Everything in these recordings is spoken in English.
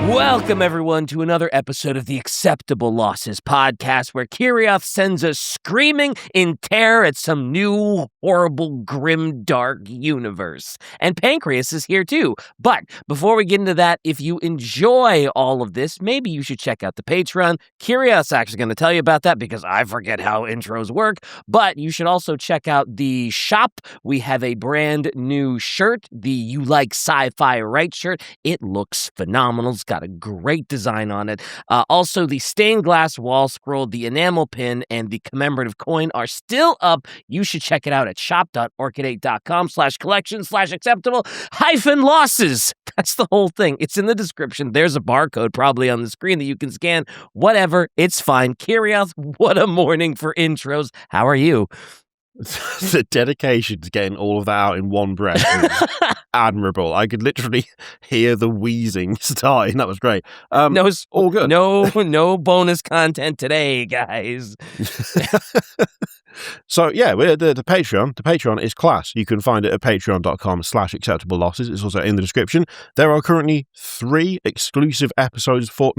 Welcome, everyone, to another episode of the Acceptable Losses podcast, where Kirioth sends us screaming in terror at some new, horrible, grim, dark universe. And Pancreas is here, too. But before we get into that, if you enjoy all of this, maybe you should check out the Patreon. Kirioth's actually going to tell you about that because I forget how intros work. But you should also check out the shop. We have a brand new shirt, the You Like Sci-Fi Right shirt. It looks phenomenal. It's got a great design on it. Also, the stained glass wall scroll, the enamel pin, and the commemorative coin are still up. You should check it out at shop.orchid8.com/collection/acceptable-losses. That's the whole thing. It's in the description. There's a barcode probably on the screen that you can scan. Whatever, it's fine. Kirioth, what a morning for intros. How are you? The dedication to getting all of that out in one breath is admirable. I could literally hear the wheezing starting. That was great. No, all good. No bonus content today, guys. So yeah, we're the Patreon. The Patreon is class. You can find it at patreon.com/acceptable-losses. It's also in the description. There are currently 3 exclusive episodes 4,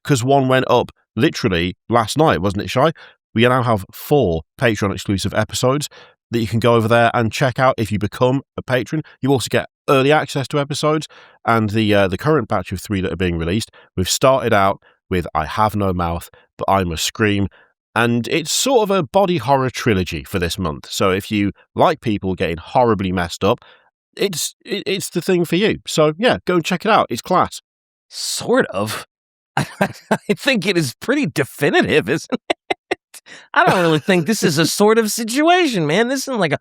because one went up literally last night, wasn't it, Shy? We now have 4 Patreon exclusive episodes that you can go over there and check out if you become a patron. You also get early access to episodes and the current batch of 3 that are being released. We've started out with I Have No Mouth, But I Must Scream, and it's sort of a body horror trilogy for this month. So if you like people getting horribly messed up, it's the thing for you. So yeah, go and check it out. It's class. Sort of. I think it is pretty definitive, isn't it? I don't really think this is a sort of situation, man. This isn't like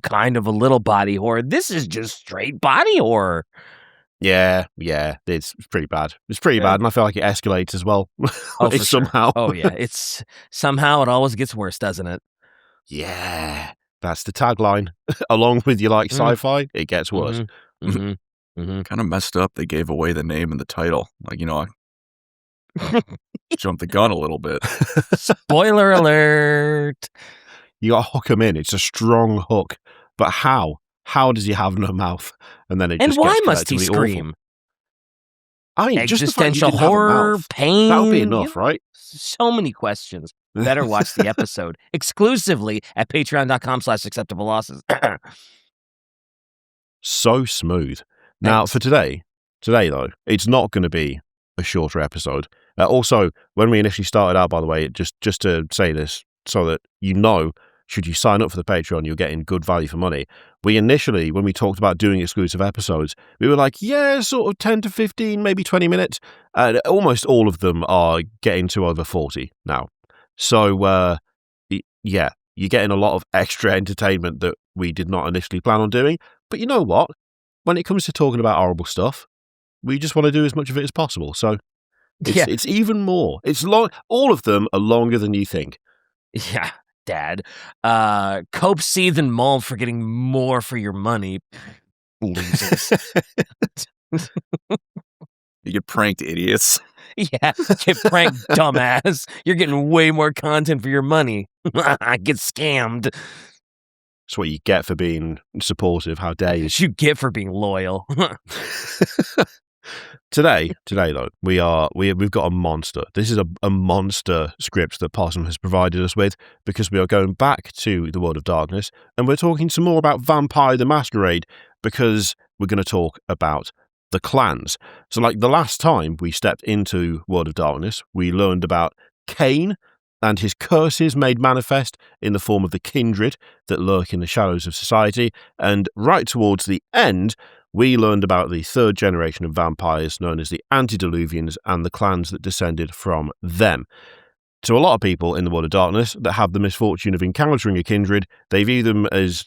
kind of a little body horror. This is just straight body horror. Yeah, it's pretty bad. It's pretty bad, and I feel like it escalates as well. Somehow. Sure. Oh yeah, it's somehow it always gets worse, doesn't it? Yeah, that's the tagline. Along with You Like Sci-Fi, it gets worse. Kind of messed up. They gave away the name and the title. Like, I jumped the gun a little bit. Spoiler alert. You got to hook him in. It's a strong hook. But how? How does he have no mouth? And then and why must he scream? Awful. I mean, existential horror, pain. That would be enough, right? So many questions. Better watch the episode exclusively at patreon.com/acceptable-losses. So smooth. Now, for today though, it's not going to be a shorter episode. Also, when we initially started out, by the way, just to say this so that should you sign up for the Patreon, you're getting good value for money. We initially, when we talked about doing exclusive episodes, we were like, yeah, sort of 10 to 15, maybe 20 minutes. And almost all of them are getting to over 40 now. So, yeah, you're getting a lot of extra entertainment that we did not initially plan on doing. But you know what? When it comes to talking about horrible stuff, we just want to do as much of it as possible. So it's even more. It's long. All of them are longer than you think. Yeah, Dad. Cope, Seethe, and Mull for getting more for your money. Losers. You get pranked, idiots. Yeah, get pranked, dumbass. You're getting way more content for your money. I get scammed. That's what you get for being supportive. How dare you? You get for being loyal. Today though, we've got a monster. This is a monster script that Possum has provided us with, because we are going back to the World of Darkness and we're talking some more about Vampire the Masquerade, because we're going to talk about the clans. So like the last time we stepped into World of Darkness, we learned about Cain and his curses made manifest in the form of the Kindred that lurk in the shadows of society, and right towards the end, we learned about the 3rd generation of vampires known as the Antediluvians and the clans that descended from them. To a lot of people in the World of Darkness that have the misfortune of encountering a kindred, they view them as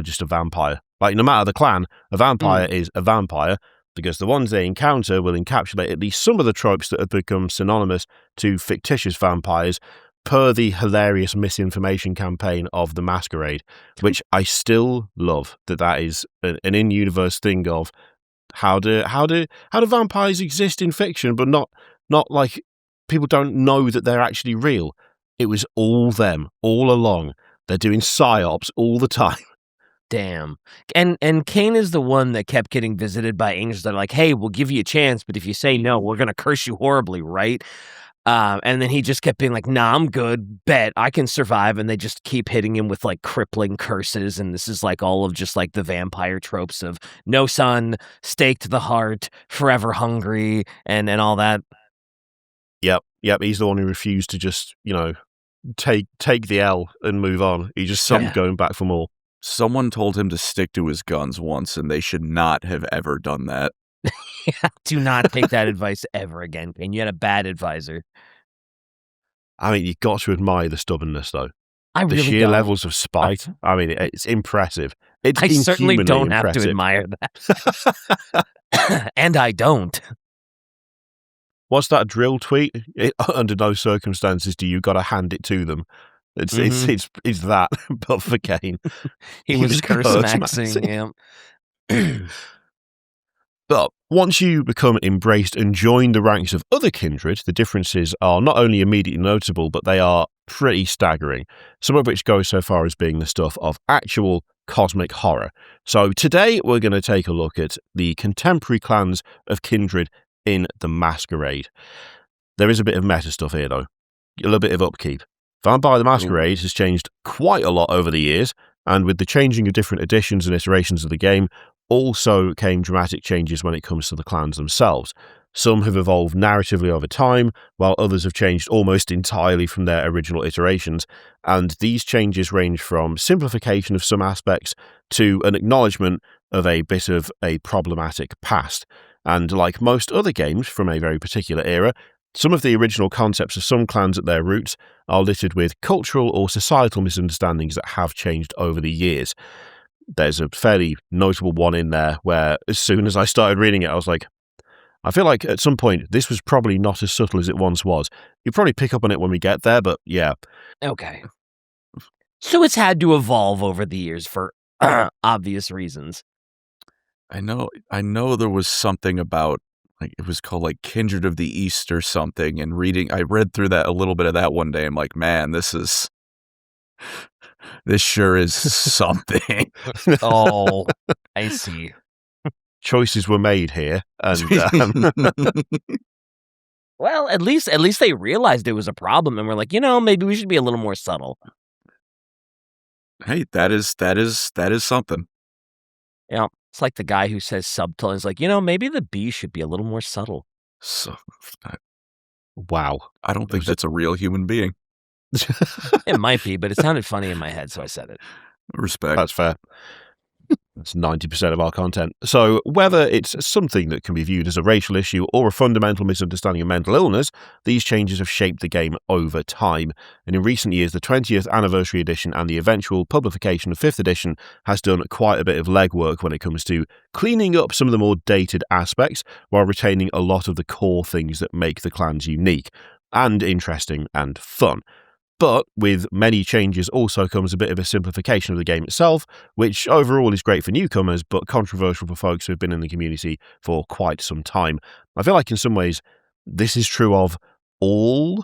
just a vampire. Like, no matter the clan, a vampire is a vampire, because the ones they encounter will encapsulate at least some of the tropes that have become synonymous to fictitious vampires, per the hilarious misinformation campaign of the Masquerade, which I still love that is an in-universe thing of how do vampires exist in fiction, but not like people don't know that they're actually real. It was all them, all along. They're doing psyops all the time. Damn. And Cain is the one that kept getting visited by angels that are like, hey, we'll give you a chance, but if you say no, we're going to curse you horribly, right? And then he just kept being like, nah, I'm good, bet, I can survive, and they just keep hitting him with, like, crippling curses, and this is, like, all of just, like, the vampire tropes of no sun, stake to the heart, forever hungry, and all that. Yep, he's the one who refused to just, take the L and move on. He just stopped going back for more. Someone told him to stick to his guns once, and they should not have ever done that. Do not take that advice ever again, Cain. You had a bad advisor. I mean, you've got to admire the stubbornness, though. The sheer levels of spite. I mean, it's impressive. I certainly don't have to admire that. And I don't. What's that drill tweet? Under no circumstances do you got to hand it to them. It's that, but for Cain. he was curse maxing. Yeah. But once you become embraced and join the ranks of other kindred, the differences are not only immediately noticeable, but they are pretty staggering, some of which go so far as being the stuff of actual cosmic horror. So today we're going to take a look at the contemporary clans of kindred in the Masquerade. There is a bit of meta stuff here, though. A little bit of upkeep. Vampire the Masquerade has changed quite a lot over the years, and with the changing of different editions and iterations of the game, also came dramatic changes when it comes to the clans themselves. Some have evolved narratively over time, while others have changed almost entirely from their original iterations, and these changes range from simplification of some aspects to an acknowledgement of a bit of a problematic past. And like most other games from a very particular era, some of the original concepts of some clans at their roots are littered with cultural or societal misunderstandings that have changed over the years. There's a fairly notable one in there where as soon as I started reading it, I was like, I feel like at some point this was probably not as subtle as it once was. You'll probably pick up on it when we get there, but yeah. Okay. So it's had to evolve over the years for obvious reasons. I know there was something about, like, it was called like Kindred of the East or something, and I read through that a little bit of that one day. I'm like, man, this sure is something. Oh, I see. Choices were made here, and well, at least they realized it was a problem, and we're like, maybe we should be a little more subtle. Hey, that is something. Yeah, it's like the guy who says subtle is like, maybe the bee should be a little more subtle. So, wow, I don't think that's a real human being. It might be, but it sounded funny in my head, so I said it. Respect. That's fair. That's 90% of our content. So whether it's something that can be viewed as a racial issue or a fundamental misunderstanding of mental illness, these changes have shaped the game over time. And in recent years, the 20th anniversary edition and the eventual publication of 5th edition has done quite a bit of legwork when it comes to cleaning up some of the more dated aspects while retaining a lot of the core things that make the clans unique and interesting and fun. But with many changes also comes a bit of a simplification of the game itself, which overall is great for newcomers, but controversial for folks who have been in the community for quite some time. I feel like in some ways, this is true of all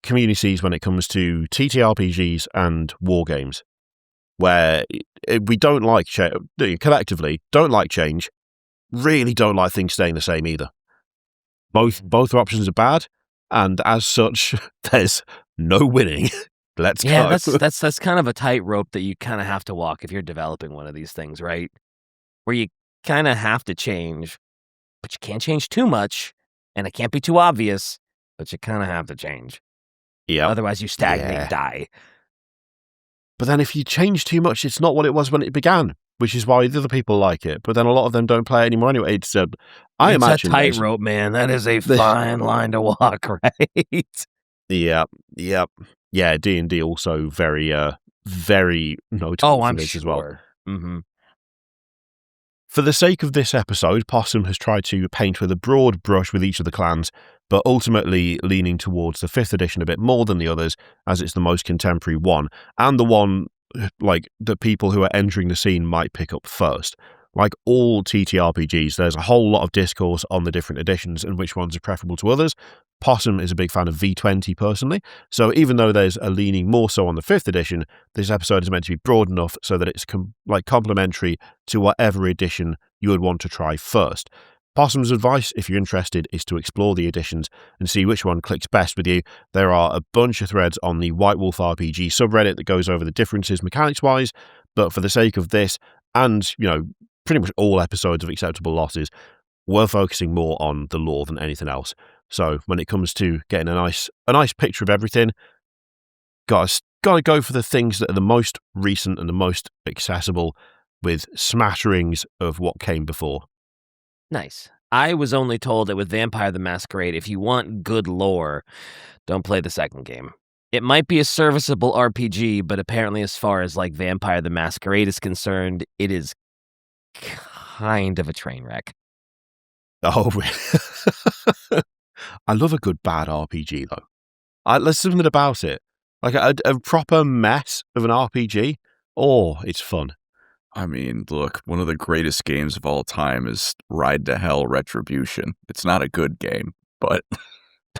communities when it comes to TTRPGs and war games, where we don't like collectively don't like change, really don't like things staying the same either. Both options are bad, and as such, there's no winning. Let's go. Yeah, that's kind of a tightrope that you kind of have to walk if you're developing one of these things, right? Where you kind of have to change, but you can't change too much, and it can't be too obvious, but you kind of have to change. Yeah. Otherwise, you stagnate, die. But then if you change too much, it's not what it was when it began, which is why the other people like it. But then a lot of them don't play it anymore anyway. It's a tightrope, man. That is a fine line to walk, right? Yeah. D&D also very notable for this as well. Mm-hmm. For the sake of this episode, Possum has tried to paint with a broad brush with each of the clans, but ultimately leaning towards the 5th edition a bit more than the others, as it's the most contemporary one, and the one that people who are entering the scene might pick up first. Like all TTRPGs, there's a whole lot of discourse on the different editions and which ones are preferable to others, Possum is a big fan of V20 personally, so even though there's a leaning more so on the 5th edition, this episode is meant to be broad enough so that it's complementary to whatever edition you would want to try first. Possum's advice, if you're interested, is to explore the editions and see which one clicks best with you. There are a bunch of threads on the White Wolf RPG subreddit that goes over the differences mechanics-wise, but for the sake of this, and, pretty much all episodes of Acceptable Losses, we're focusing more on the lore than anything else. So when it comes to getting a nice picture of everything, gotta go for the things that are the most recent and the most accessible, with smatterings of what came before. Nice. I was only told that with Vampire the Masquerade, if you want good lore, don't play the second game. It might be a serviceable RPG, but apparently as far as like Vampire the Masquerade is concerned, it is kind of a train wreck. Oh, I love a good bad RPG though. There's something about it, like a proper mess of an RPG. Oh, it's fun. I mean, look, one of the greatest games of all time is Ride to Hell Retribution. It's not a good game, but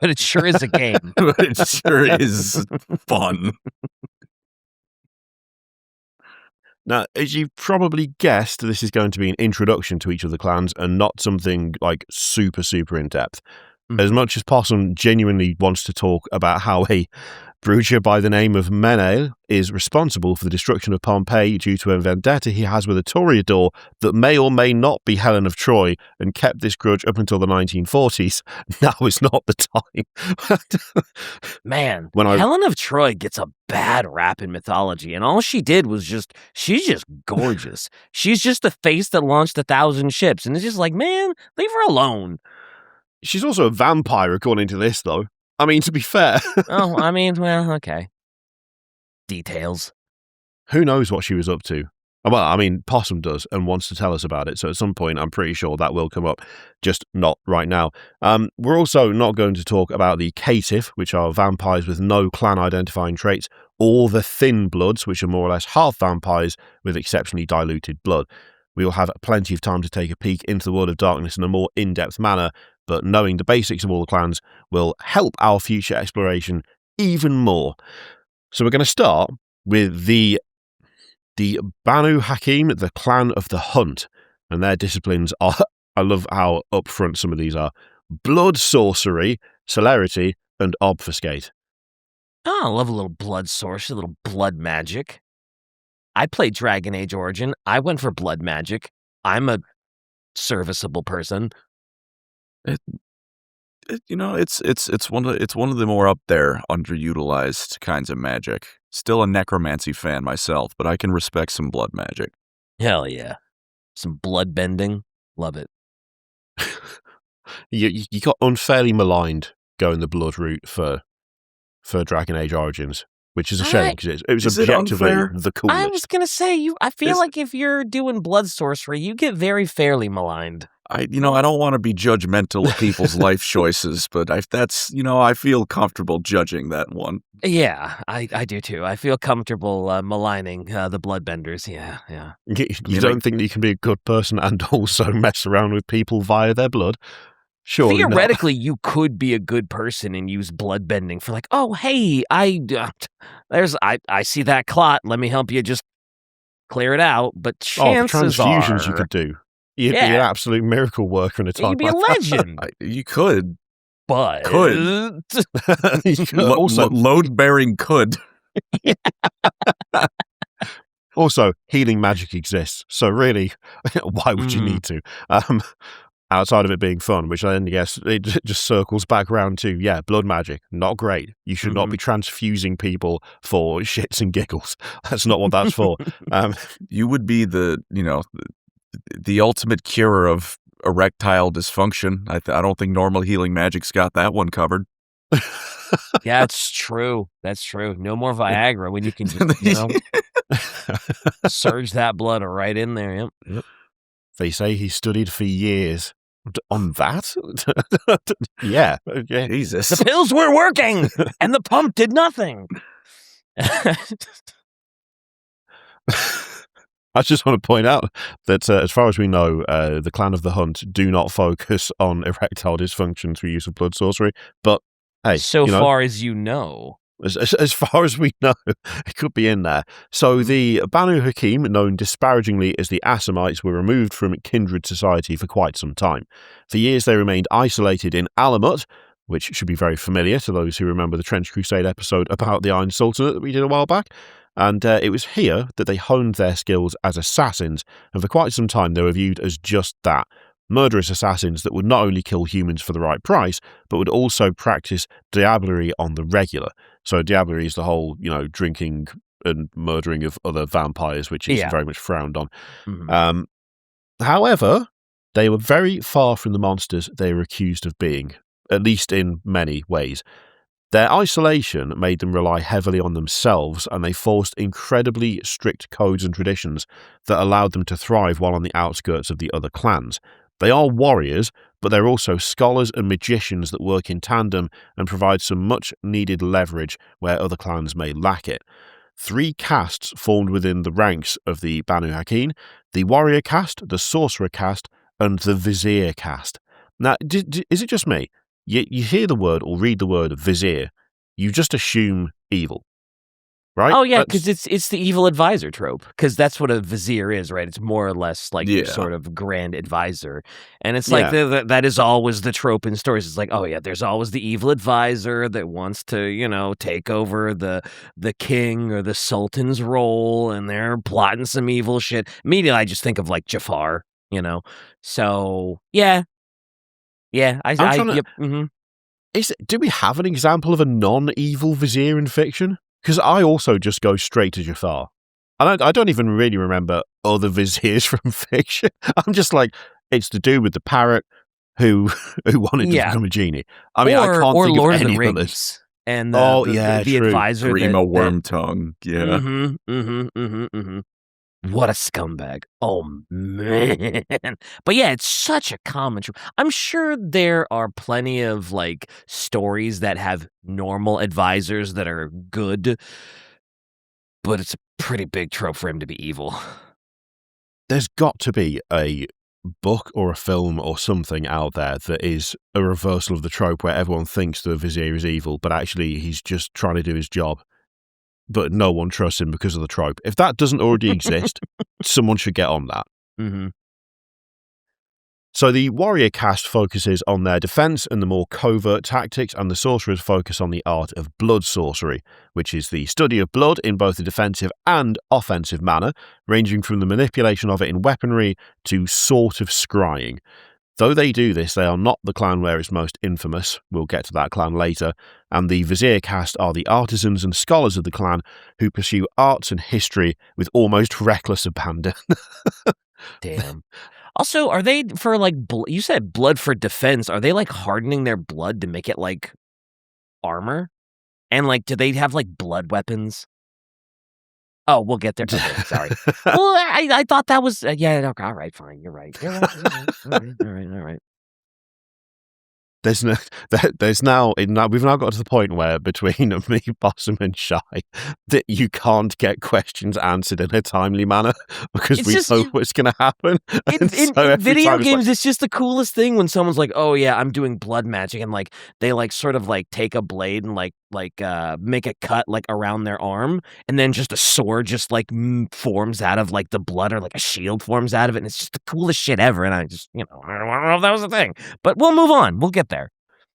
it sure is a game. but it sure is fun. Now, as you've probably guessed, this is going to be an introduction to each of the clans and not something like super, super in-depth. As much as Possum genuinely wants to talk about how a Brujah by the name of Menail is responsible for the destruction of Pompeii due to a vendetta he has with a Toreador that may or may not be Helen of Troy and kept this grudge up until the 1940s, now is not the time. Man, Helen of Troy gets a bad rap in mythology, and all she did was she's just gorgeous. She's just the face that launched 1,000 ships, and it's just like, man, leave her alone. She's also a vampire, according to this, though. I mean, to be fair. Well, okay. Details. Who knows what she was up to? Well, I mean, Possum does and wants to tell us about it, so at some point I'm pretty sure that will come up, just not right now. We're also not going to talk about the Caitiff, which are vampires with no clan-identifying traits, or the Thin Bloods, which are more or less half vampires with exceptionally diluted blood. We will have plenty of time to take a peek into the world of darkness in a more in-depth manner, but knowing the basics of all the clans will help our future exploration even more. So we're going to start with the Banu Haqim, the clan of the Hunt, and their disciplines are, I love how upfront some of these are, blood sorcery, celerity, and obfuscate. Oh, I love a little blood sorcery, a little blood magic. I played Dragon Age Origin. I went for blood magic. I'm a serviceable person. It's one of the more up there underutilized kinds of magic. Still a necromancy fan myself, but I can respect some blood magic. Hell yeah. Some blood bending. Love it. You got unfairly maligned going the blood route for Dragon Age Origins, which is a shame because it was objectively the coolest. I was going to say, I feel like if you're doing blood sorcery, you get very fairly maligned. I don't want to be judgmental of people's life choices, but I feel comfortable judging that one. Yeah, I do too. I feel comfortable maligning the bloodbenders. Yeah. You don't think that you can be a good person and also mess around with people via their blood? Surely theoretically, you could be a good person and use bloodbending for like, oh, hey, I see that clot. Let me help you just clear it out. But chances transfusions you could do. You'd be an absolute miracle worker in a time. You'd be a legend. You could. But could. Also, load-bearing could. Also, healing magic exists. So really, why would you need to? Outside of it being fun, which I guess it just circles back around to, blood magic, not great. You should not be transfusing people for shits and giggles. That's not what that's for. You would be the ultimate cure of erectile dysfunction. I don't think normal healing magic's got that one covered. Yeah, it's true. That's true. No more Viagra when you can just, surge that blood right in there. Yep. They say he studied for years on that. Yeah. Jesus. The pills were working, and the pump did nothing. I just want to point out that as far as we know, the Clan of the Hunt do not focus on erectile dysfunction through use of blood sorcery, but Hey, So far as you know. As far as we know, it could be in there. So the Banu Haqim, known disparagingly as the Assamites, were removed from kindred society for quite some time. For years, they remained isolated in Alamut, which should be very familiar to those who remember the Trench Crusade episode about the Iron Sultanate that we did a while back. And it was here that they honed their skills as assassins, and for quite some time they were viewed as just that. Murderous assassins that would not only kill humans for the right price, but would also practice diablerie on the regular. So diablerie is the whole, drinking and murdering of other vampires, which is very much frowned on. Mm-hmm. However, they were very far from the monsters they were accused of being, at least in many ways. Their isolation made them rely heavily on themselves, and they forced incredibly strict codes and traditions that allowed them to thrive while on the outskirts of the other clans. They are warriors, but they're also scholars and magicians that work in tandem and provide some much-needed leverage where other clans may lack it. 3 castes formed within the ranks of the Banu Haqim: the warrior caste, the sorcerer caste, and the vizier caste. Now, is it just me? You hear the word or read the word vizier, you just assume evil, right? Oh yeah, because it's the evil advisor trope. Because that's what a vizier is, right? It's more or less like your sort of grand advisor, and it's like that is always the trope in stories. It's like, oh yeah, there's always the evil advisor that wants to take over the king or the sultan's role, and they're plotting some evil shit. Immediately, I just think of like Jafar, So yeah. Yeah, do we have an example of a non-evil vizier in fiction? Because I also just go straight to Jafar. I don't even really remember other viziers from fiction. I'm just like, it's to do with the parrot who wanted to become a genie. I mean, I can't think Lord of any of the others. Rings. And the true. Advisor Grima Wormtongue. Yeah. What a scumbag. Oh, man. But yeah, it's such a common trope. I'm sure there are plenty of, stories that have normal advisors that are good, but it's a pretty big trope for him to be evil. There's got to be a book or a film or something out there that is a reversal of the trope where everyone thinks the vizier is evil, but actually he's just trying to do his job. But no one trusts him because of the trope. If that doesn't already exist, someone should get on that. Mm-hmm. So the warrior caste focuses on their defense and the more covert tactics, and the sorcerers focus on the art of blood sorcery, which is the study of blood in both a defensive and offensive manner, ranging from the manipulation of it in weaponry to sort of scrying. Though they do this, they are not the clan where it's most infamous. We'll get to that clan later. And the vizier caste are the artisans and scholars of the clan who pursue arts and history with almost reckless abandon. Damn. Also, are they for you said blood for defense? Are they hardening their blood to make it armor? And do they have blood weapons? Oh, we'll get there. Okay, sorry. Well, I thought that was okay, all right, fine. You're right. All right. We've now got to the point where between me, Possum, and Shy, that you can't get questions answered in a timely manner because we know what's going to happen. In video games, it's just the coolest thing when someone's like, "Oh yeah, I'm doing blood magic," and they sort of take a blade and make a cut around their arm, and then just a sword just forms out of the blood, or a shield forms out of it, and it's just the coolest shit ever. And I just I don't know if that was a thing, but we'll move on. We'll get there.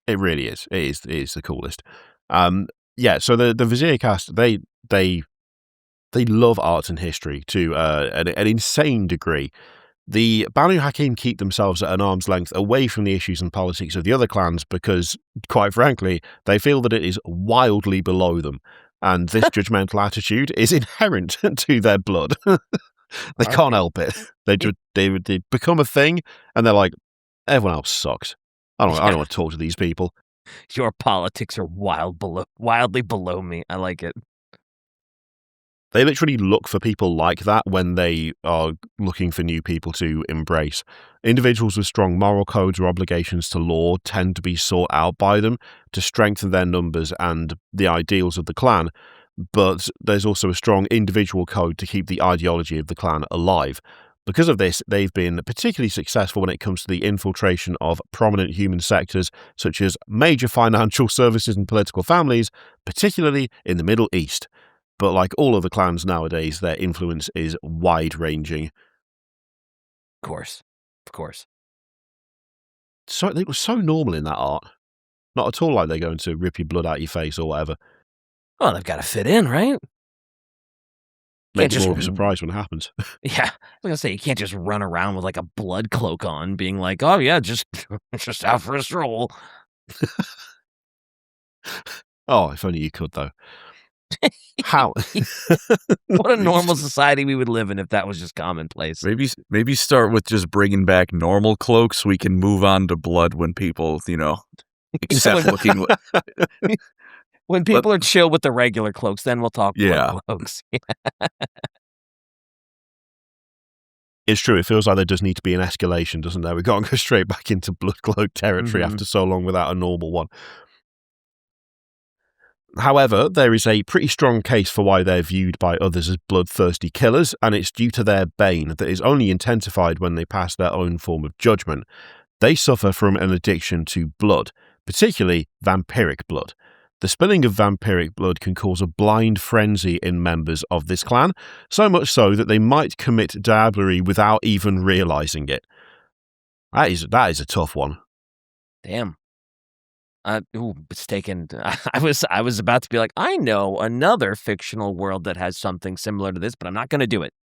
It really is. It is the coolest. So the vizier caste, they love arts and history to an insane degree. The Banu Haqim keep themselves at an arm's length away from the issues and politics of the other clans because, quite frankly, they feel that it is wildly below them, and this judgmental attitude is inherent to their blood. They can't help it. They become a thing, and they're like, everyone else sucks. I don't want to talk to these people. Your politics are wildly below me. I like it. They literally look for people like that when they are looking for new people to embrace. Individuals with strong moral codes or obligations to law tend to be sought out by them to strengthen their numbers and the ideals of the clan, but there's also a strong individual code to keep the ideology of the clan alive. Because of this, they've been particularly successful when it comes to the infiltration of prominent human sectors, such as major financial services and political families, particularly in the Middle East. But like all other clans nowadays, their influence is wide-ranging. Of course. So it was so normal in that art. Not at all like they're going to rip your blood out your face or whatever. Well, they've got to fit in, right? Makes it more of a surprise when it happens. Yeah, I was going to say, you can't just run around with like a blood cloak on, being like, oh yeah, just out for a stroll. Oh, if only you could, though. How? What a normal society we would live in if that was just commonplace. Maybe start with just bringing back normal cloaks so we can move on to blood when people, accept looking. When people are chill with the regular cloaks, then we'll talk blood cloaks. It's true. It feels like there does need to be an escalation, doesn't there? We can't go straight back into blood cloak territory after so long without a normal one. However, there is a pretty strong case for why they're viewed by others as bloodthirsty killers, and it's due to their bane that is only intensified when they pass their own form of judgment. They suffer from an addiction to blood, particularly vampiric blood. The spilling of vampiric blood can cause a blind frenzy in members of this clan, so much so that they might commit diablerie without even realising it. That is a tough one. Damn. It's taken. I was about to be like, I know another fictional world that has something similar to this, but I'm not going to do it.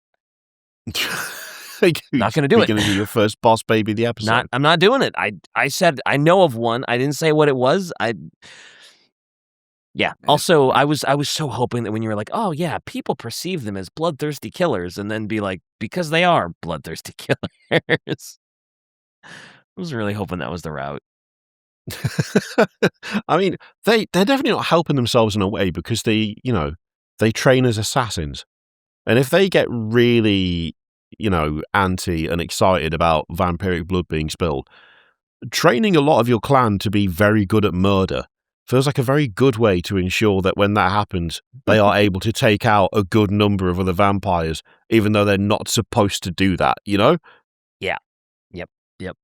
Not going to do it. You're going to do your first boss baby the episode. I'm not doing it. I said I know of one. I didn't say what it was. Yeah. Also, I was so hoping that when you were like, oh yeah, people perceive them as bloodthirsty killers, and then be like, because they are bloodthirsty killers. I was really hoping that was the route. I mean, they're definitely not helping themselves in a way because they train as assassins. And if they get really, anti and excited about vampiric blood being spilled, training a lot of your clan to be very good at murder feels like a very good way to ensure that when that happens, they are able to take out a good number of other vampires, even though they're not supposed to do that, Yeah. Yep.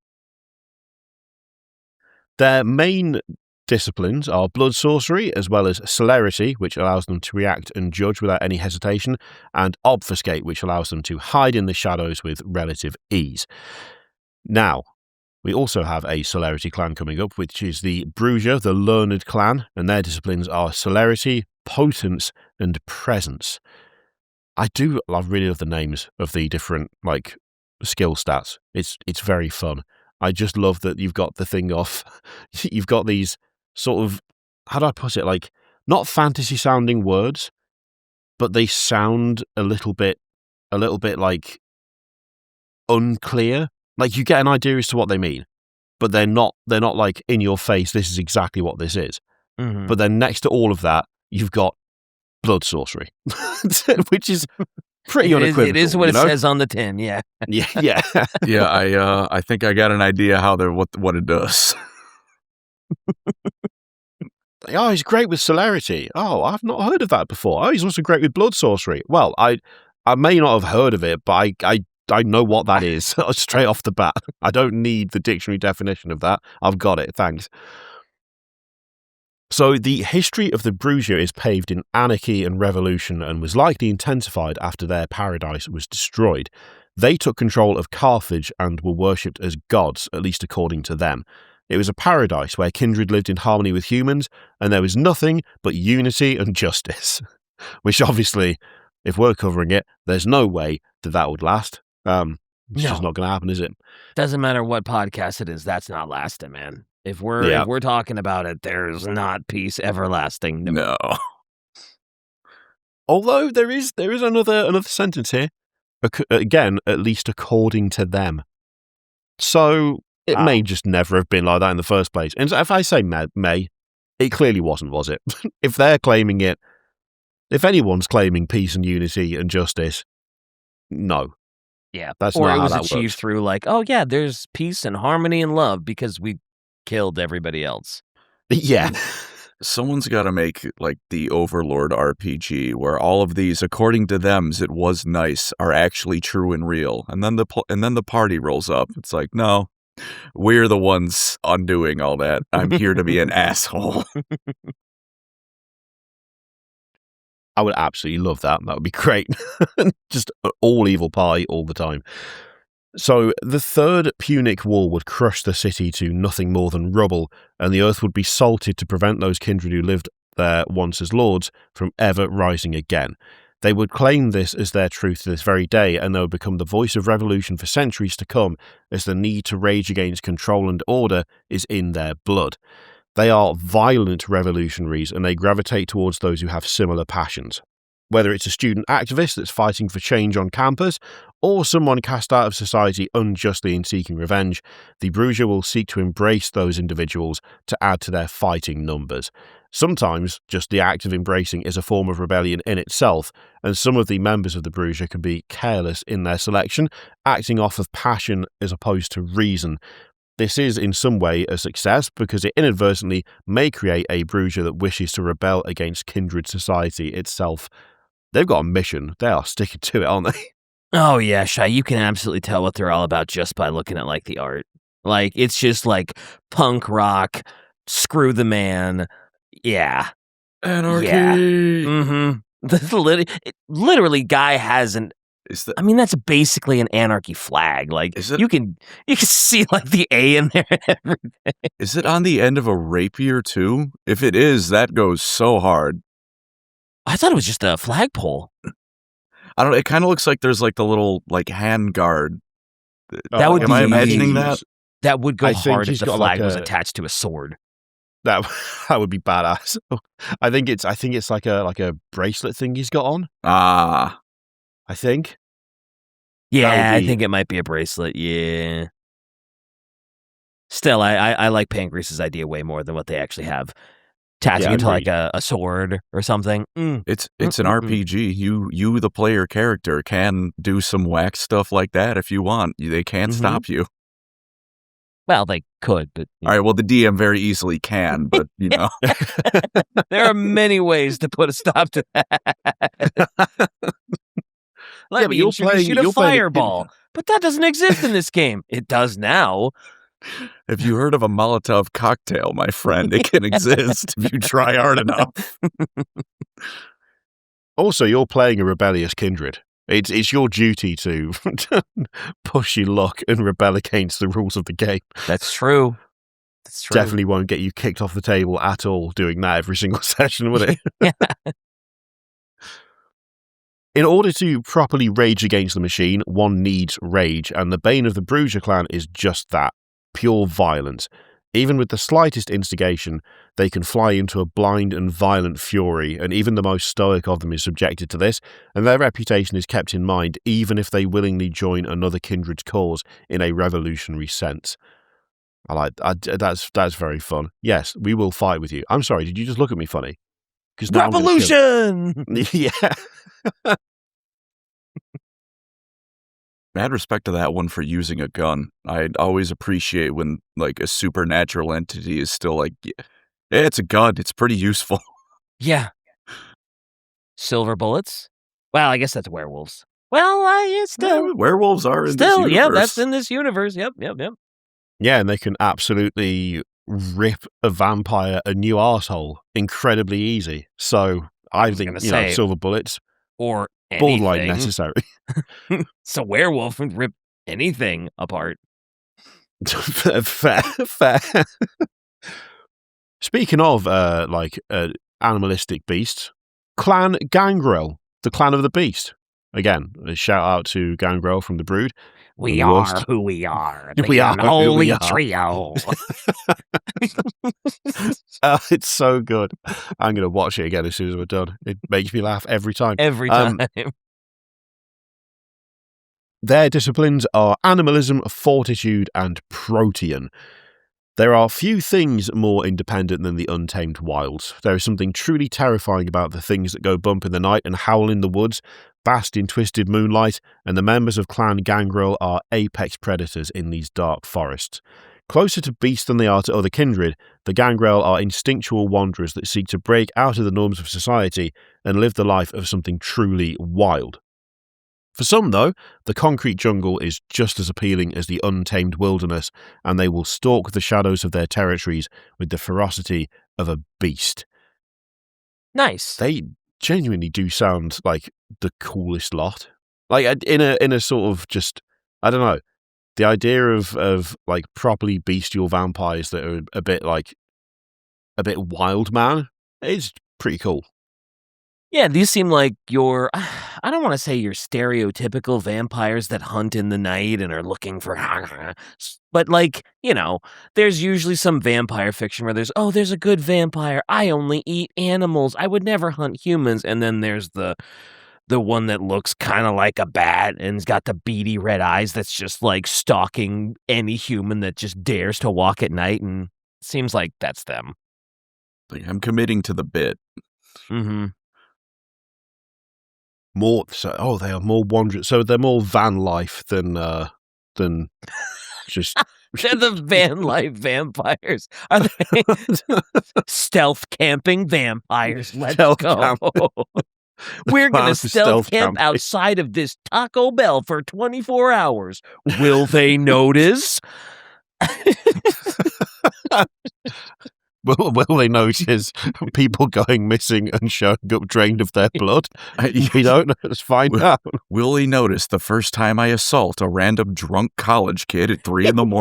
Their main disciplines are blood sorcery, as well as celerity, which allows them to react and judge without any hesitation, and obfuscate, which allows them to hide in the shadows with relative ease. Now, we also have a celerity clan coming up, which is the Brujah, the learned clan, and their disciplines are celerity, potence, and presence. I really love the names of the different, skill stats. It's very fun. I just love that you've got the thing of, you've got these sort of, how do I put it, not fantasy sounding words, but they sound a little bit unclear. You get an idea as to what they mean, but they're not in your face, this is exactly what this is. Mm-hmm. But then next to all of that, you've got blood sorcery, which is pretty unequivocal. It is what it says on the tin, yeah. Yeah. Yeah, I think I got an idea how what it does. Oh, he's great with celerity. Oh, I've not heard of that before. Oh, he's also great with blood sorcery. Well, I may not have heard of it, but I know what that is straight off the bat. I don't need the dictionary definition of that. I've got it, thanks. So the history of the Brujah is paved in anarchy and revolution and was likely intensified after their paradise was destroyed. They took control of Carthage and were worshipped as gods, at least according to them. It was a paradise where kindred lived in harmony with humans, and there was nothing but unity and justice. Which obviously, if we're covering it, there's no way that would last. It's just not going to happen, is it? Doesn't matter what podcast it is, that's not lasting, man. If we're talking about it, there's not peace everlasting. No. Although there is another sentence here. Again, at least according to them. So it may just never have been like that in the first place. And if I say may, it clearly wasn't, was it? If they're claiming it, if anyone's claiming peace and unity and justice, no. Yeah, that's or not it was how that achieved works. through there's peace and harmony and love because we killed everybody else. Yeah. Someone's got to make like the Overlord RPG where all of these, according to them, it was nice, are actually true and real. And then the party rolls up. It's like, no, we're the ones undoing all that. I'm here to be an asshole. I would absolutely love that. That would be great. Just all evil pie all the time. So the third Punic War would crush the city to nothing more than rubble, and the earth would be salted to prevent those kindred who lived there once as lords from ever rising again. They would claim this as their truth to this very day, and they would become the voice of revolution for centuries to come, as the need to rage against control and order is in their blood. They are violent revolutionaries, and they gravitate towards those who have similar passions. Whether it's a student activist that's fighting for change on campus, or someone cast out of society unjustly and seeking revenge, the Brujah will seek to embrace those individuals to add to their fighting numbers. Sometimes, just the act of embracing is a form of rebellion in itself, and some of the members of the Brujah can be careless in their selection, acting off of passion as opposed to reason. This is in some way a success because it inadvertently may create a Brujah that wishes to rebel against Kindred society itself. They've got a mission. They are sticking to it, aren't they? Oh yeah, Shy, you can absolutely tell what they're all about just by looking at like the art. Like it's just like punk rock, screw the man. Yeah. Anarchy. Yeah. Mm-hmm. Literally guy has an I mean, that's basically an anarchy flag. Like you can see like the A in there and everything. Is it on the end of a rapier too? If it is, that goes so hard. I thought it was just a flagpole. I don't know. It kind of looks like there's like the little like hand guard. That would am I imagining that? That would go hard if the flag was attached to a sword. That would be badass. I think it's like a bracelet thing he's got on. Ah. I think. Yeah, I think it might be a bracelet. Yeah. Still, I like Pancreas's idea way more than what they actually have. Attaching it to like a sword or something. It's an RPG. You, the player character, can do some whack stuff like that if you want. They can't stop you. Well, they could, but... All right, well, the DM very easily can, but, you know. There are many ways to put a stop to that. Let me introduce you to Fireball. But that doesn't exist in this game. It does now. Have you heard of a Molotov cocktail, my friend? It can exist if you try hard enough. Also, you're playing a rebellious kindred. It's your duty to push your luck and rebel against the rules of the game. That's true. That's true. Definitely won't get you kicked off the table at all doing that every single session, would it? Yeah. In order to properly rage against the machine, one needs rage, and the bane of the Brujah clan is just that, pure violence. Even with the slightest instigation, they can fly into a blind and violent fury, and even the most stoic of them is subjected to this, and their reputation is kept in mind even if they willingly join another kindred's cause in a revolutionary sense. That's very fun. Yes, we will fight with you. I'm sorry, did you just look at me funny? Revolution! Yeah. Mad respect to that one for using a gun. I'd always appreciate when like a supernatural entity is still like, yeah, it's a gun. It's pretty useful. Yeah. Silver bullets? Well, I guess that's werewolves. Well, it's still... werewolves are in this universe. Yeah, that's in this universe. Yep. Yeah, and they can absolutely rip a vampire a new arsehole incredibly easy. So I think, silver bullets... Or borderline necessary. So werewolf would rip anything apart. Fair. Speaking of animalistic beasts, Clan Gangrel, the clan of the beast. Again, a shout out to Gangrel from the Brood. We are who we are. We are holy trio. It's so good. I'm going to watch it again as soon as we're done. It makes me laugh every time. Every time. Their disciplines are animalism, fortitude, and protean. There are few things more independent than the untamed wilds. There is something truly terrifying about the things that go bump in the night and howl in the woods, bask in twisted moonlight, and the members of Clan Gangrel are apex predators in these dark forests. Closer to beasts than they are to other kindred, the Gangrel are instinctual wanderers that seek to break out of the norms of society and live the life of something truly wild. For some, though, the concrete jungle is just as appealing as the untamed wilderness, and they will stalk the shadows of their territories with the ferocity of a beast. Nice. They genuinely do sound like the coolest lot. Like, in a sort of just, I don't know, the idea of like properly bestial vampires that are a bit wild man is pretty cool. Yeah, these seem like I don't want to say your stereotypical vampires that hunt in the night and are looking for, but like, there's usually some vampire fiction where there's a good vampire. I only eat animals. I would never hunt humans. And then there's the one that looks kind of like a bat and's got the beady red eyes that's just like stalking any human that just dares to walk at night, and it seems like that's them. Like, I'm committing to the bit. Mm-hmm. They are more wanderers. So they're more van life than just. They're the van life vampires. Are they stealth camping vampires? Let's go. We're going to stealth camp outside of this Taco Bell for 24 hours. Will they notice? Will they notice people going missing and showing up drained of their blood? We don't know. Let's find out. Will they notice the first time I assault a random drunk college kid at 3 a.m?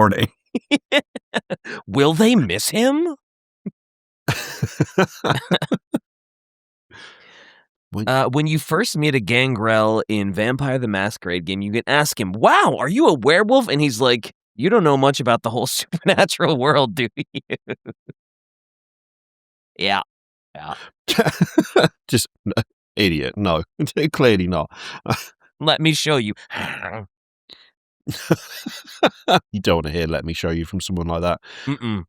Will they miss him? When you first meet a Gangrel in Vampire the Masquerade game, you can ask him, "Wow, are you a werewolf?" And he's like, "You don't know much about the whole supernatural world, do you?" Yeah. Just idiot. No, clearly not. Let me show you. You don't want to hear "let me show you" from someone like that. Mm-mm.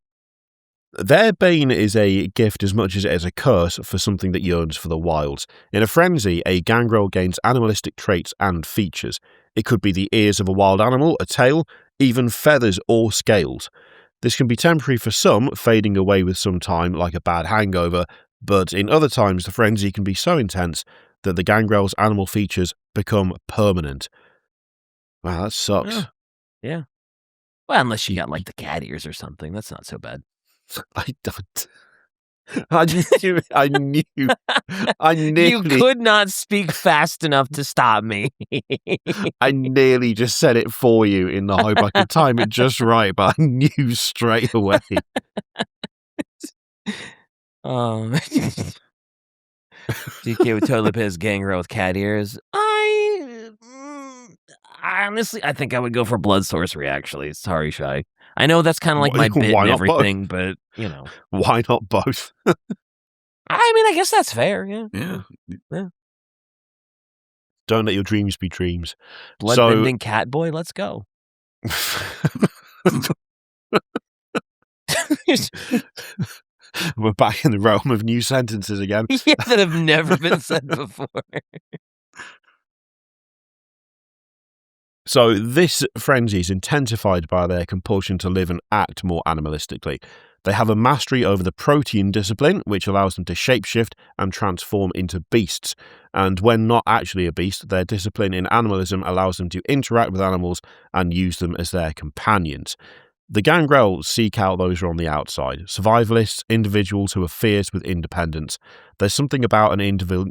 Their bane is a gift as much as it is a curse for something that yearns for the wilds. In a frenzy, a Gangrel gains animalistic traits and features. It could be the ears of a wild animal, a tail, even feathers or scales. This can be temporary for some, fading away with some time like a bad hangover, but in other times the frenzy can be so intense that the Gangrel's animal features become permanent. Wow, that sucks. Yeah. Well, unless you got like the cat ears or something. That's not so bad. I don't. I knew. You could not speak fast enough to stop me. I nearly just said it for you in the hope I could time it just right, but I knew straight away. DK would totally put his Gangrel with cat ears. Honestly, I think I would go for blood sorcery, actually. Sorry, Shy. I know that's kind of like my bit and everything, but, Why not both? I mean, I guess that's fair, yeah. Don't let your dreams be dreams. Bloodbending cat boy, let's go. We're back in the realm of new sentences again. Yeah, that have never been said before. So this frenzy is intensified by their compulsion to live and act more animalistically. They have a mastery over the protean discipline, which allows them to shapeshift and transform into beasts. And when not actually a beast, their discipline in animalism allows them to interact with animals and use them as their companions. The Gangrel seek out those who are on the outside, survivalists, individuals who are fierce with independence. There's something about an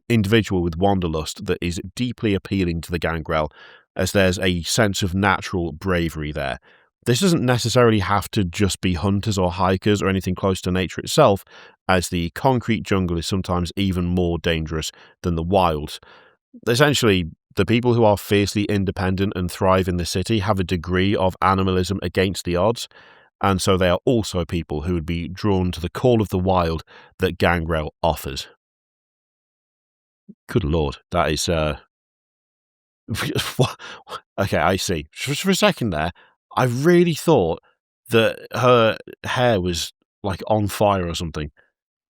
individual with wanderlust that is deeply appealing to the Gangrel, as there's a sense of natural bravery there. This doesn't necessarily have to just be hunters or hikers or anything close to nature itself, as the concrete jungle is sometimes even more dangerous than the wilds. Essentially, the people who are fiercely independent and thrive in the city have a degree of animalism against the odds, and so they are also people who would be drawn to the call of the wild that Gangrel offers. Good lord, that is... Okay, I see. Just for a second there, I really thought that her hair was like on fire or something.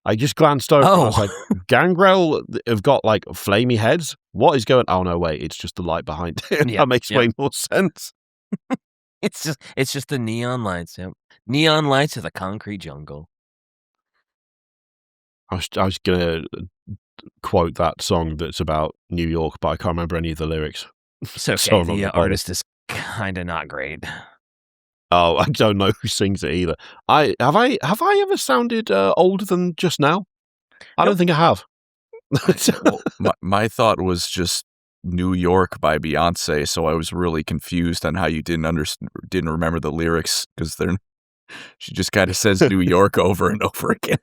I just glanced over and I was like, Gangrel have got like flamey heads? What is going... Oh no, wait, it's just the light behind it. That makes way more sense. It's just the neon lights. Yeah. Neon lights of the concrete jungle. I was gonna quote that song that's about New York, but I can't remember any of the lyrics. It's okay. So I'm not The gonna bother. artist is kind of not great. Oh, I don't know who sings it either. Have I ever sounded older than just now? I don't think I have. Well, my thought was just New York by Beyonce, so I was really confused on how you didn't remember the lyrics because she just kind of says New York over and over again.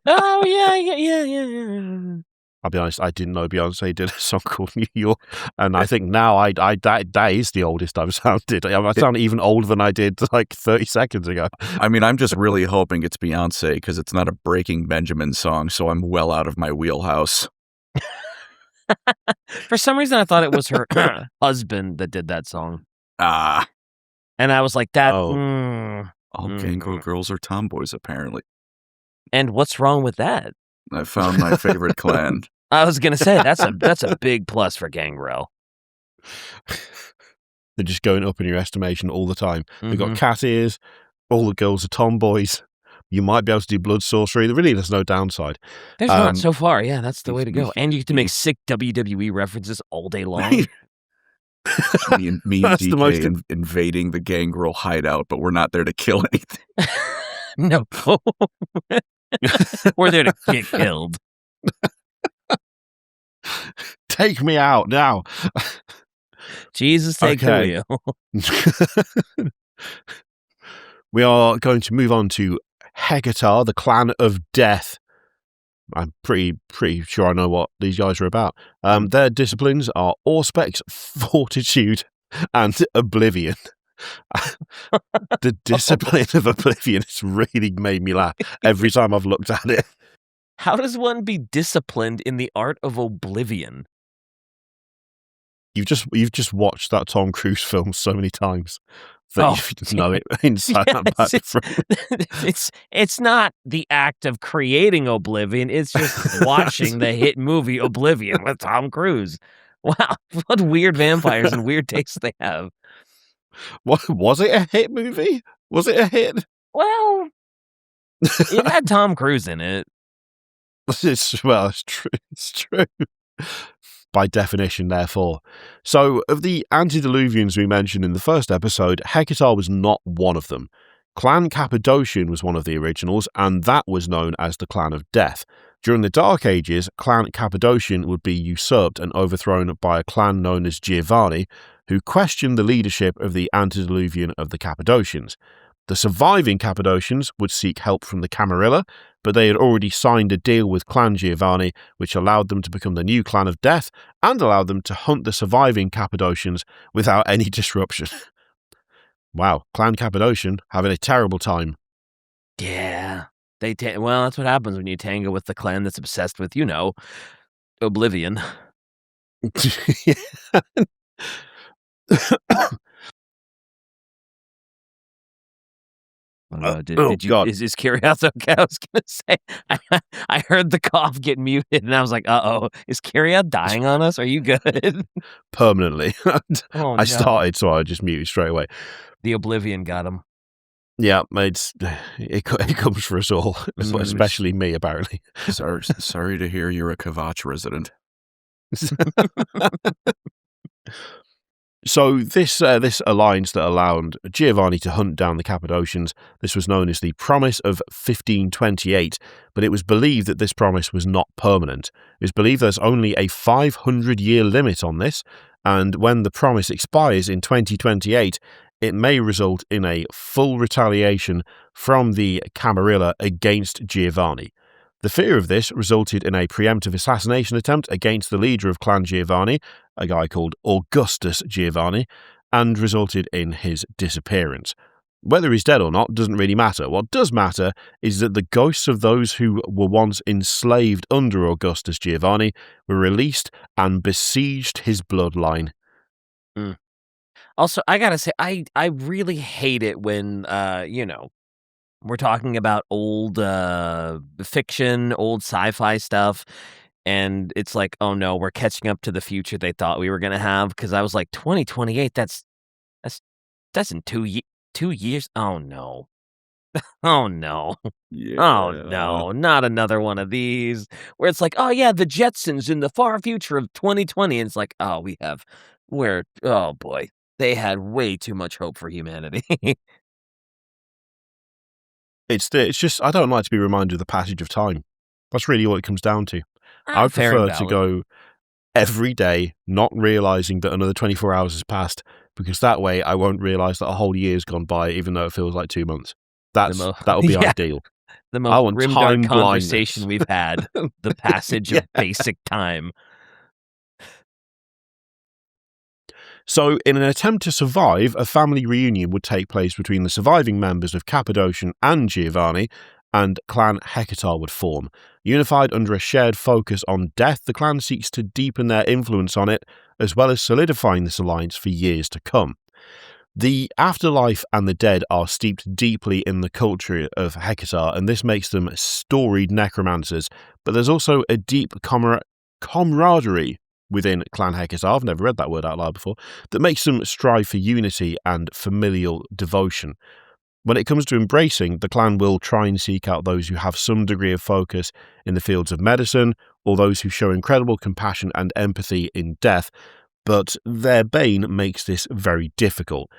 Oh yeah. I'll be honest, I didn't know Beyonce did a song called New York, and I think now that is the oldest I've sounded. I sound even older than I did like 30 seconds ago. I mean, I'm just really hoping it's Beyonce because it's not a Breaking Benjamin song, so I'm well out of my wheelhouse. For some reason, I thought it was her husband that did that song. Ah. And I was like, that. All Gangrel girls are tomboys, apparently. And what's wrong with that? I found my favorite clan. I was gonna say that's a big plus for Gangrel. They're just going up in your estimation all the time. We've got Mhm. cat ears. All the girls are tomboys. You might be able to do blood sorcery. Really, there's no downside. There's not so far. Yeah, that's the way to go. And you get to make sick WWE references all day long. me and That's the most DK invading the Gangrel hideout, but we're not there to kill anything. No. We're there to get killed. Take me out now. Jesus, take Okay. the wheel. We are going to move on to Hecata, the clan of death. I'm pretty sure I know what these guys are about. Their disciplines are Auspex, Fortitude, and Oblivion. The discipline of Oblivion has really made me laugh every time I've looked at it. How does one be disciplined in the art of Oblivion? You've just watched that Tom Cruise film so many times that you know it inside and back. It's not the act of creating Oblivion. It's just watching the hit movie Oblivion with Tom Cruise. Wow, what weird vampires and weird tastes they have. What was it? A hit movie? Was it a hit? Well, it had Tom Cruise in it. It's true. It's true. By definition, therefore. So, of the antediluvians we mentioned in the first episode, Hecata was not one of them. Clan Cappadocian was one of the originals, and that was known as the Clan of Death. During the Dark Ages, Clan Cappadocian would be usurped and overthrown by a clan known as Giovanni, who questioned the leadership of the antediluvian of the Cappadocians. The surviving Cappadocians would seek help from the Camarilla, but they had already signed a deal with Clan Giovanni, which allowed them to become the new Clan of Death and allowed them to hunt the surviving Cappadocians without any disruption. Wow, Clan Cappadocian having a terrible time. Yeah. Well, that's what happens when you tango with the clan that's obsessed with, Oblivion. Did you? God. Is Kyrios okay? I was gonna say I heard the cough get muted, and I was like, "Uh-oh, is Kyrios dying on us? Are you good?" Permanently. Oh, I started, so I just muted straight away. The Oblivion got him. Yeah, it comes for us all, especially me, apparently. Sorry to hear you're a Kvatch resident. So this alliance that allowed Giovanni to hunt down the Cappadocians, this was known as the Promise of 1528, but it was believed that this promise was not permanent. It was believed there's only a 500-year limit on this, and when the promise expires in 2028, it may result in a full retaliation from the Camarilla against Giovanni. The fear of this resulted in a preemptive assassination attempt against the leader of Clan Giovanni, a guy called Augustus Giovanni, and resulted in his disappearance. Whether he's dead or not doesn't really matter. What does matter is that the ghosts of those who were once enslaved under Augustus Giovanni were released and besieged his bloodline. Also, I gotta say, I really hate it when, we're talking about old fiction, old sci-fi stuff, and it's like, oh no, we're catching up to the future they thought we were gonna have. Because I was like, 2028, that's in 2 years. Oh no. Oh, no. Yeah. Oh, no. Not another one of these where it's like, oh, yeah, the Jetsons in the far future of 2020. And it's like, oh, oh, boy. They had way too much hope for humanity. It's just, I don't like to be reminded of the passage of time. That's really all it comes down to. I would Fair and prefer to valid. go every day not realizing that another 24 hours has passed, because that way I won't realize that a whole year's gone by, even though it feels like 2 months. That would be Yeah. ideal. The I most want grimdark time conversation blindness. we've had. The passage of basic time. So, in an attempt to survive, a family reunion would take place between the surviving members of Cappadocian and Giovanni, and Clan Hecata would form. Unified under a shared focus on death, the clan seeks to deepen their influence on it, as well as solidifying this alliance for years to come. The afterlife and the dead are steeped deeply in the culture of Hecata, and this makes them storied necromancers, but there's also a deep camaraderie within Clan Hecata, I've never read that word out loud before, that makes them strive for unity and familial devotion. When it comes to embracing, the clan will try and seek out those who have some degree of focus in the fields of medicine, or those who show incredible compassion and empathy in death, but their bane makes this very difficult,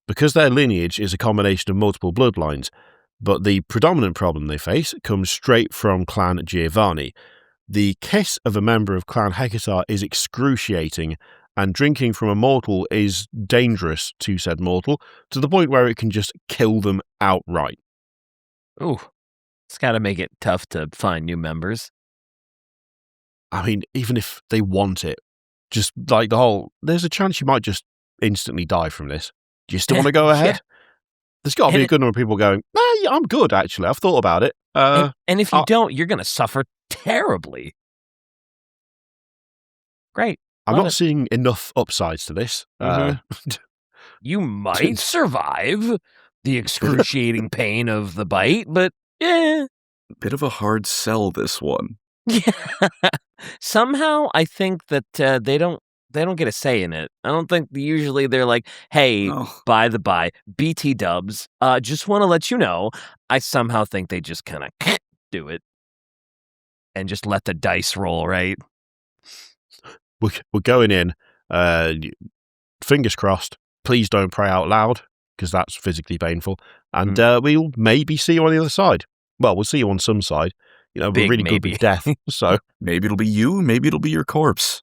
because their lineage is a combination of multiple bloodlines. But the predominant problem they face comes straight from Clan Giovanni. The kiss of a member of Clan Hecata is excruciating, and drinking from a mortal is dangerous to said mortal, to the point where it can just kill them outright. Ooh, it's got to make it tough to find new members. I mean, even if they want it, just like there's a chance you might just instantly die from this. Do you still want to go ahead? Yeah. There's got to be a good number of people going, yeah, I'm good, actually. I've thought about it. And if you don't, you're going to suffer terribly. Great. I'm not seeing enough upsides to this. You might survive the excruciating pain of the bite, but Bit of a hard sell, this one. Yeah. Somehow I think that they don't get a say in it. I don't think usually they're like, hey, by the by, BT dubs, just want to let you know, I somehow think they just kind of do it and just let the dice roll, right? We're going in, fingers crossed, please don't pray out loud, because that's physically painful, and we'll maybe see you on the other side. Well, we'll see you on some side. You know, we're really good with death, so... Maybe it'll be you, maybe it'll be your corpse.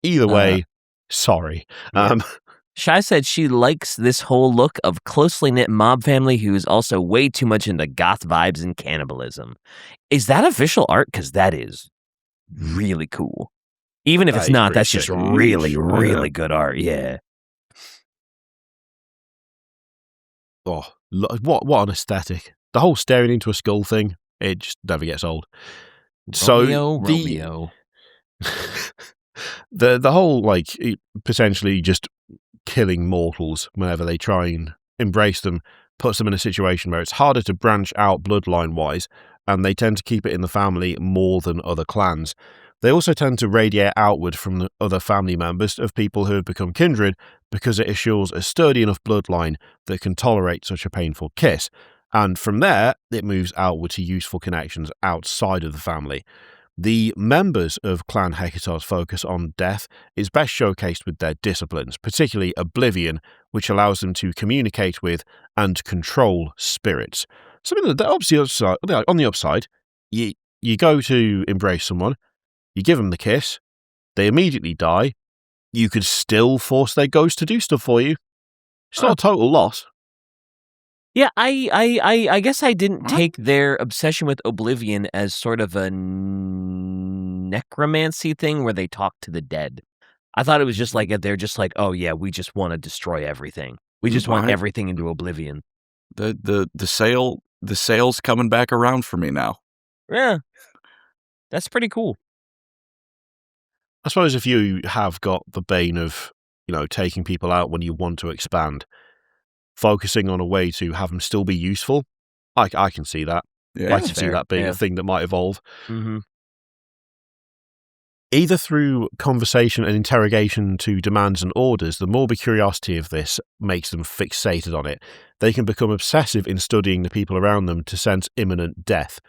Either way, sorry. Shai said she likes this whole look of closely knit mob family who's also way too much into goth vibes and cannibalism. Is that official art? Because that is really cool. Even if it's not, that's just really, really good art. Yeah. Oh, what an aesthetic. The whole staring into a skull thing, it just never gets old. Romeo. The whole, like, potentially just killing mortals whenever they try and embrace them puts them in a situation where it's harder to branch out bloodline-wise, and they tend to keep it in the family more than other clans. They also tend to radiate outward from the other family members of people who have become kindred, because it assures a sturdy enough bloodline that can tolerate such a painful kiss. And from there, it moves outward to useful connections outside of the family. The members of Clan Hecata's focus on death is best showcased with their disciplines, particularly Oblivion, which allows them to communicate with and control spirits. Something that obviously on the upside, you go to embrace someone, you give them the kiss, they immediately die, you could still force their ghost to do stuff for you. It's not a total loss. Yeah, I guess I didn't take their obsession with Oblivion as sort of a necromancy thing where they talk to the dead. I thought it was just like, they're just like, oh yeah, we just want to destroy everything. We just want everything into Oblivion. The sale's coming back around for me now. Yeah. That's pretty cool. I suppose if you have got the bane of, taking people out when you want to expand, focusing on a way to have them still be useful, I can see that. Yeah, I can see that being a thing that might evolve. Mm-hmm. Either through conversation and interrogation to demands and orders, the morbid curiosity of this makes them fixated on it. They can become obsessive in studying the people around them to sense imminent death.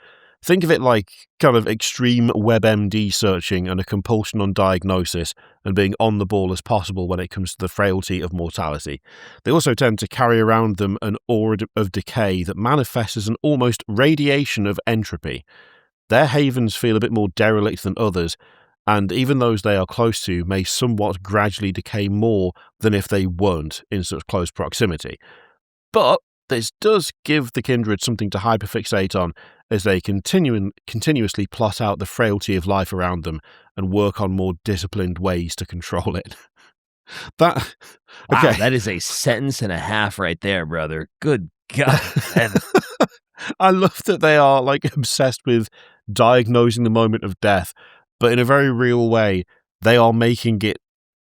Think of it like kind of extreme WebMD searching and a compulsion on diagnosis and being on the ball as possible when it comes to the frailty of mortality. They also tend to carry around them an aura of decay that manifests as an almost radiation of entropy. Their havens feel a bit more derelict than others, and even those they are close to may somewhat gradually decay more than if they weren't in such close proximity. But this does give the Kindred something to hyperfixate on as they continuously plot out the frailty of life around them and work on more disciplined ways to control it. Okay. Wow, that is a sentence and a half right there, brother. Good God. I love that they are like obsessed with diagnosing the moment of death, but in a very real way, they are making it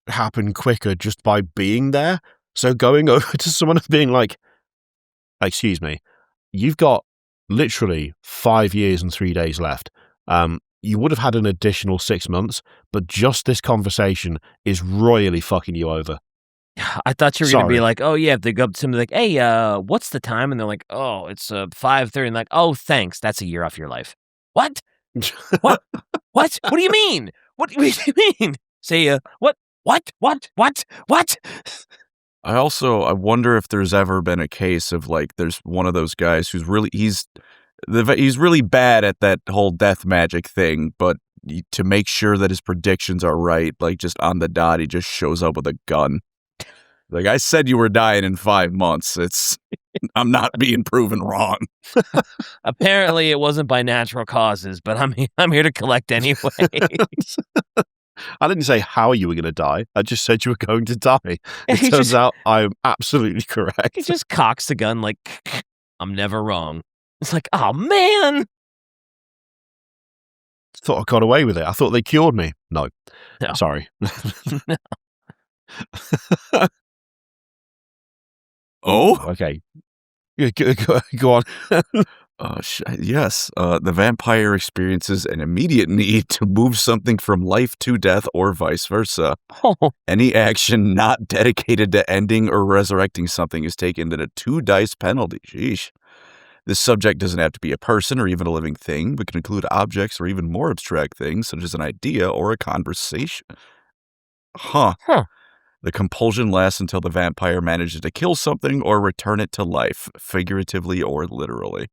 happen quicker just by being there. So going over to someone and being like, excuse me, you've got literally 5 years and 3 days left. You would have had an additional 6 months, but just this conversation is royally fucking you over. I thought you were going to be like, oh, yeah, if they go up to somebody like, hey, what's the time? And they're like, oh, it's 5:30. And like, oh, thanks. That's a year off your life. What? What? What? What do you mean? What do you mean? Say, what? I wonder if there's ever been a case of like, there's one of those guys who's really, he's really bad at that whole death magic thing, but to make sure that his predictions are right, like just on the dot, he just shows up with a gun. Like, I said you were dying in 5 months. I'm not being proven wrong. Apparently, it wasn't by natural causes, but I'm here to collect anyway. I didn't say how you were going to die. I just said you were going to die. It turns out I'm absolutely correct. He just cocks the gun like, I'm never wrong. It's like, oh, man. Thought I got away with it. I thought they cured me. No. Sorry. No. Oh? Okay. Go on. Yes. The vampire experiences an immediate need to move something from life to death or vice versa. Oh. Any action not dedicated to ending or resurrecting something is taken at a 2 dice penalty. Sheesh. This subject doesn't have to be a person or even a living thing, but can include objects or even more abstract things, such as an idea or a conversation. Huh. The compulsion lasts until the vampire manages to kill something or return it to life, figuratively or literally.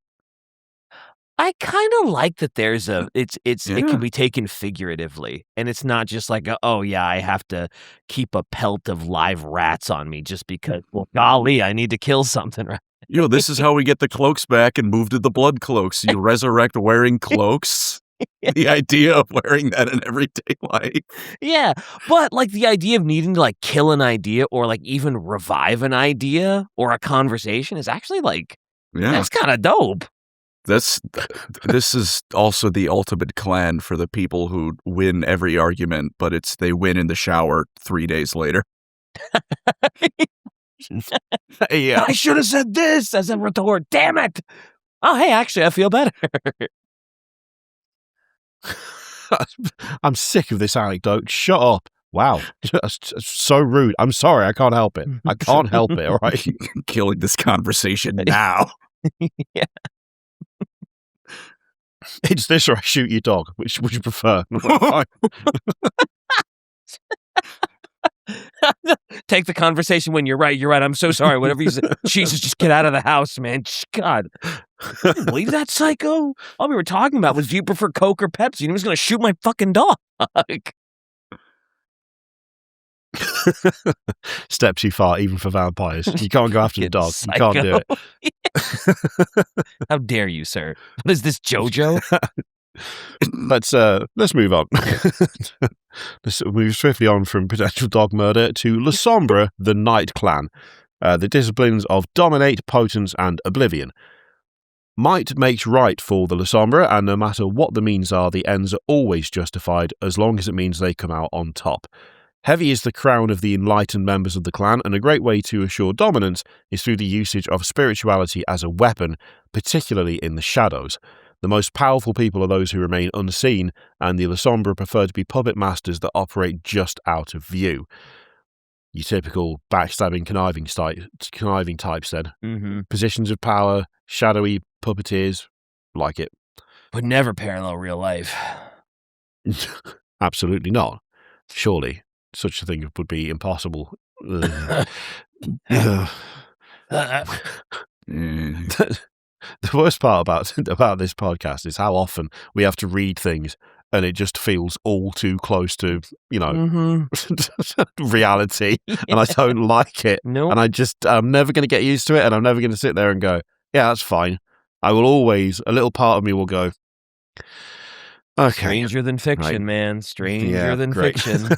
I kind of like that there's it can be taken figuratively, and it's not just like, oh yeah, I have to keep a pelt of live rats on me just because, well, golly, I need to kill something, right? This is how we get the cloaks back and move to the blood cloaks. You resurrect wearing cloaks. The idea of wearing that in everyday life. Yeah, but like the idea of needing to like kill an idea or like even revive an idea or a conversation is actually like, that's kind of dope. This is also the ultimate clan for the people who win every argument, but they win in the shower 3 days later. Yeah. I should have said this as a retort. Damn it. Oh, hey, actually, I feel better. I'm sick of this anecdote. Shut up. Wow. Just so rude. I'm sorry. I can't help it. I can't help it. All right. Killing this conversation now. Yeah. It's this or I shoot your dog. Which would you prefer? Take the conversation when you're right. You're right. I'm so sorry. Whatever you say. Jesus, just get out of the house, man. God. I didn't believe that, psycho. All we were talking about was, do you prefer Coke or Pepsi? And he was going to shoot my fucking dog. Step too far, even for vampires. You can't go after the dog. Psycho. You can't do it. How dare you, sir? What is this, JoJo? Let's move on. Let's move swiftly on from potential dog murder to Lasombra, the Night Clan. The disciplines of Dominate, Potence, and Oblivion. Might makes right for the Lasombra, and no matter what the means are, the ends are always justified as long as it means they come out on top. Heavy is the crown of the enlightened members of the clan, and a great way to assure dominance is through the usage of spirituality as a weapon, particularly in the shadows. The most powerful people are those who remain unseen, and the Lasombra prefer to be puppet masters that operate just out of view. Your typical backstabbing, conniving types then. Mm-hmm. Positions of power, shadowy puppeteers, like it. Would never parallel real life. Absolutely not. Surely, such a thing would be impossible. The worst part about this podcast is how often we have to read things and it just feels all too close to, reality, and I don't like it. Nope. And I'm never going to get used to it, and I'm never going to sit there and go, yeah, that's fine. I will always, a little part of me will go, okay. Stranger than fiction, right. Man. Stranger than fiction.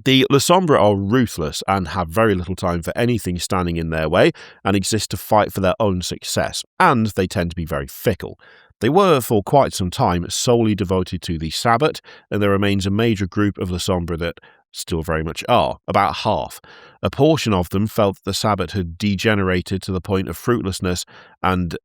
The Lasombra are ruthless and have very little time for anything standing in their way and exist to fight for their own success, and they tend to be very fickle. They were, for quite some time, solely devoted to the Sabbat, and there remains a major group of Lasombra that still very much are, about half. A portion of them felt that the Sabbat had degenerated to the point of fruitlessness and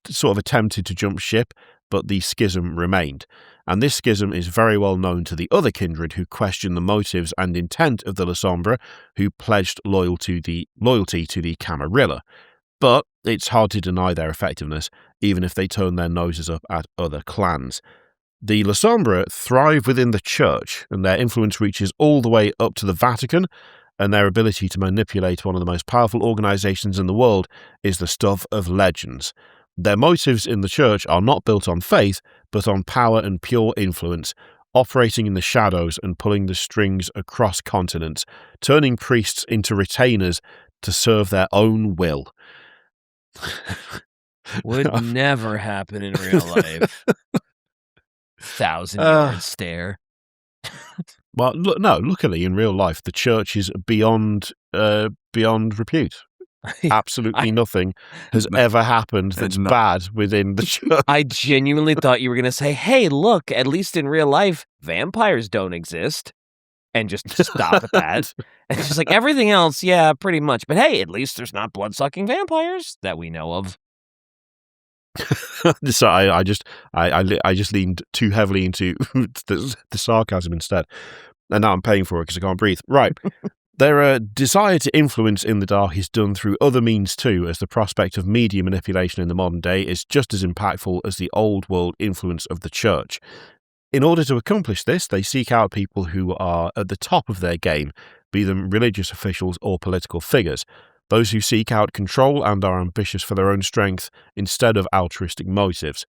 sort of attempted to jump ship, but the schism remained. And this schism is very well known to the other kindred who questioned the motives and intent of the Lasombra, who pledged loyalty to the Camarilla. But it's hard to deny their effectiveness, even if they turn their noses up at other clans. The Lasombra thrive within the church, and their influence reaches all the way up to the Vatican, and their ability to manipulate one of the most powerful organizations in the world is the stuff of legends. Their motives in the church are not built on faith, but on power and pure influence, operating in the shadows and pulling the strings across continents, turning priests into retainers to serve their own will. Would never happen in real life. 1,000-yard stare. Well, luckily in real life, the church is beyond repute. Absolutely nothing has ever happened that's bad within the church. I genuinely thought you were going to say, hey, look, at least in real life, vampires don't exist. And just stop at that. And it's just like, everything else, yeah, pretty much. But hey, at least there's not blood-sucking vampires that we know of. So I just leaned too heavily into the sarcasm instead. And now I'm paying for it because I can't breathe. Right. Their desire to influence in the dark is done through other means too, as the prospect of media manipulation in the modern day is just as impactful as the old world influence of the church. In order to accomplish this, they seek out people who are at the top of their game, be them religious officials or political figures, those who seek out control and are ambitious for their own strength instead of altruistic motives.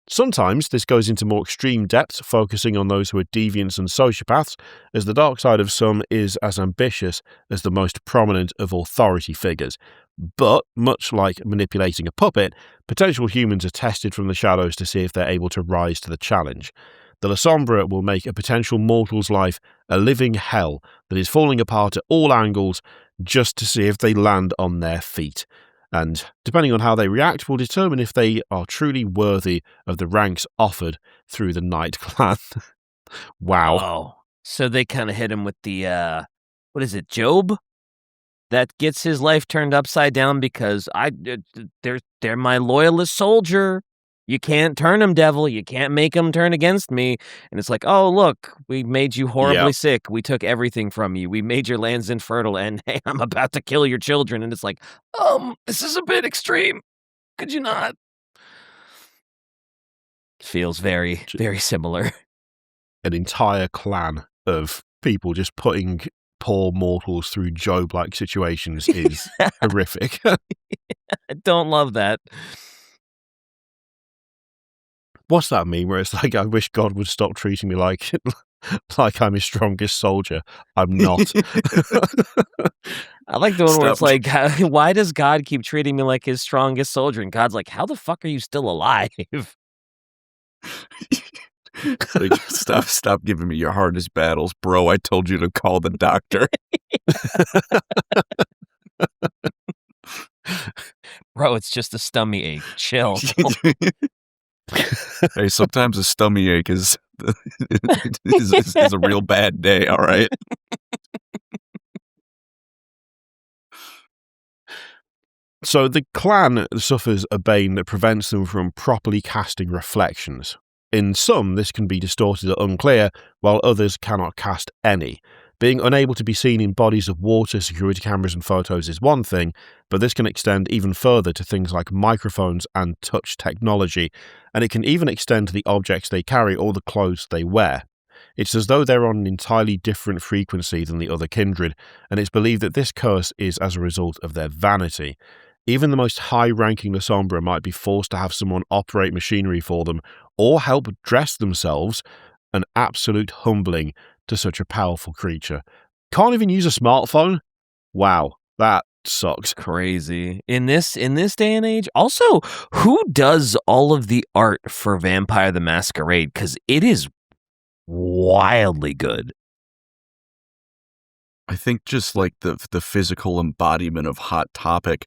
Sometimes this goes into more extreme depths, focusing on those who are deviants and sociopaths, as the dark side of some is as ambitious as the most prominent of authority figures. But, much like manipulating a puppet, potential humans are tested from the shadows to see if they're able to rise to the challenge. The Lasombra will make a potential mortal's life a living hell that is falling apart at all angles just to see if they land on their feet. And depending on how they react will determine if they are truly worthy of the ranks offered through the Night Clan. Wow. Oh, so they kind of hit him with the, what is it, Job? That gets his life turned upside down because they're my loyalist soldier. You can't turn him, devil. You can't make him turn against me. And it's like, oh, look, we made you horribly sick. We took everything from you. We made your lands infertile. And hey, I'm about to kill your children. And it's like, this is a bit extreme. Could you not? Feels very, very similar. An entire clan of people just putting poor mortals through Job-like situations is horrific. I don't love that. What's that mean? Where it's like, I wish God would stop treating me like I'm his strongest soldier. I'm not. I like the one where it's like, why does God keep treating me like his strongest soldier? And God's like, how the fuck are you still alive? Like, stop giving me your hardest battles, bro. I told you to call the doctor. Bro, it's just a stomach ache. Chill. Hey, sometimes a stomach ache is a real bad day, all right? So the clan suffers a bane that prevents them from properly casting reflections. In some, this can be distorted or unclear, while others cannot cast any. Being unable to be seen in bodies of water, security cameras and photos is one thing, but this can extend even further to things like microphones and touch technology, and it can even extend to the objects they carry or the clothes they wear. It's as though they're on an entirely different frequency than the other kindred, and it's believed that this curse is as a result of their vanity. Even the most high-ranking Lasombra might be forced to have someone operate machinery for them or help dress themselves, an absolute humbling to such a powerful creature. Can't even use a smartphone? Wow, that sucks. Crazy. In this day and age. Also, who does all of the art for Vampire the Masquerade? Because it is wildly good. I think just like the physical embodiment of Hot Topic.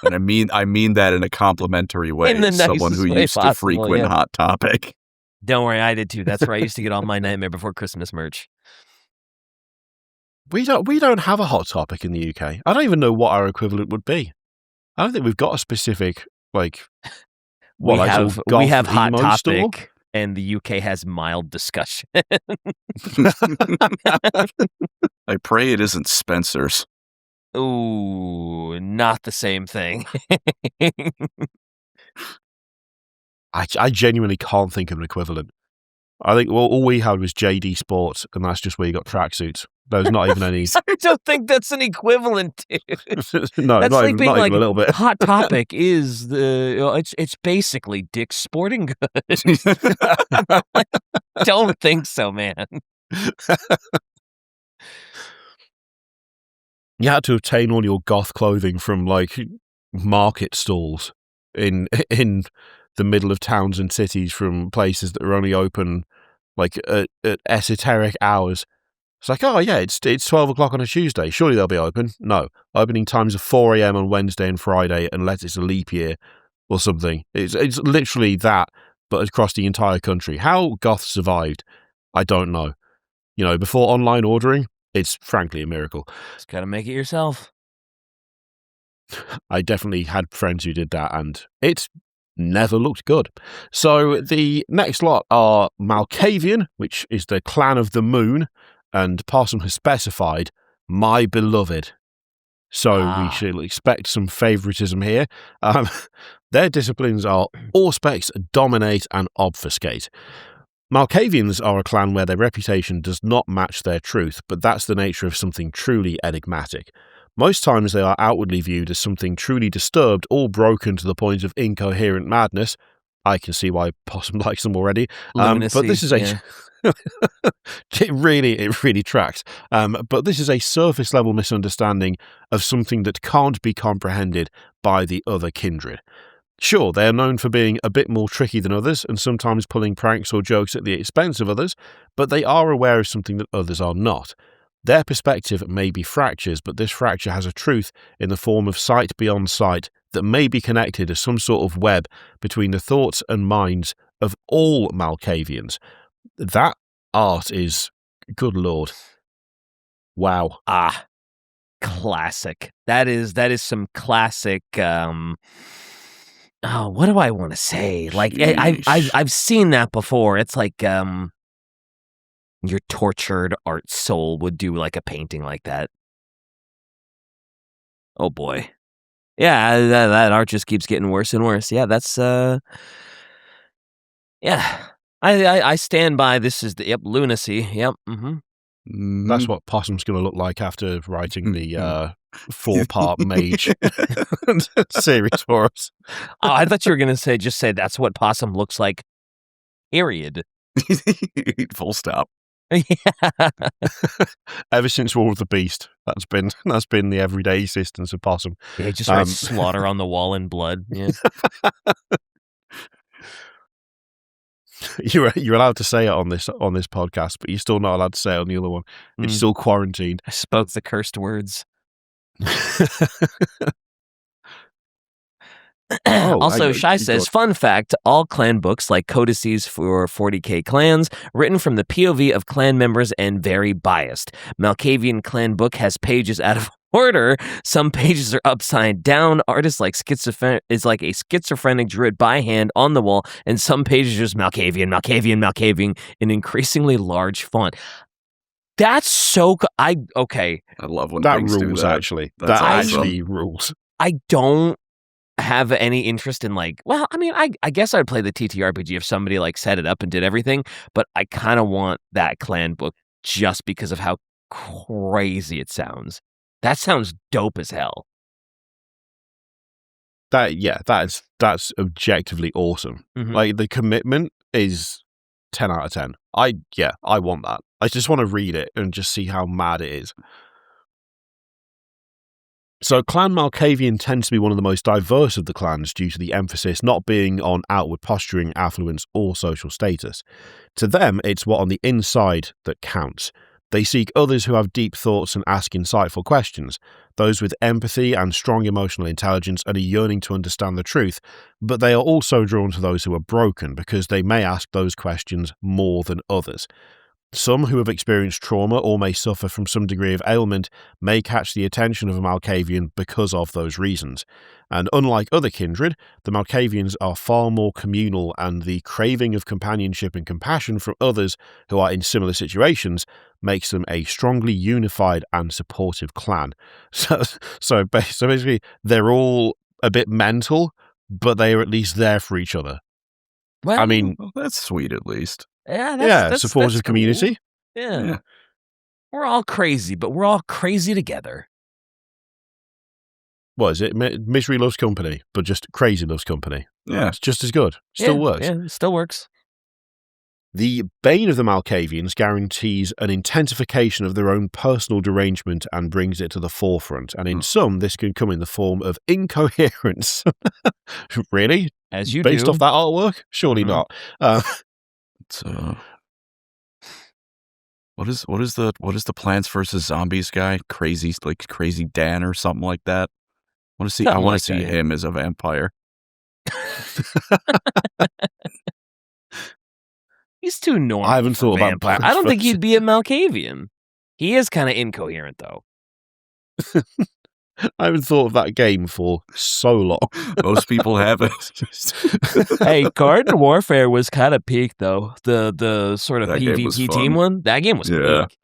And I mean that in a complimentary way. In the Someone who nicest way used to possible, frequent yeah. Hot Topic. Don't worry, I did too. That's where I used to get all my Nightmare Before Christmas merch. We don't have a Hot Topic in the UK. I don't even know what our equivalent would be. I don't think we've got a specific, like, We have Hot emo Topic, store? and the UK has mild discussion. I pray it isn't Spencer's. Ooh, not the same thing. I genuinely can't think of an equivalent. I think all we had was JD Sports, and that's just where you got tracksuits. There's not even any. I don't think that's an equivalent, dude. No, That's not like even, being not like even a little bit. Hot Topic is it's basically Dick's Sporting Goods. Don't think so, man. You had to obtain all your goth clothing from like market stalls in the middle of towns and cities, from places that are only open like at esoteric hours. It's like, oh yeah, it's 12 o'clock on a Tuesday. Surely they'll be open. No, opening times are 4 a.m. on Wednesday and Friday, unless it's a leap year or something. It's literally that, but across the entire country. How goths survived, I don't know. You know, before online ordering, it's frankly a miracle. Just gotta make it yourself. I definitely had friends who did that, and it never looked good. So the next lot are Malkavian, which is the clan of the moon, and Possum has specified, my beloved. So we should expect some favoritism here. Their disciplines are Auspex, Dominate, and Obfuscate. Malkavians are a clan where their reputation does not match their truth, but that's the nature of something truly enigmatic. Most times they are outwardly viewed as something truly disturbed or broken to the point of incoherent madness. I can see why Possum likes them already. Lunacy, But this is a... It really tracks. But this is a surface level misunderstanding of something that can't be comprehended by the other kindred. Sure, they are known for being a bit more tricky than others and sometimes pulling pranks or jokes at the expense of others, but they are aware of something that others are not. Their perspective may be fractures, but this fracture has a truth in the form of sight beyond sight that may be connected as some sort of web between the thoughts and minds of all Malkavians. That art is, good lord. Wow. Classic. That is some classic. What do I want to say? Like I've seen that before. It's like your tortured art soul would do like a painting like that. Oh boy. Yeah, that art just keeps getting worse and worse. Yeah, that's yeah. I stand by. This is the lunacy. Yep. Mm-hmm. That's what Possum's going to look like after writing the 4-part mage series for us. Oh, I thought you were going to say that's what Possum looks like. Period. Full stop. Yeah. Ever since War of the Beast, that's been the everyday existence of Possum. Yeah, just writes slaughter on the wall in blood. Yeah. You're allowed to say it on this podcast, but you're still not allowed to say it on the other one. It's still quarantined. I spoke the cursed words. Also, Shai says, fun fact, all clan books, like codices for 40k clans, written from the POV of clan members and very biased. Malkavian clan book has pages out of order. Some pages are upside down. Artist is like a schizophrenic druid by hand on the wall, and some pages are just Malkavian in increasingly large font. That's so okay. I love when that things rules do that. actually. That's that awesome. actually rules. I don't have any interest in I guess I'd play the TTRPG if somebody set it up and did everything, but I kind of want that clan book just because of how crazy it sounds. That sounds dope as hell. That's objectively awesome. Mm-hmm. The commitment is 10 out of 10. I want that. I just want to read it and just see how mad it is. So Clan Malkavian tends to be one of the most diverse of the clans due to the emphasis not being on outward posturing, affluence, or social status. To them, it's what on the inside that counts. They seek others who have deep thoughts and ask insightful questions, those with empathy and strong emotional intelligence and a yearning to understand the truth, but they are also drawn to those who are broken because they may ask those questions more than others. Some who have experienced trauma or may suffer from some degree of ailment may catch the attention of a Malkavian because of those reasons. And unlike other kindred, the Malkavians are far more communal, and the craving of companionship and compassion from others who are in similar situations makes them a strongly unified and supportive clan. So basically, they're all a bit mental, but they are at least there for each other. Well, I mean, that's sweet at least. Yeah, that's supportive community. Cool. Yeah. We're all crazy, but we're all crazy together. What is it? Misery loves company, but just crazy loves company. Yeah. It's just as good. Still works. Yeah, it still works. The bane of the Malkavians guarantees an intensification of their own personal derangement and brings it to the forefront. And in some, this can come in the form of incoherence. Really? As you Based do. off that artwork? Surely not. What is the Plants vs. Zombies guy? Crazy Dan or something like that. I want to see him as a vampire. He's too normal. I haven't thought about vampire. I don't think he'd be a Malkavian. He is kind of incoherent though. I haven't thought of that game for so long. Most people haven't. Hey, Garden Warfare was kind of peak though. The sort of that PvP team one. That game was peak.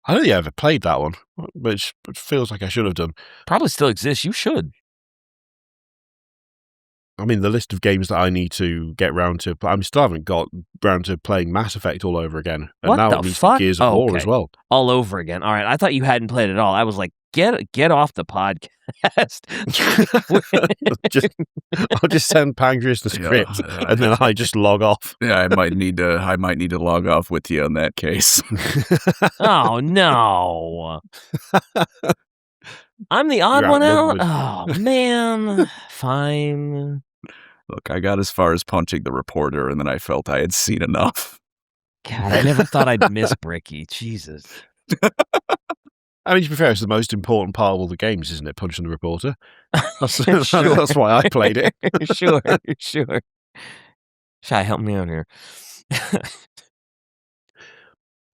I don't think I ever played that one, which feels like I should have done. Probably still exists. You should. I mean, the list of games that I need to get round to, I still haven't got round to playing Mass Effect all over again. And what now the it needs fuck? Gears of War as well. All over again. All right. I thought you hadn't played it all. I was like, get off the podcast. I'll just send Pancreas the script, and then I just log off. Yeah, I might need to log off with you in that case. Oh no. I'm the odd one out? Oh, man. Fine. Look, I got as far as punching the reporter, and then I felt I had seen enough. God, I never thought I'd miss Bricky. Jesus. I mean, to be fair, it's the most important part of all the games, isn't it? Punching the reporter. Sure. That's why I played it. Sure. Shy, help me out here.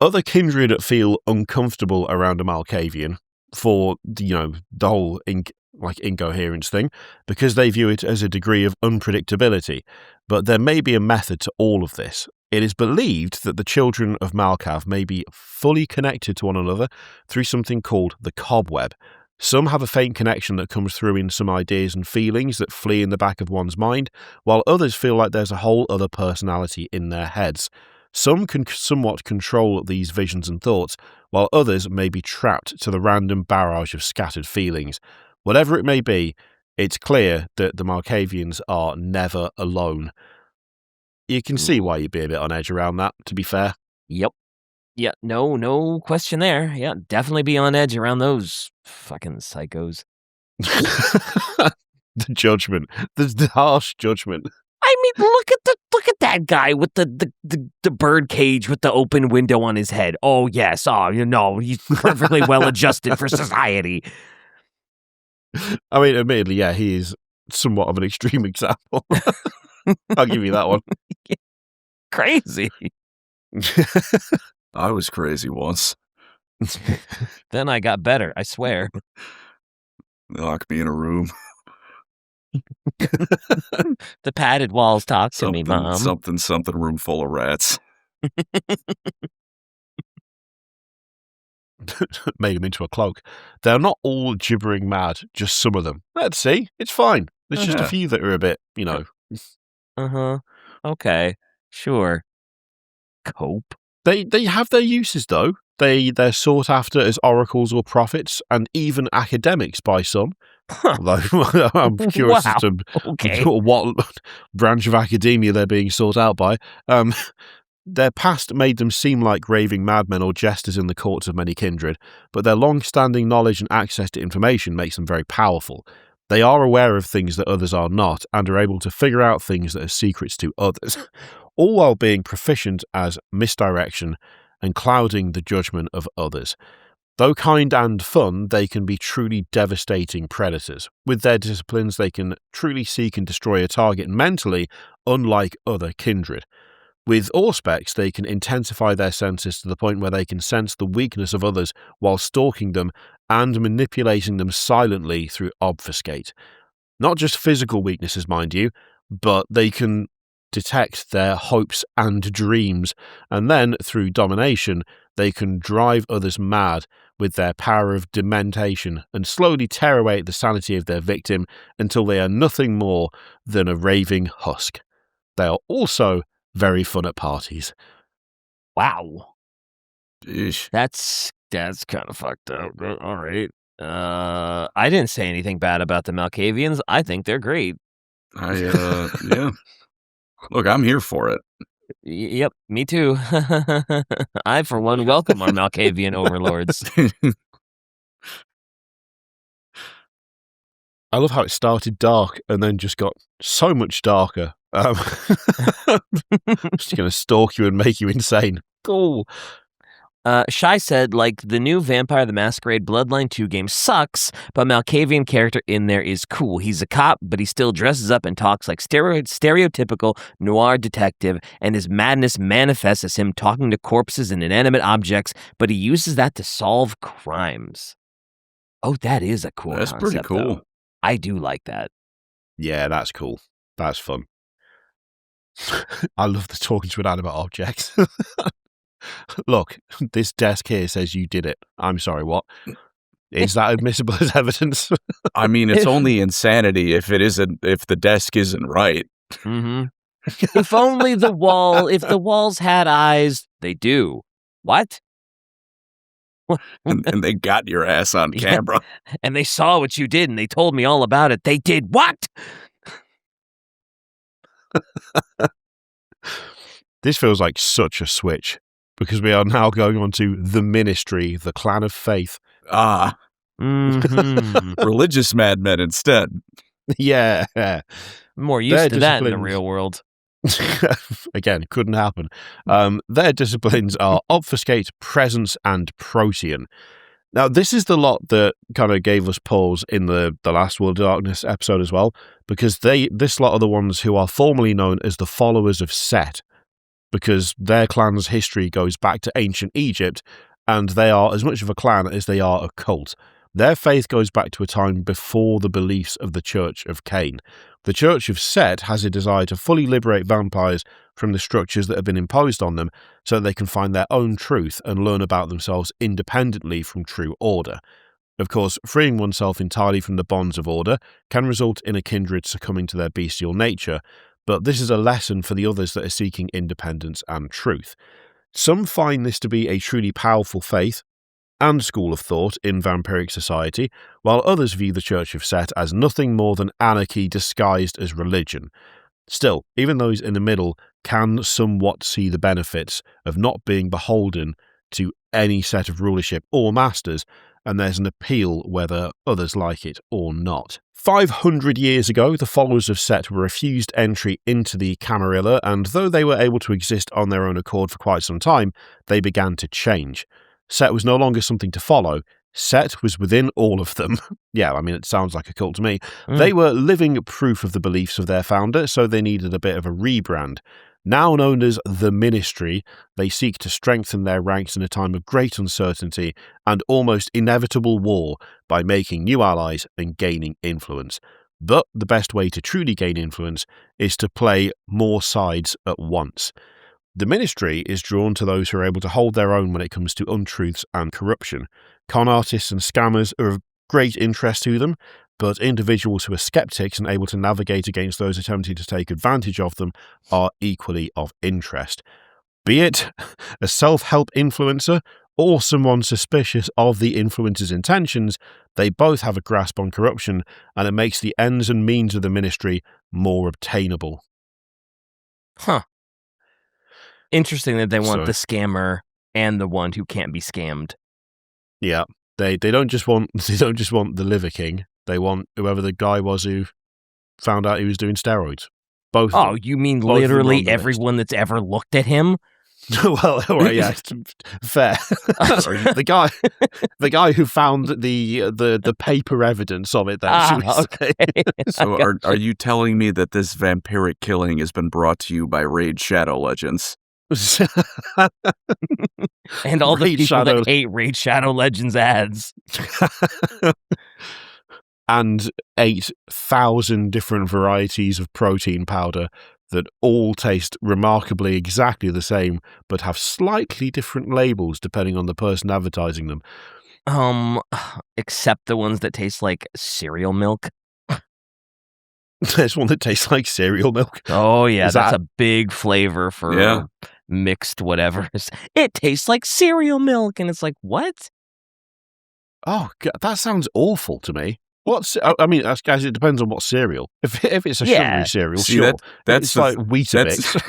Other kindred feel uncomfortable around a Malkavian for, the whole incoherence thing, because they view it as a degree of unpredictability. But there may be a method to all of this. It is believed that the children of Malkav may be fully connected to one another through something called the cobweb. Some have a faint connection that comes through in some ideas and feelings that flee in the back of one's mind, while others feel like there's a whole other personality in their heads. Some can somewhat control these visions and thoughts, while others may be trapped to the random barrage of scattered feelings. Whatever it may be, it's clear that the Malkavians are never alone. You can see why you'd be a bit on edge around that, to be fair. Yep. Yeah, no question there. Yeah, definitely be on edge around those fucking psychos. The judgment. The harsh judgment. I mean, look at that guy with the bird cage with the open window on his head. Oh yes, he's perfectly well adjusted for society. I mean, admittedly, yeah, he is somewhat of an extreme example. I'll give you that one. Crazy. I was crazy once. Then I got better, I swear. They lock me in a room. The padded walls talk to me, Mom. Something room full of rats. Made him into a cloak. They're not all gibbering mad, just some of them. Let's see. It's fine. There's just a few that are a bit, Uh-huh. Okay. Sure. Cope. They have their uses, though. They're sought after as oracles or prophets, and even academics by some. Huh. Although I'm curious as to Okay. what branch of academia they're being sought out by. Their past made them seem like raving madmen or jesters in the courts of many kindred, but their long-standing knowledge and access to information makes them very powerful. They are aware of things that others are not, and are able to figure out things that are secrets to others, all while being proficient as misdirection and clouding the judgment of others. Though kind and fun, they can be truly devastating predators. With their disciplines, they can truly seek and destroy a target mentally, unlike other kindred. With Auspex, they can intensify their senses to the point where they can sense the weakness of others while stalking them and manipulating them silently through obfuscate. Not just physical weaknesses, mind you, but they can detect their hopes and dreams, and then, through domination, they can drive others mad with their power of dementation and slowly tear away at the sanity of their victim until they are nothing more than a raving husk. They are also very fun at parties. Wow. Eesh. That's kind of fucked up. All right. I didn't say anything bad about the Malkavians. I think they're great. Yeah. Look, I'm here for it. Yep, me too. I, for one, welcome our Malkavian overlords. I love how it started dark and then just got so much darker. Just going to stalk you and make you insane. Cool. Shai said, like, the new Vampire the Masquerade Bloodline 2 game sucks, but Malkavian character in there is cool. He's a cop, but he still dresses up and talks like stereotypical noir detective, and his madness manifests as him talking to corpses and inanimate objects, but he uses that to solve crimes. Oh, that is a cool That's concept, pretty cool. though. I do like that. Yeah, that's cool. That's fun. I love the talking to inanimate objects. Look, this desk here says you did it. I'm sorry, what? Is that admissible as evidence? I mean, it's only insanity if the desk isn't right. Mm-hmm. If only if the walls had eyes, they do. What? and they got your ass on camera. Yeah. And they saw what you did and they told me all about it. They did what? This feels like such a switch, because we are now going on to the Ministry, the Clan of Faith. Ah. Mm-hmm. Religious madmen instead. Yeah. More used to that in the real world. Again, couldn't happen. Their disciplines are Obfuscate, Presence, and Protean. Now, this is the lot that kind of gave us pause in the last World of Darkness episode as well, because this lot are the ones who are formerly known as the followers of Set, because their clan's history goes back to ancient Egypt, and they are as much of a clan as they are a cult. Their faith goes back to a time before the beliefs of the Church of Cain. The Church of Set has a desire to fully liberate vampires from the structures that have been imposed on them so that they can find their own truth and learn about themselves independently from true order. Of course, freeing oneself entirely from the bonds of order can result in a kindred succumbing to their bestial nature, but this is a lesson for the others that are seeking independence and truth. Some find this to be a truly powerful faith and school of thought in vampiric society, while others view the Church of Set as nothing more than anarchy disguised as religion. Still, even those in the middle can somewhat see the benefits of not being beholden to any set of rulership or masters, and there's an appeal whether others like it or not. 500 years ago, the followers of Set were refused entry into the Camarilla, and though they were able to exist on their own accord for quite some time, they began to change. Set was no longer something to follow. Set was within all of them. Yeah, I mean, it sounds like a cult to me. They were living proof of the beliefs of their founder, so they needed a bit of a rebrand. Now known as the Ministry, they seek to strengthen their ranks in a time of great uncertainty and almost inevitable war by making new allies and gaining influence. But the best way to truly gain influence is to play more sides at once. The Ministry is drawn to those who are able to hold their own when it comes to untruths and corruption. Con artists and scammers are of great interest to them, but individuals who are skeptics and able to navigate against those attempting to take advantage of them are equally of interest. Be it a self-help influencer or someone suspicious of the influencer's intentions, they both have a grasp on corruption, and it makes the ends and means of the Ministry more obtainable. Huh. Interesting that they want the scammer and the one who can't be scammed. Yeah, they don't just want the Liver King. They want whoever the guy was who found out he was doing steroids. Both. Oh, you mean literally everyone that's ever looked at him? Well, all right, yeah, fair. the guy who found the paper evidence of it. Okay. So, are you telling me that this vampiric killing has been brought to you by Raid Shadow Legends? And all the people that hate Raid Shadow Legends ads. And 8,000 different varieties of protein powder that all taste remarkably exactly the same, but have slightly different labels depending on the person advertising them. Except the ones that taste like cereal milk. There's one that tastes like cereal milk. Oh, yeah, that's a big flavor for mixed whatever. It tastes like cereal milk, and it's like, what? Oh, God, that sounds awful to me. I mean, guys, it depends on what cereal. If it's a sugary cereal, sure. That's like Weetabix.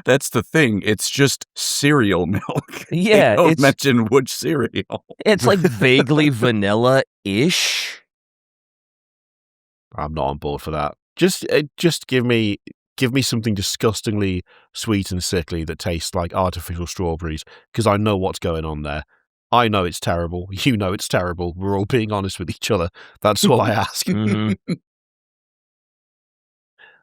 That's the thing. It's just cereal milk. Yeah. Don't mention which cereal. It's like vaguely vanilla-ish. I'm not on board for that. Just give me something disgustingly sweet and sickly that tastes like artificial strawberries, because I know what's going on there. I know it's terrible. You know it's terrible. We're all being honest with each other. That's all I ask. Mm-hmm.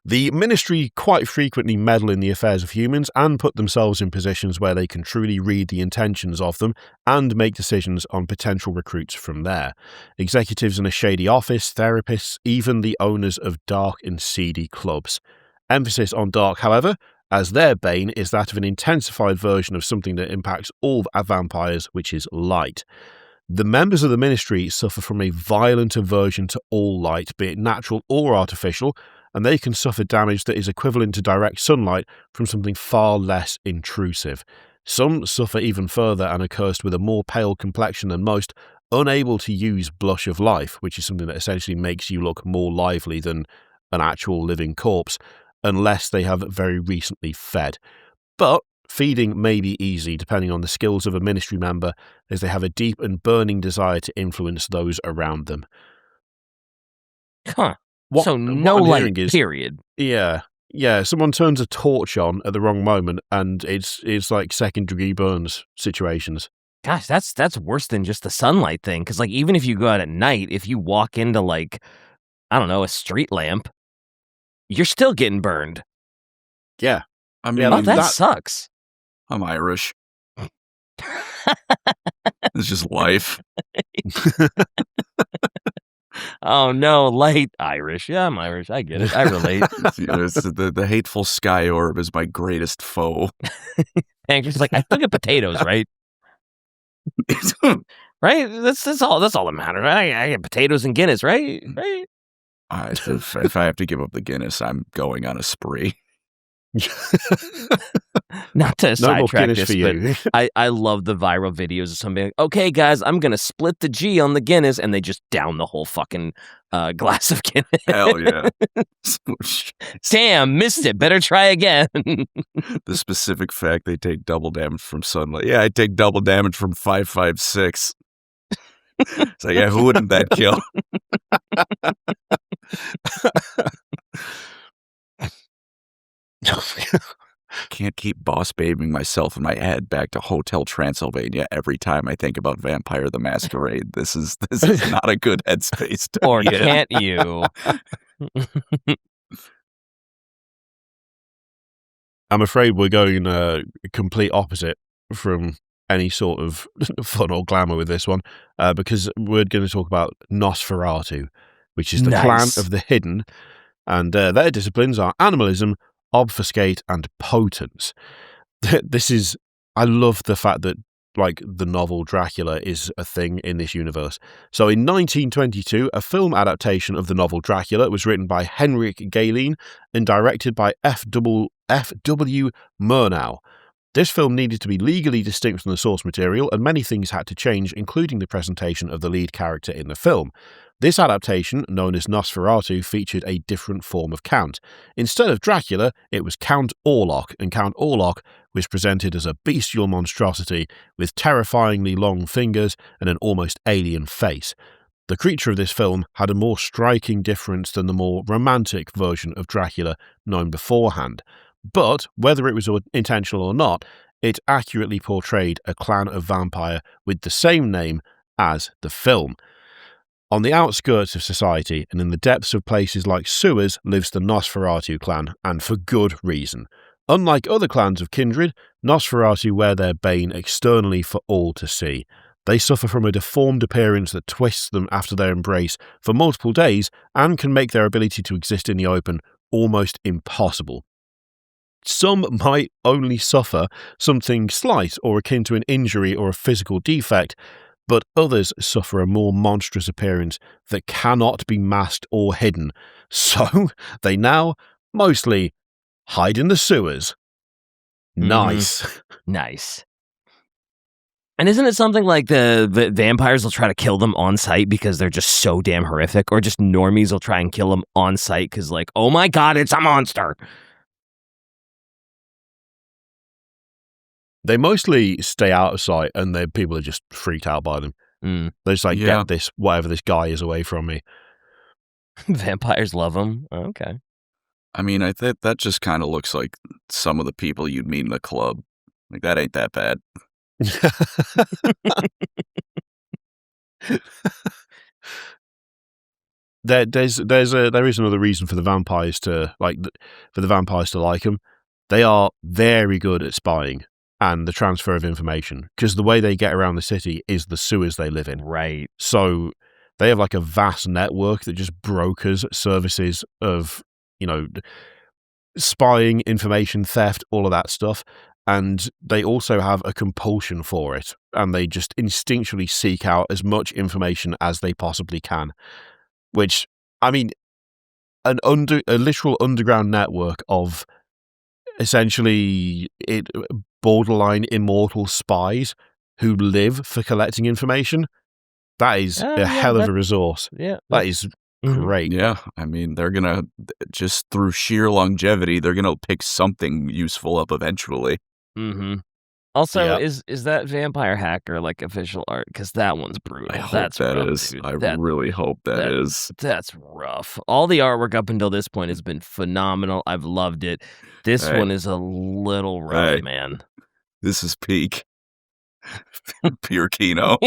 The Ministry quite frequently meddle in the affairs of humans and put themselves in positions where they can truly read the intentions of them and make decisions on potential recruits from there. Executives in a shady office, therapists, even the owners of dark and seedy clubs. Emphasis on dark, however, as their bane is that of an intensified version of something that impacts all vampires, which is light. The members of the Ministry suffer from a violent aversion to all light, be it natural or artificial, and they can suffer damage that is equivalent to direct sunlight from something far less intrusive. Some suffer even further and are cursed with a more pale complexion than most, unable to use Blush of Life, which is something that essentially makes you look more lively than an actual living corpse, unless they have very recently fed. But feeding may be easy depending on the skills of a Ministry member, as they have a deep and burning desire to influence those around them. Huh. So no light, period. Yeah. Someone turns a torch on at the wrong moment, and it's like second-degree burns situations. Gosh, that's worse than just the sunlight thing. Because like even if you go out at night, if you walk into like, I don't know, a street lamp, you're still getting burned. Yeah. I mean, that sucks. I'm Irish. It's just life. Oh no, light Irish. Yeah, I'm Irish. I get it. I relate. The hateful sky orb is my greatest foe. Pancreas like, I still get potatoes, right? Right? That's all that matters. I get potatoes and Guinness, right? Right? If I have to give up the Guinness, I'm going on a spree. Not to sidetrack this, but I love the viral videos of somebody like, okay, guys, I'm going to split the G on the Guinness, and they just down the whole fucking glass of Guinness. Hell yeah. Damn, missed it. Better try again. The specific fact they take double damage from sunlight. Yeah, I take double damage from 556. It's like, yeah, who wouldn't that kill? Can't keep boss babing myself in my head back to Hotel Transylvania every time I think about Vampire the Masquerade. This is not a good headspace to or can't you? I'm afraid we're going complete opposite from any sort of fun or glamour with this one, because we're going to talk about Nosferatu, which is the clan of the hidden, and their disciplines are animalism, obfuscate, and potence. I love the fact that like the novel Dracula is a thing in this universe. So in 1922, a film adaptation of the novel Dracula was written by Henrik Galeen and directed by F.W. Murnau. This film needed to be legally distinct from the source material, and many things had to change, including the presentation of the lead character in the film. This adaptation, known as Nosferatu, featured a different form of Count. Instead of Dracula, it was Count Orlok, and Count Orlok was presented as a bestial monstrosity with terrifyingly long fingers and an almost alien face. The creature of this film had a more striking difference than the more romantic version of Dracula known beforehand. But, whether it was intentional or not, it accurately portrayed a clan of vampire with the same name as the film. On the outskirts of society and in the depths of places like sewers lives the Nosferatu clan, and for good reason. Unlike other clans of Kindred, Nosferatu wear their bane externally for all to see. They suffer from a deformed appearance that twists them after their embrace for multiple days and can make their ability to exist in the open almost impossible. Some might only suffer something slight or akin to an injury or a physical defect, but others suffer a more monstrous appearance that cannot be masked or hidden, so they now mostly hide in the sewers. Nice. Nice. And isn't it something like the vampires will try to kill them on sight because they're just so damn horrific, or just normies will try and kill them on sight because like, oh my god, it's a monster? They mostly stay out of sight, and people are just freaked out by them. They just get this, whatever this guy is, away from me. Vampires love them. Okay. I mean, I think that just kind of looks like some of the people you'd meet in the club. Like, that ain't that bad. There is another reason for the vampires to like them. They are very good at spying and the transfer of information, because the way they get around the city is the sewers they live in. Right. So they have like a vast network that just brokers services of, spying, information theft, all of that stuff. And they also have a compulsion for it, and they just instinctually seek out as much information as they possibly can. Which, I mean, a literal underground network of essentially borderline immortal spies who live for collecting information. That is a hell of a resource. Yeah, that is great. Yeah, I mean, they're gonna just through sheer longevity, they're gonna pick something useful up eventually. Mm-hmm. Also, is that vampire hacker like official art? Because that one's brutal. I hope that is. I really hope that is. That's rough. All the artwork up until this point has been phenomenal. I've loved it. This one is a little rough, man. This is peak. Pure Kino.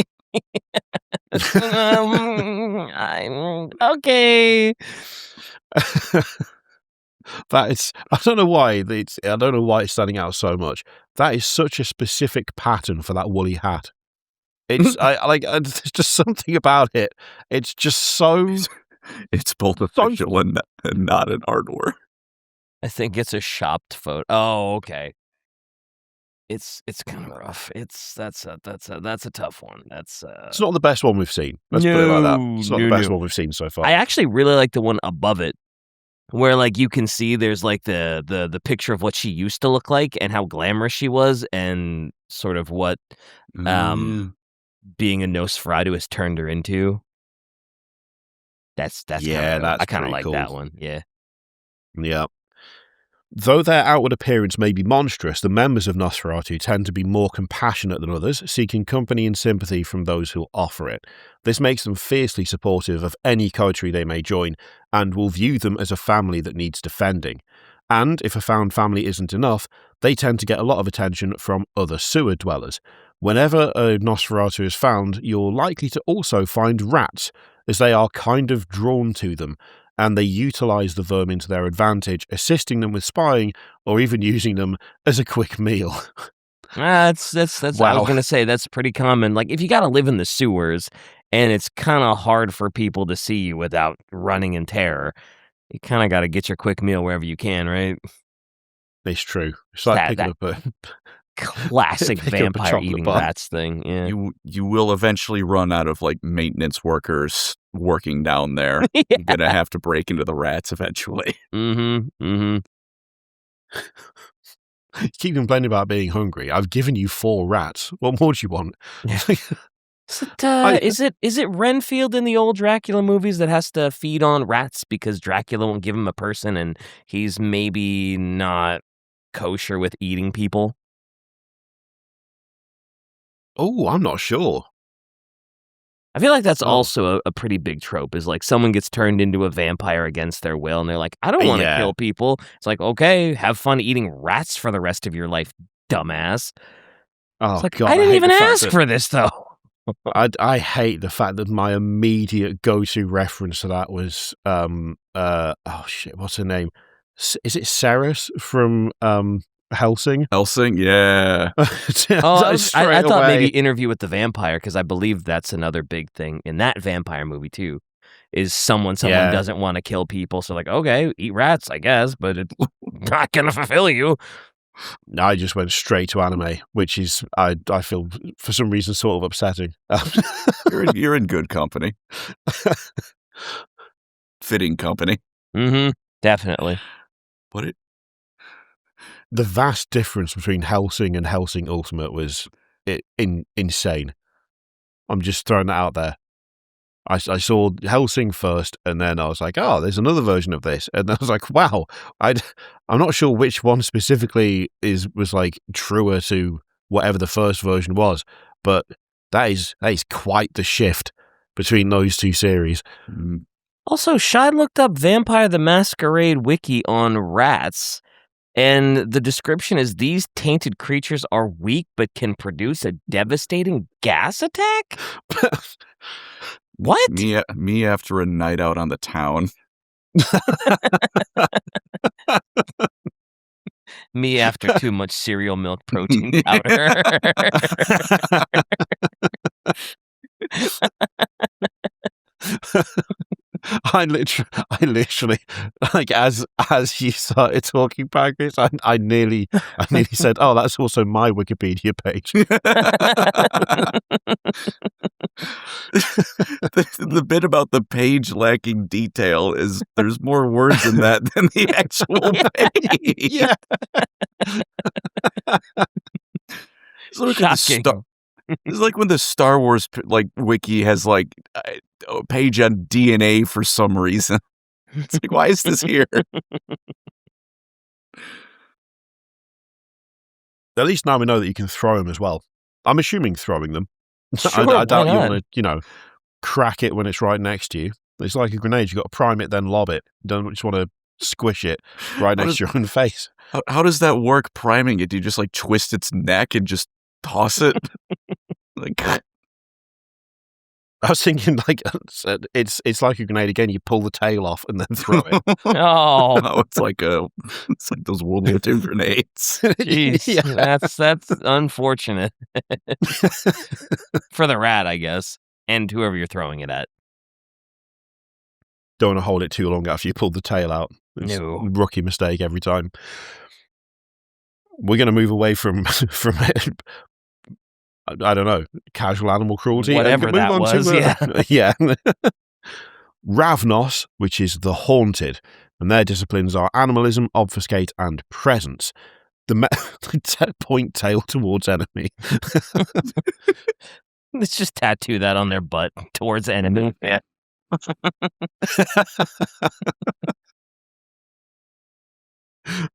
Okay. That is, I don't know why it's standing out so much. That is such a specific pattern for that woolly hat. It's there's just something about it. It's just so. It's both official and not an artwork. I think it's a shopped photo. Oh, okay. It's kind of rough. That's a tough one. It's not the best one we've seen. Let's put it like that. It's not the best one we've seen so far. I actually really like the one above it, where like you can see there's like the picture of what she used to look like and how glamorous she was, and sort of what being a Nosferatu has turned her into. That's I kind of like cool. that one. Yeah. Though their outward appearance may be monstrous, the members of Nosferatu tend to be more compassionate than others, seeking company and sympathy from those who offer it. This makes them fiercely supportive of any coterie they may join, and will view them as a family that needs defending. And if a found family isn't enough, they tend to get a lot of attention from other sewer dwellers. Whenever a Nosferatu is found, you're likely to also find rats, as they are kind of drawn to them, and they utilize the vermin to their advantage, assisting them with spying or even using them as a quick meal. That's Wow. I was going to say that's pretty common. Like if you got to live in the sewers and it's kind of hard for people to see you without running in terror, you kind of got to get your quick meal wherever you can, right? It's true. It's like picking up a classic pick up a vampire chocolate eating bar. rats thing. Yeah. You will eventually run out of like maintenance workers working down there. Yeah. You're gonna have to break into the rats eventually. Mm-hmm. You keep complaining about being hungry. I've given you 4 rats. What more do you want? Is it Renfield in the old Dracula movies that has to feed on rats because Dracula won't give him a person and he's maybe not kosher with eating people? Oh, I'm not sure. I feel like that's Oh. also a pretty big trope, is like someone gets turned into a vampire against their will and they're like, I don't want to Yeah. kill people. It's like, okay, have fun eating rats for the rest of your life, dumbass. Oh, It's like, God. I didn't hate even the fact ask that- for this though. I hate the fact that my immediate go-to reference to that was oh shit, what's her name? Is it Ceres from Helsing? Helsing, yeah. Oh, I Straight thought maybe away. Interview with the Vampire, because I believe that's another big thing in that vampire movie too. Is someone Yeah. doesn't want to kill people, so like, okay, eat rats, I guess, but it's not gonna fulfill you. I just went straight to anime, which is I feel for some reason sort of upsetting. You're in good company. Fitting company. Mm-hmm. Definitely. But The vast difference between Helsing and Helsing Ultimate was insane. I'm just throwing that out there. I saw Helsing first, and then I was like, oh, there's another version of this. And I was like, wow, I'm not sure which one specifically was like truer to whatever the first version was, but that is quite the shift between those two series. Also, Shai looked up Vampire the Masquerade wiki on rats, and the description is these tainted creatures are weak but can produce a devastating gas attack? What? Me after a night out on the town. Me after too much cereal milk protein powder. I literally, like as you started talking Pancakes, I nearly said, "Oh, that's also my Wikipedia page." The bit about the page lacking detail is there's more words in that than the actual page. Yeah. Shocking. It's like when the Star Wars wiki has like a page on DNA for some reason. It's like, why is this here? At least now we know that you can throw them as well. I'm assuming throwing them. Sure, I doubt why you not? want to, crack it when it's right next to you. It's like a grenade. You've got to prime it, then lob it. You don't just want to squish it right next to your own face. How does that work, priming it? Do you just like twist its neck and just toss it? Like, I was thinking it's like a grenade again. You pull the tail off and then throw it. Oh, no, it's like those World War II grenades. jeez. Yeah. That's unfortunate. For the rat, I guess, and whoever you're throwing it at. Don't want to hold it too long after you pulled the tail out. It's No. a rookie mistake every time. We're going to move away from I don't know, casual animal cruelty. Whatever Move that on was, to, yeah. Ravnos, which is the haunted, and their disciplines are animalism, obfuscate, and presence. Point tail towards enemy. Let's just tattoo that on their butt towards enemy. Yeah.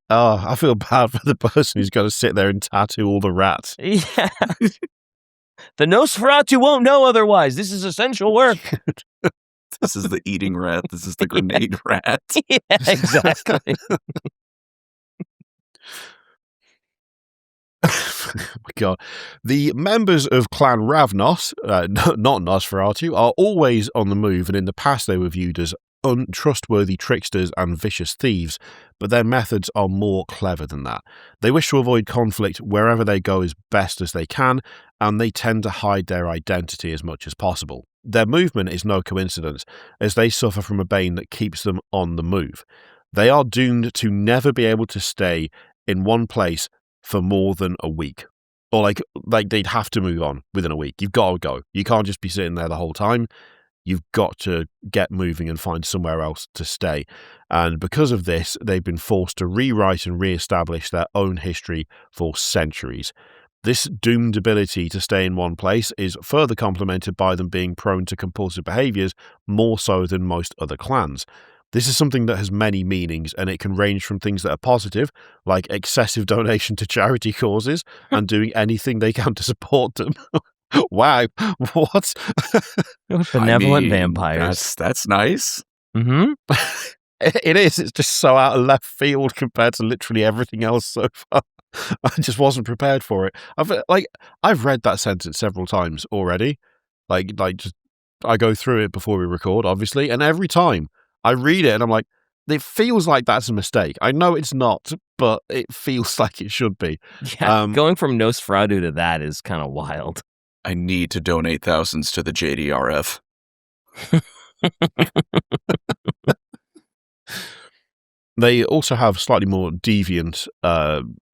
Oh, I feel bad for the person who's got to sit there and tattoo all the rats. Yeah. The Nosferatu won't know otherwise. This is essential work. This is the eating rat. This is the grenade rat. Yeah, exactly. My God. The members of Clan Ravnos, not Nosferatu, are always on the move, and in the past they were viewed as untrustworthy tricksters and vicious thieves, but their methods are more clever than that. They wish to avoid conflict wherever they go as best as they can, and they tend to hide their identity as much as possible. Their movement is no coincidence, as they suffer from a bane that keeps them on the move. They are doomed to never be able to stay in one place for more than a week. Or like they'd have to move on within a week. You've got to go. You can't just be sitting there the whole time. You've got to get moving and find somewhere else to stay. And because of this, they've been forced to rewrite and re-establish their own history for centuries. This doomed ability to stay in one place is further complemented by them being prone to compulsive behaviours more so than most other clans. This is something that has many meanings, and it can range from things that are positive, like excessive donation to charity causes and doing anything they can to support them. Wow, what? Benevolent vampires. That's nice. Mm-hmm. It is. It's just so out of left field compared to literally everything else so far. I just wasn't prepared for it. I've read that sentence several times already. Just I go through it before we record, obviously, and every time I read it and I'm like, it feels like that's a mistake. I know it's not, but it feels like it should be. Yeah, going from Nosferatu to that is kind of wild. I need to donate thousands to the JDRF. They also have slightly more deviant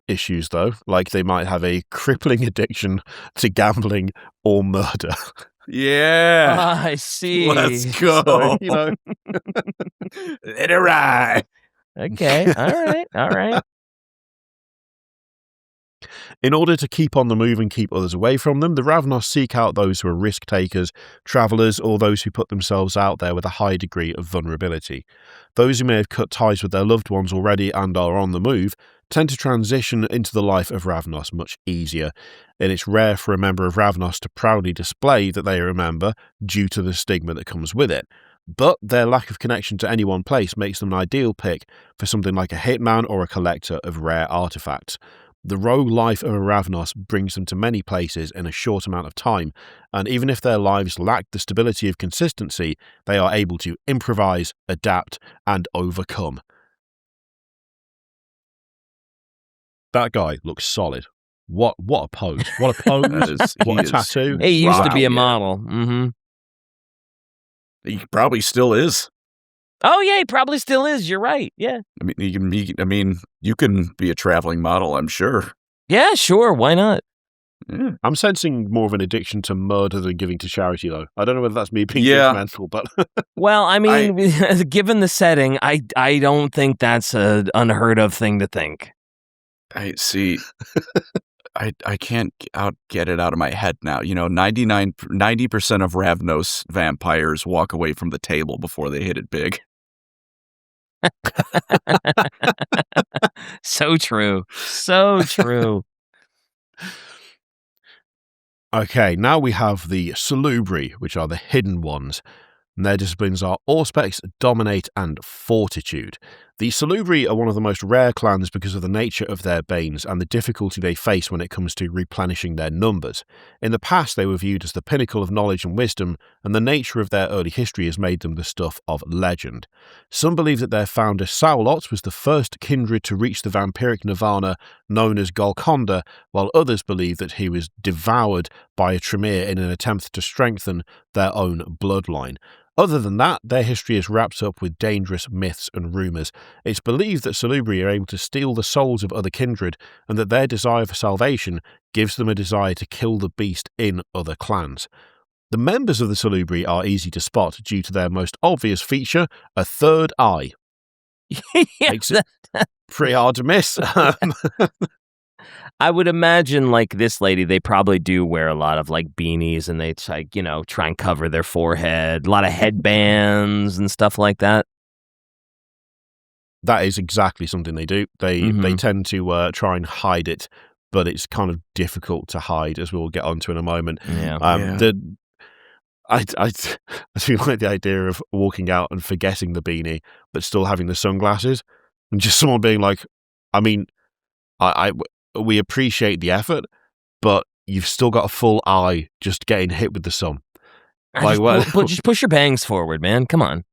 issues, though. Like they might have a crippling addiction to gambling or murder. Yeah. I see. Let's go. So, you know. Let it ride. Okay. All right. In order to keep on the move and keep others away from them, the Ravnos seek out those who are risk takers, travellers, or those who put themselves out there with a high degree of vulnerability. Those who may have cut ties with their loved ones already and are on the move tend to transition into the life of Ravnos much easier, and it's rare for a member of Ravnos to proudly display that they are a member due to the stigma that comes with it. But their lack of connection to any one place makes them an ideal pick for something like a hitman or a collector of rare artifacts. The rogue life of a Ravnos brings them to many places in a short amount of time, and even if their lives lack the stability of consistency, they are able to improvise, adapt, and overcome. That guy looks solid. What a pose. What a pose. What a tattoo. He used to be a Yeah. model. Mm-hmm. He probably still is. Oh, yeah, he probably still is. You're right. Yeah. I mean, you can be a traveling model, I'm sure. Yeah, sure. Why not? Yeah. I'm sensing more of an addiction to murder than giving to charity, though. I don't know whether that's me being judgmental, but... Well, I mean, given the setting, I don't think that's an unheard of thing to think. I see. I can't get it out of my head now. 90% of Ravnos vampires walk away from the table before they hit it big. So true. So true. Okay, now we have the Salubri, which are the hidden ones. And their disciplines are Auspex, Dominate, and Fortitude. The Salubri are one of the most rare clans because of the nature of their banes and the difficulty they face when it comes to replenishing their numbers. In the past, they were viewed as the pinnacle of knowledge and wisdom, and the nature of their early history has made them the stuff of legend. Some believe that their founder, Saulot, was the first kindred to reach the vampiric nirvana known as Golconda, while others believe that he was devoured by a Tremere in an attempt to strengthen their own bloodline. Other than that, their history is wrapped up with dangerous myths and rumours. It's believed that Salubri are able to steal the souls of other kindred, and that their desire for salvation gives them a desire to kill the beast in other clans. The members of the Salubri are easy to spot due to their most obvious feature, a third eye. Makes it pretty hard to miss. I would imagine, like this lady, they probably do wear a lot of like beanies, and they try and cover their forehead, a lot of headbands and stuff like that. That is exactly something they do. They tend to try and hide it, but it's kind of difficult to hide, as we'll get onto in a moment. Yeah. I do like the idea of walking out and forgetting the beanie, but still having the sunglasses, and just someone being like, I mean, we appreciate the effort, but you've still got a full eye just getting hit with the sun. Like, just push your bangs forward, man. Come on.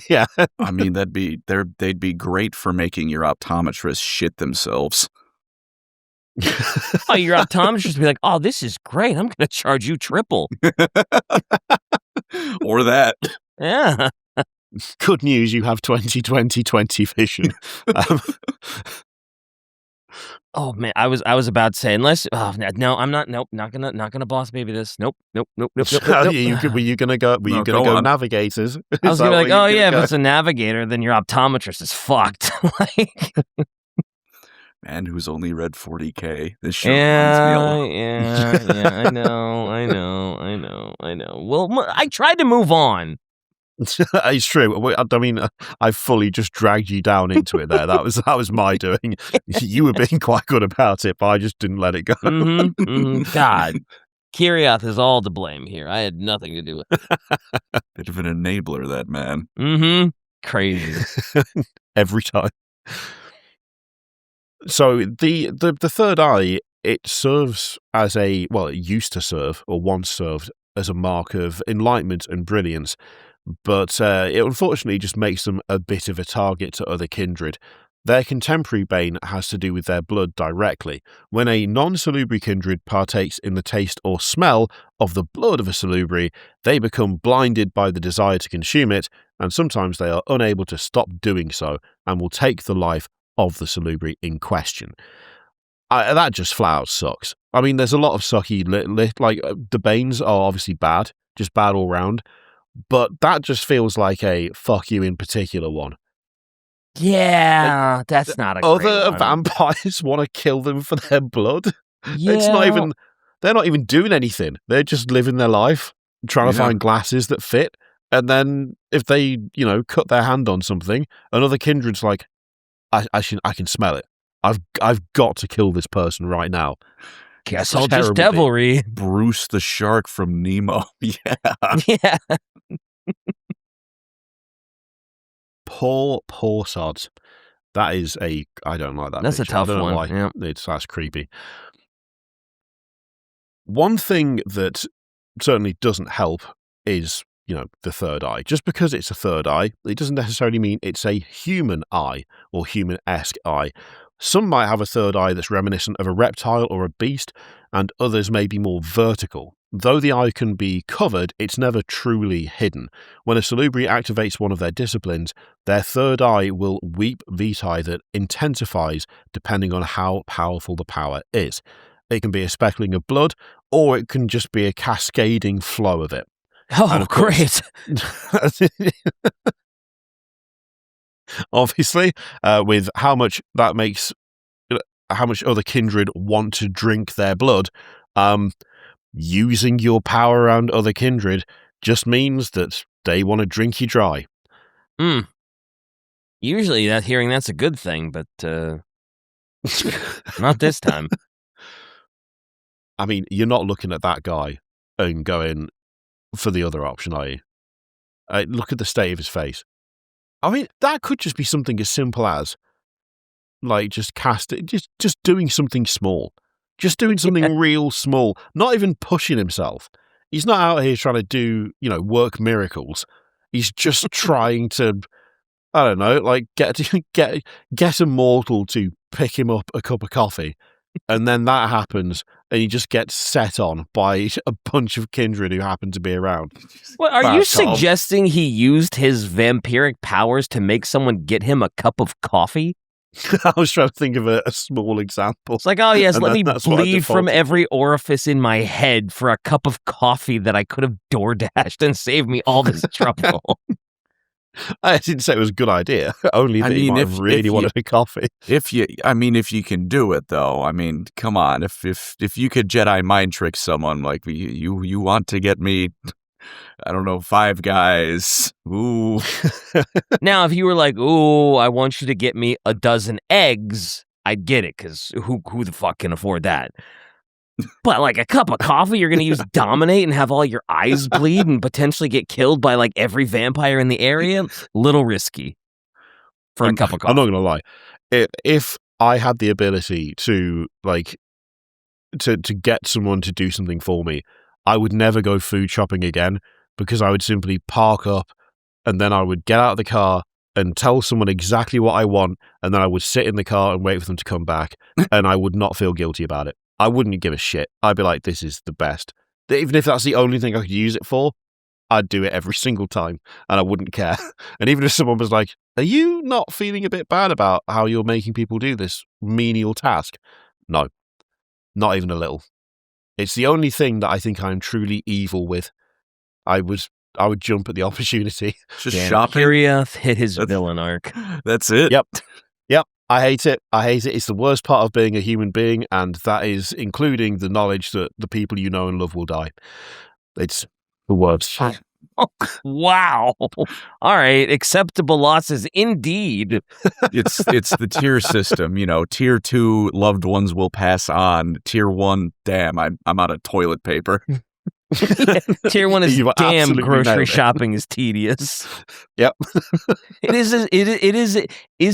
Yeah. I mean, they'd be great for making your optometrists shit themselves. Oh, your optometrist would be like, oh, this is great. I'm going to charge you triple. Or that. Yeah. Good news, you have 20/20/20 vision. Oh man, I was about to say unless no, I'm not. Nope, not gonna boss baby this. Nope. Were you gonna go? Were you gonna go navigators? I was gonna be like, oh yeah, if it's a navigator, then your optometrist is fucked. Like, man who's only read 40K. This shit reminds me a lot. Yeah. I know. Well, I tried to move on. It's true. I mean, I fully just dragged you down into it there. That was my doing. You were being quite good about it, but I just didn't let it go. God, Kirioth is all to blame here. I had nothing to do with it. Bit of an enabler, that man. Crazy. Every time. So the third eye, it serves as it used to serve, or once served, as a mark of enlightenment and brilliance. But it unfortunately just makes them a bit of a target to other kindred. Their contemporary bane has to do with their blood directly. When a non-Salubri kindred partakes in the taste or smell of the blood of a Salubri, they become blinded by the desire to consume it, and sometimes they are unable to stop doing so, and will take the life of the Salubri in question. That just flat out sucks. I mean, there's a lot of sucky like the banes are obviously bad, just bad all round. But that just feels like a fuck you in particular one. Yeah, that's not a great Other one. vampires want to kill them for their blood. Yeah. They're not even doing anything. They're just living their life, trying to find glasses that fit. And then if they, cut their hand on something, another kindred's like, I can smell it. I've got to kill this person right now. Guess I'll just devilry. Bruce the shark from Nemo. Yeah. Poor sods. That is I don't like that. That's picture. A tough I don't know one. why. Yeah. That's creepy. One thing that certainly doesn't help is, the third eye. Just because it's a third eye, it doesn't necessarily mean it's a human eye or human-esque eye. Some might have a third eye that's reminiscent of a reptile or a beast, and others may be more vertical. Though the eye can be covered, it's never truly hidden. When a Salubri activates one of their disciplines, their third eye will weep vitae that intensifies depending on how powerful the power is. It can be a speckling of blood, or it can just be a cascading flow of it. Oh, great. Obviously, with how much other kindred want to drink their blood, using your power around other kindred just means that they want to drink you dry. Usually hearing that's a good thing, but not this time. I mean, you're not looking at that guy and going for the other option, are you? Look at the state of his face. I mean, that could just be something as simple as, like, just doing something small. Just doing something real small. Not even pushing himself. He's not out here trying to do, work miracles. He's just trying to, I don't know, like, get a mortal to pick him up a cup of coffee. And then that happens, and he just gets set on by a bunch of kindred who happen to be around. Well, are you suggesting he used his vampiric powers to make someone get him a cup of coffee? I was trying to think of a small example. It's like, oh yes, let me bleed from every orifice in my head for a cup of coffee that I could have door-dashed and saved me all this trouble. I didn't say it was a good idea. Only that you might really wanted a coffee. If you can do it though. I mean, come on. If you could Jedi mind trick someone, like you want to get me, I don't know, 5 guys. Ooh. Now, if you were like, ooh, I want you to get me a dozen eggs, I'd get it, because who the fuck can afford that? But like a cup of coffee, you're going to use Dominate and have all your eyes bleed and potentially get killed by like every vampire in the area? Little risky for a cup of coffee. I'm not going to lie. If I had the ability to like to get someone to do something for me, I would never go food shopping again, because I would simply park up and then I would get out of the car and tell someone exactly what I want, and then I would sit in the car and wait for them to come back, and I would not feel guilty about it. I wouldn't give a shit. I'd be like, this is the best. Even if that's the only thing I could use it for, I'd do it every single time, and I wouldn't care. And even if someone was like, are you not feeling a bit bad about how you're making people do this menial task? No, not even a little. It's the only thing that I think I'm truly evil with. I would jump at the opportunity. Just shopping. Kirioth hit his villain arc. That's it. Yep. I hate it. It's the worst part of being a human being, and that is including the knowledge that the people you know and love will die. It's the worst. Wow. All right. Acceptable losses indeed. It's the tier system. Tier 2, loved ones will pass on. Tier 1, damn, I'm out of toilet paper. Tier 1 is You damn, absolutely nailed grocery it. shopping is tedious. Yep. Is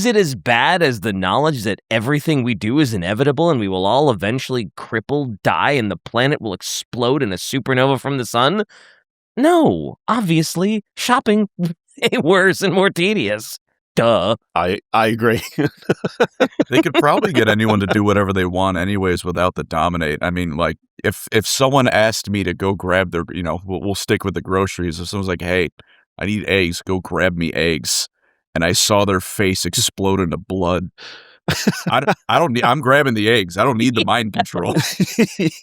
it as bad as the knowledge that everything we do is inevitable and we will all eventually cripple, die, and the planet will explode in a supernova from the sun? No, obviously, shopping way worse and more tedious. Duh. I agree. They could probably get anyone to do whatever they want anyways without the dominate. I mean, like, if someone asked me to go grab their, we'll stick with the groceries. If someone's like, hey, I need eggs, go grab me eggs, and I saw their face explode into blood, I'm grabbing the eggs. I don't need the mind control.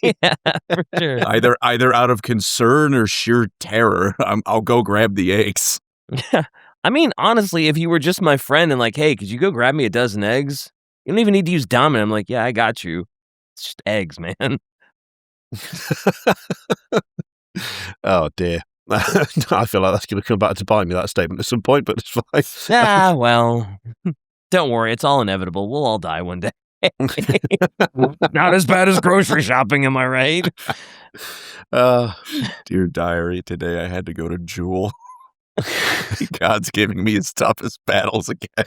Yeah, for sure. Either out of concern or sheer terror, I'll go grab the eggs. I mean, honestly, if you were just my friend and like, hey, could you go grab me a dozen eggs? You don't even need to use dominant. I'm like, yeah, I got you. It's just eggs, man. Oh, dear. I feel like that's going to come back to bite me, that statement, at some point, but it's fine. Well, don't worry. It's all inevitable. We'll all die one day. Not as bad as grocery shopping, am I right? Dear diary, today I had to go to Jewel. God's giving me his toughest battles again.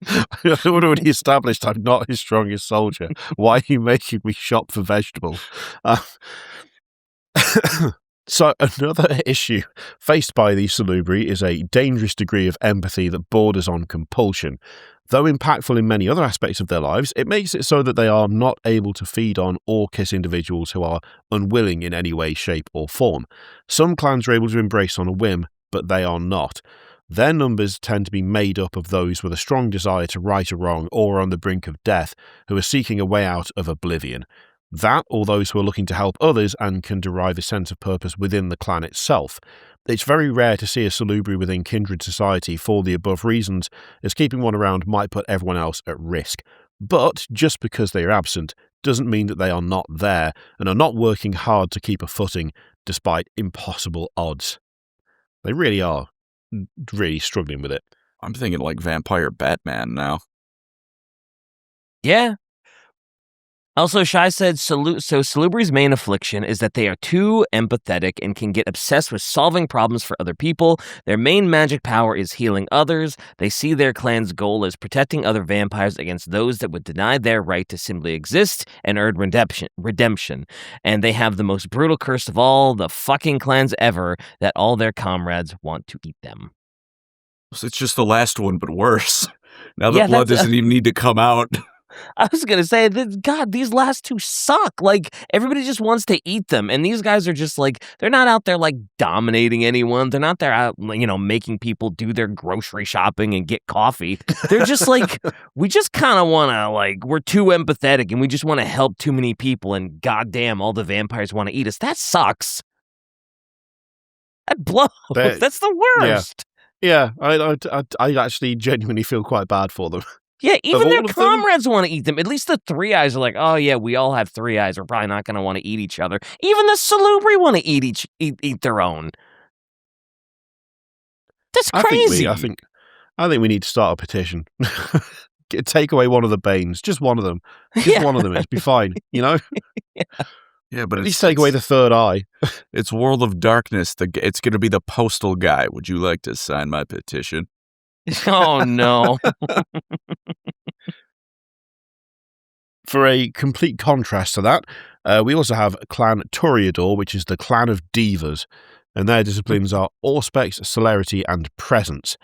I've already established I'm not his strongest soldier. Why are you making me shop for vegetables? So another issue faced by the Salubri is a dangerous degree of empathy that borders on compulsion. Though impactful in many other aspects of their lives, it makes it so that they are not able to feed on or kiss individuals who are unwilling in any way, shape or form. Some clans are able to embrace on a whim, but they are not. Their numbers tend to be made up of those with a strong desire to right a wrong or on the brink of death, who are seeking a way out of oblivion. That, or those who are looking to help others and can derive a sense of purpose within the clan itself. It's very rare to see a Salubri within Kindred society for the above reasons, as keeping one around might put everyone else at risk. But just because they are absent doesn't mean that they are not there and are not working hard to keep a footing despite impossible odds. They really are really struggling with it. I'm thinking like Vampire Batman now. Yeah. Also, Shai said, Salubri's main affliction is that they are too empathetic and can get obsessed with solving problems for other people. Their main magic power is healing others. They see their clan's goal as protecting other vampires against those that would deny their right to simply exist and earn redemption. And they have the most brutal curse of all the fucking clans ever, that all their comrades want to eat them. So it's just the last one, but worse. Now the blood doesn't even need to come out. I was going to say, God, these last two suck. Like, everybody just wants to eat them. And these guys are just like, they're not out there like dominating anyone. They're not there out, making people do their grocery shopping and get coffee. They're just like, we just kind of want to, we're too empathetic and we just want to help too many people. And goddamn, all the vampires want to eat us. That sucks. That blows. That's the worst. Yeah, I actually genuinely feel quite bad for them. Yeah, even their comrades want to eat them. At least the Three Eyes are like, oh yeah, we all have 3 eyes. We're probably not going to want to eat each other. Even the Salubri want to eat their own. That's crazy. I think we need to start a petition. Take away one of the Banes, just one of them. Just one of them. It'd be fine, Yeah. Yeah, but at least take away the third eye. It's World of Darkness. It's going to be the postal guy. Would you like to sign my petition? Oh, no. For a complete contrast to that, we also have Clan Toreador, which is the clan of divas, and their disciplines are Auspex, Celerity, and Presence.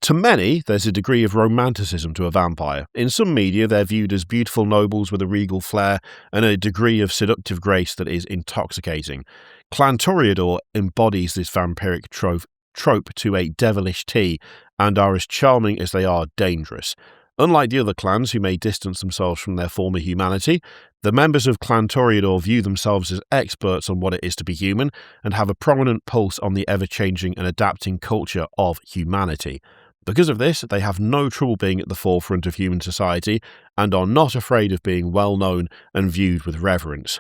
To many, there's a degree of romanticism to a vampire. In some media, they're viewed as beautiful nobles with a regal flair and a degree of seductive grace that is intoxicating. Clan Toreador embodies this vampiric trope to a devilish T and are as charming as they are dangerous. Unlike the other clans who may distance themselves from their former humanity, the members of Clan Toreador view themselves as experts on what it is to be human and have a prominent pulse on the ever-changing and adapting culture of humanity. Because of this, they have no trouble being at the forefront of human society and are not afraid of being well known and viewed with reverence.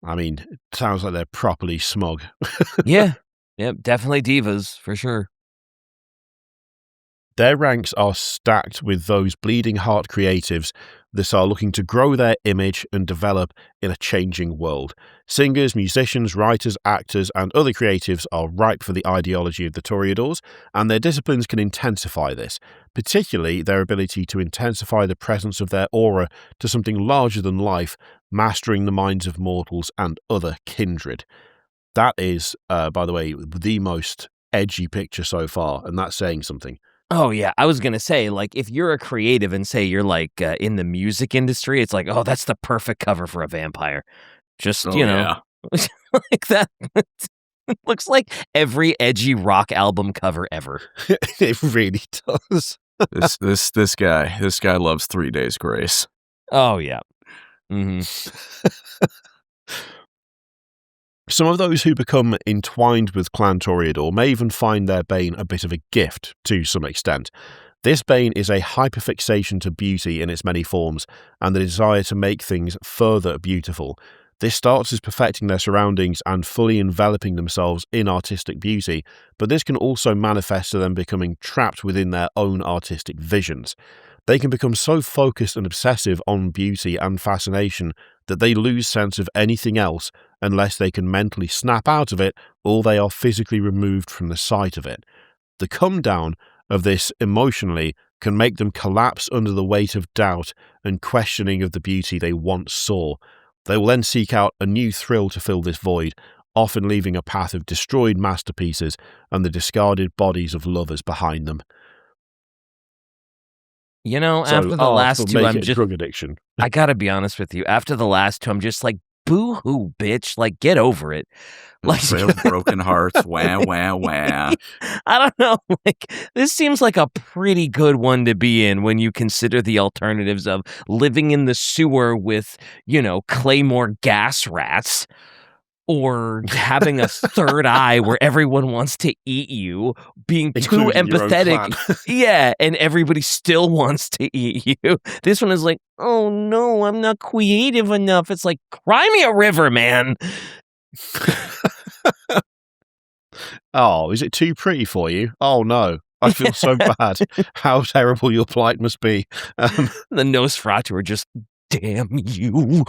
I mean, it sounds like they're properly smug. Yeah, definitely divas, for sure. Their ranks are stacked with those bleeding heart creatives that are looking to grow their image and develop in a changing world. Singers, musicians, writers, actors, and other creatives are ripe for the ideology of the Toreadors, and their disciplines can intensify this, particularly their ability to intensify the presence of their aura to something larger than life, mastering the minds of mortals and other kindred. That is, by the way, the most edgy picture so far, and that's saying something. Oh, yeah. I was going to say, like, if you're a creative and say you're, like, in the music industry, it's like, oh, that's the perfect cover for a vampire. Just, like that. It looks like every edgy rock album cover ever. It really does. This guy loves 3 Days Grace. Oh, yeah. Mm-hmm. Some of those who become entwined with Clan Toreador may even find their bane a bit of a gift to some extent. This bane is a hyperfixation to beauty in its many forms and the desire to make things further beautiful. This starts as perfecting their surroundings and fully enveloping themselves in artistic beauty, but this can also manifest to them becoming trapped within their own artistic visions. They can become so focused and obsessive on beauty and fascination that they lose sense of anything else unless they can mentally snap out of it or they are physically removed from the sight of it. The come down of this emotionally can make them collapse under the weight of doubt and questioning of the beauty they once saw. They will then seek out a new thrill to fill this void, often leaving a path of destroyed masterpieces and the discarded bodies of lovers behind them. You know, after the last two, I'm just drug addiction. I gotta be honest with you. After the last two, I'm just like, boo-hoo, bitch. Like, get over it. Like, broken hearts. Wah, wah, wah. I don't know. Like, this seems like a pretty good one to be in when you consider the alternatives of living in the sewer with, Claymore gas rats, or having a third eye where everyone wants to eat you, being too empathetic. Yeah, and everybody still wants to eat you. This one is like, oh no, I'm not creative enough. It's like, cry me a river, man. Oh, is it too pretty for you? Oh no, I feel so bad. How terrible your plight must be. The Nosferatu are just, damn you.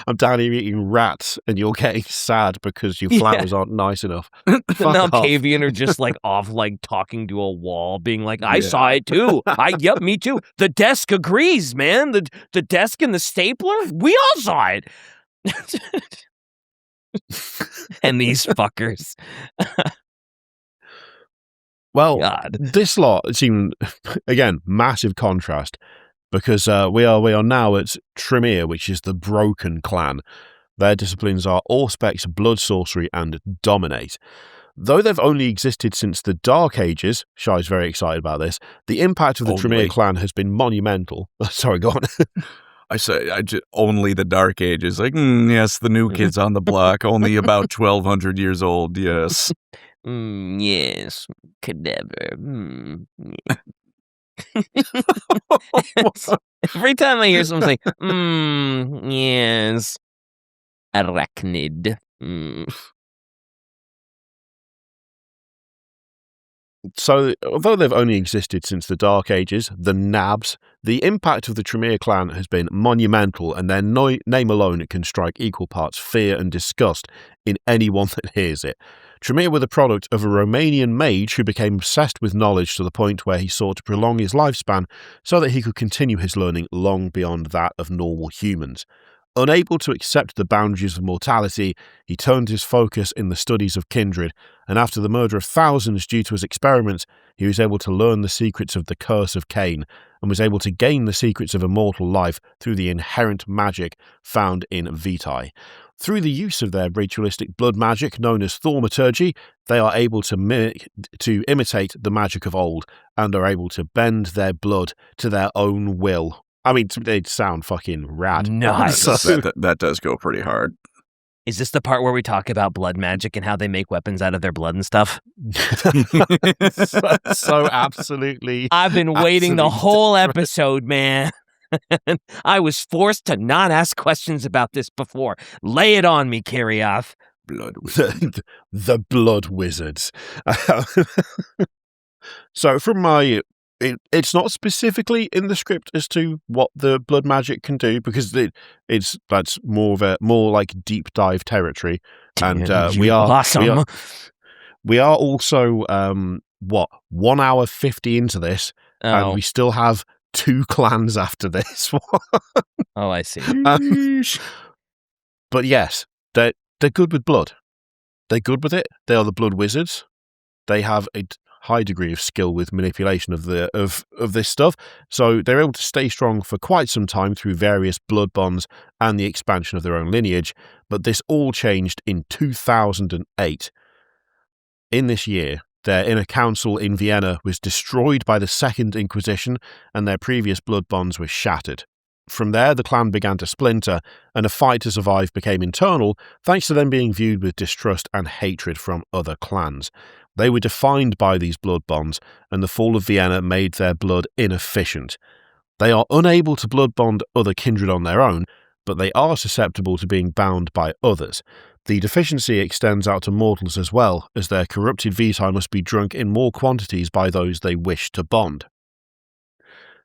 I'm down here eating rats and you're getting sad because your flowers aren't nice enough. The Malkavian are just like off, like talking to a wall, being like, I saw it too. Yep, me too. The desk agrees, man. The desk and the stapler, we all saw it. And these fuckers. Well, God. This lot seemed, again, massive contrast. Because we are now at Tremere, which is the Broken Clan. Their disciplines are Auspex, Blood Sorcery, and Dominate. Though they've only existed since the Dark Ages, Shai's very excited about this, the impact of the Tremere clan has been monumental. Sorry, go on. I say, only the Dark Ages. Like, yes, the new kids on the block, only about 1,200 years old, yes. Yes, cadaver. Every time I hear something, yes, arachnid. So, although they've only existed since the Dark Ages, the Nabs, the impact of the Tremere clan has been monumental, and their name alone can strike equal parts fear and disgust in anyone that hears it. Tremere were the product of a Romanian mage who became obsessed with knowledge to the point where he sought to prolong his lifespan so that he could continue his learning long beyond that of normal humans. Unable to accept the boundaries of mortality, he turned his focus in the studies of Kindred, and after the murder of thousands due to his experiments, he was able to learn the secrets of the Curse of Cain, and was able to gain the secrets of immortal life through the inherent magic found in Vitae. Through the use of their ritualistic blood magic known as thaumaturgy, they are able to imitate the magic of old, and are able to bend their blood to their own will. I mean, they'd sound fucking rad. Nice. That does go pretty hard. Is this the part where we talk about blood magic and how they make weapons out of their blood and stuff? so absolutely. I've been waiting the whole episode, man. I was forced to not ask questions about this before. Lay it on me, Kirioth. Blood wizard. The blood wizards. So from my... It's not specifically in the script as to what the blood magic can do, because that's more like deep dive territory, and we are awesome. We are also 1 hour 50 into this, and we still have 2 clans after this one. Oh, I see. But yes, they're good with blood. They're good with it. They are the blood wizards. They have a high degree of skill with manipulation of this stuff, so they're able to stay strong for quite some time through various blood bonds and the expansion of their own lineage. But this all changed in 2008. In this year, their inner council in Vienna was destroyed by the Second Inquisition, and their previous blood bonds were shattered. From there, the clan began to splinter, and a fight to survive became internal, thanks to them being viewed with distrust and hatred from other clans. They were defined by these blood bonds, and the fall of Vienna made their blood inefficient. They are unable to blood bond other kindred on their own, but they are susceptible to being bound by others. The deficiency extends out to mortals as well, as their corrupted vitae must be drunk in more quantities by those they wish to bond.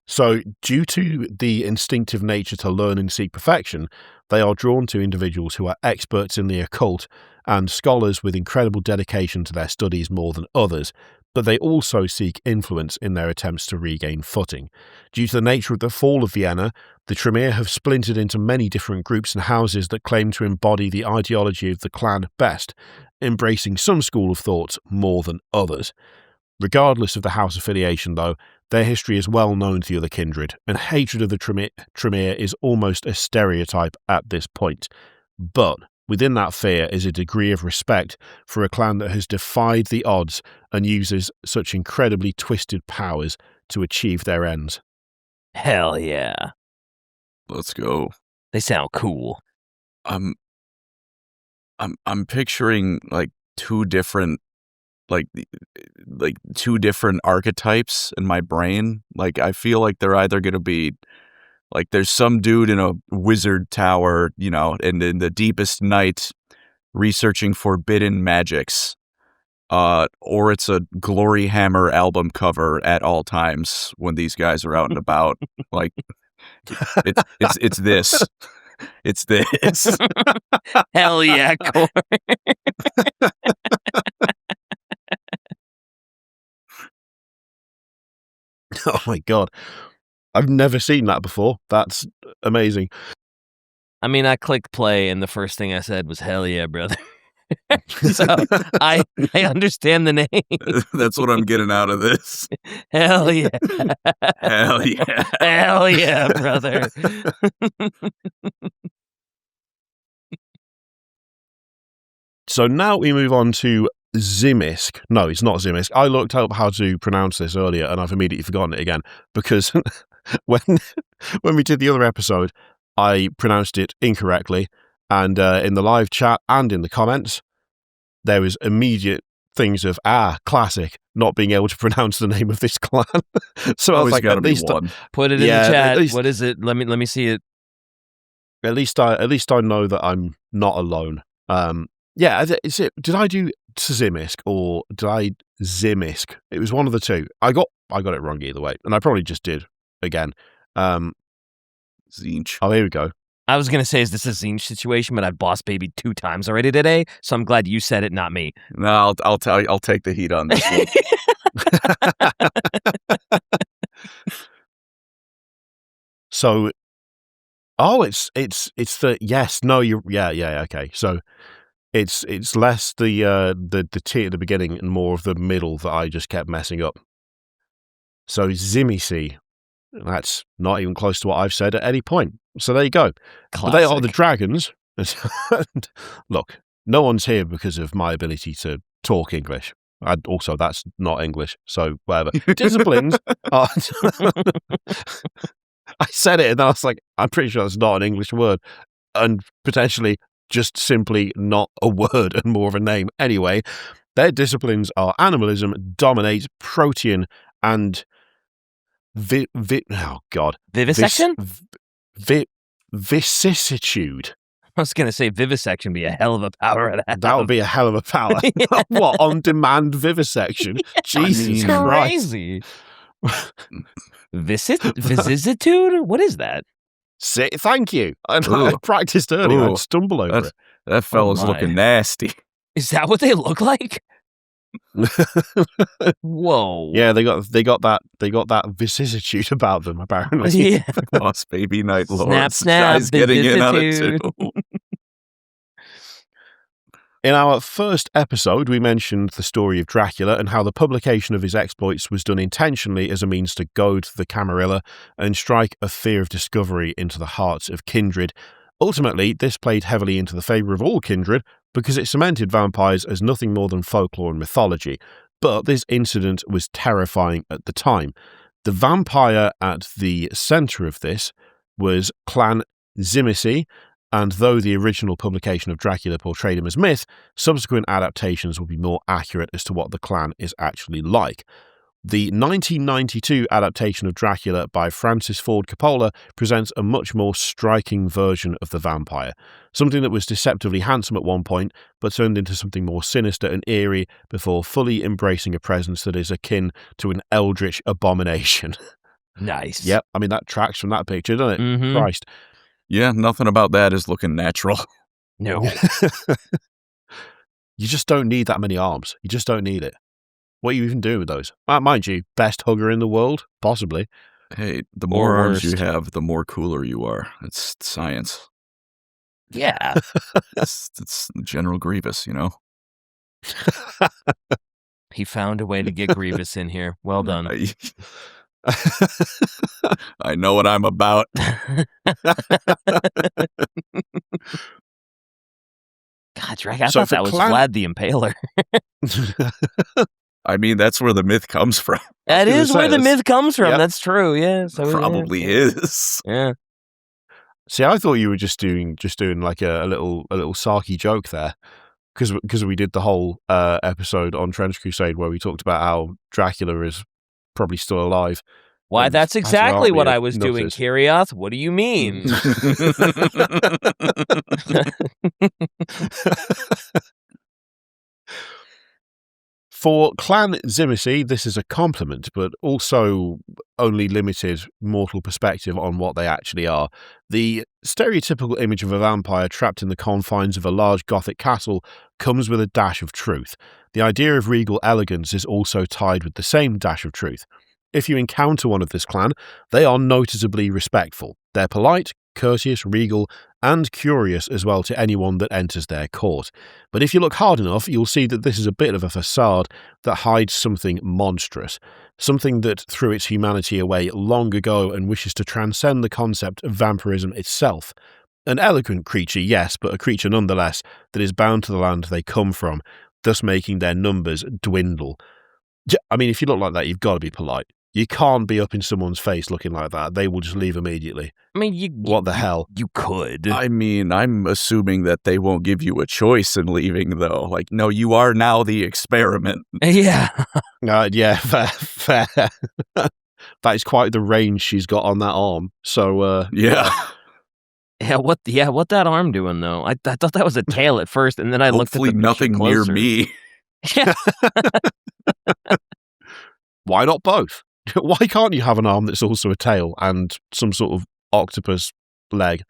So, due to the instinctive nature to learn and seek perfection, they are drawn to individuals who are experts in the occult and scholars with incredible dedication to their studies more than others, but they also seek influence in their attempts to regain footing. Due to the nature of the fall of Vienna, the Tremere have splintered into many different groups and houses that claim to embody the ideology of the clan best, embracing some school of thought more than others. Regardless of the house affiliation, though, their history is well known to the other kindred, and hatred of the Tremere is almost a stereotype at this point. But within that fear is a degree of respect for a clan that has defied the odds and uses such incredibly twisted powers to achieve their ends. Hell yeah. Let's go. They sound cool. I'm picturing like two different archetypes in my brain. Like, I feel like they're either going to be like, there's some dude in a wizard tower, and in the deepest night researching forbidden magics, or it's a Glory Hammer album cover at all times when these guys are out and about. Like, it's this. It's this. Hell yeah, Corey. Oh my god. I've never seen that before. That's amazing. I mean, I clicked play and the first thing I said was, hell yeah, brother. So I understand the name. That's what I'm getting out of this. Hell yeah. Hell yeah. Hell yeah, brother. So now we move on to Tzimisce. No, it's not Tzimisce. I looked up how to pronounce this earlier and I've immediately forgotten it again because when we did the other episode, I pronounced it incorrectly, and in the live chat and in the comments, there was immediate things of, classic, not being able to pronounce the name of this clan. So I was like, at least put it in the chat. What is it? Let me see it. At least I know that I'm not alone. Yeah, is it? Did I do Tzimisce or did I Tzimisce? It was one of the two. I got it wrong either way, and I probably just did again. Zinch. Oh, here we go. I was going to say, is this a Zinj situation, but I've boss baby 2 times already today, so I'm glad you said it, not me. No, I'll tell you. I'll take the heat on this one. So, it's the yes, no, okay. So it's less the T at the beginning and more of the middle that I just kept messing up. So Tzimisce, that's not even close to what I've said at any point. So there you go. But they are the dragons. Look, no one's here because of my ability to talk English. Also, that's not English, so whatever. Disciplines are... I said it and then I was like, I'm pretty sure that's not an English word. And potentially just simply not a word and more of a name. Anyway, their disciplines are animalism, dominate, protean, and Vivisection? Vicissitude. I was going to say vivisection would be a hell of a power. That would be a hell of a power. What, on-demand vivisection? Yeah, Jesus Christ. Crazy. Vicissitude? What is that? Thank you. I practiced earlier. I'd stumble over it. That fellow's looking nasty. Is that what they look like? Whoa. Yeah, they got that vicissitude about them, apparently. Yeah. Boss baby Night Lord. Snap, Guy's getting in on it too. In our first episode, we mentioned the story of Dracula and how the publication of his exploits was done intentionally as a means to goad the Camarilla and strike a fear of discovery into the hearts of Kindred. Ultimately, this played heavily into the favour of all Kindred because it cemented vampires as nothing more than folklore and mythology. But this incident was terrifying at the time. The vampire at the centre of this was Clan Tzimisce, and though the original publication of Dracula portrayed him as myth, subsequent adaptations will be more accurate as to what the clan is actually like. The 1992 adaptation of Dracula by Francis Ford Coppola presents a much more striking version of the vampire, something that was deceptively handsome at one point, but turned into something more sinister and eerie before fully embracing a presence that is akin to an eldritch abomination. Nice. Yep, I mean, that tracks from that picture, doesn't it? Mm-hmm. Christ. Yeah, nothing about that is looking natural. No. You just don't need that many arms. You just don't need it. What are you even doing with those? Mind you, best hugger in the world? Possibly. Hey, the more arms you have, the more cooler you are. It's science. Yeah. It's General Grievous, you know? He found a way to get Grievous in here. Well done. I know what I'm about. God, Drake, I thought that was Vlad the Impaler. I mean, that's where the myth comes from. That is where the myth comes from. Yep. That's true. Yeah, so probably is. Yeah. See, I thought you were just doing like a little sarky joke there, because we did the whole episode on Trench Crusade where we talked about how Dracula is probably still alive. Why, that's exactly what I was doing, Kirioth. What do you mean? For Clan Tzimisce, this is a compliment, but also only limited mortal perspective on what they actually are. The stereotypical image of a vampire trapped in the confines of a large Gothic castle comes with a dash of truth. The idea of regal elegance is also tied with the same dash of truth. If you encounter one of this clan, they are noticeably respectful. They're polite, courteous, regal, and curious as well to anyone that enters their court. But if you look hard enough, you'll see that this is a bit of a facade that hides something monstrous, something that threw its humanity away long ago and wishes to transcend the concept of vampirism itself. An eloquent creature, yes, but a creature nonetheless that is bound to the land they come from, thus making their numbers dwindle. I mean, if you look like that, you've got to be polite. You can't be up in someone's face looking like that. They will just leave immediately. I mean, what the hell? You could. I mean, I'm assuming that they won't give you a choice in leaving, though. Like, no, you are now the experiment. Yeah. Yeah, fair. That is quite the range she's got on that arm. So, yeah. What that arm doing, though? I thought that was a tail at first, and then I looked at the nothing near me. Yeah. Why not both? Why can't you have an arm that's also a tail and some sort of octopus leg?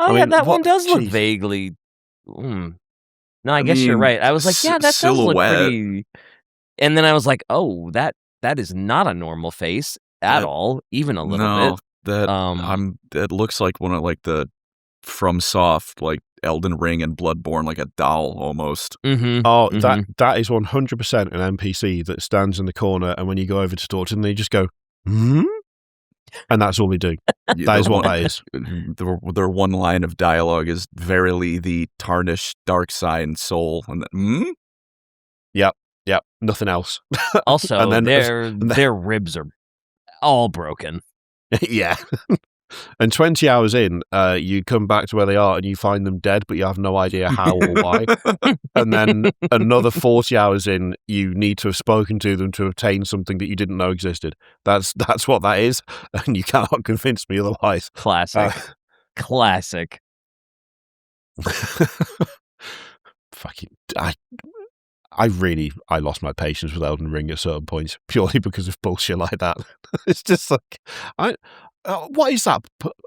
Oh, I yeah, mean, that one what- does look jeez. vaguely... No, I guess you're right. I was like, yeah, that does look silhouette. pretty... And then I was like, oh, that is not a normal face at That- all, even a little No, bit. that looks like one of like the FromSoft, like Elden Ring and Bloodborne, like a doll almost. Mm-hmm, Oh, that is 100% an NPC that stands in the corner, and when you go over to talk to them, they just go, hmm? And that's all they do. That is what that is. Their one line of dialogue is "Verily, the tarnished dark sign soul," and Yep, nothing else. Also, And then- their ribs are all broken. Yeah. And 20 hours in, you come back to where they are and you find them dead, but you have no idea how or why. And then another 40 hours in, you need to have spoken to them to obtain something that you didn't know existed. That's what that is, and you cannot convince me otherwise. Classic. Classic. Fucking, I lost my patience with Elden Ring at certain points purely because of bullshit like that. It's just like, what is that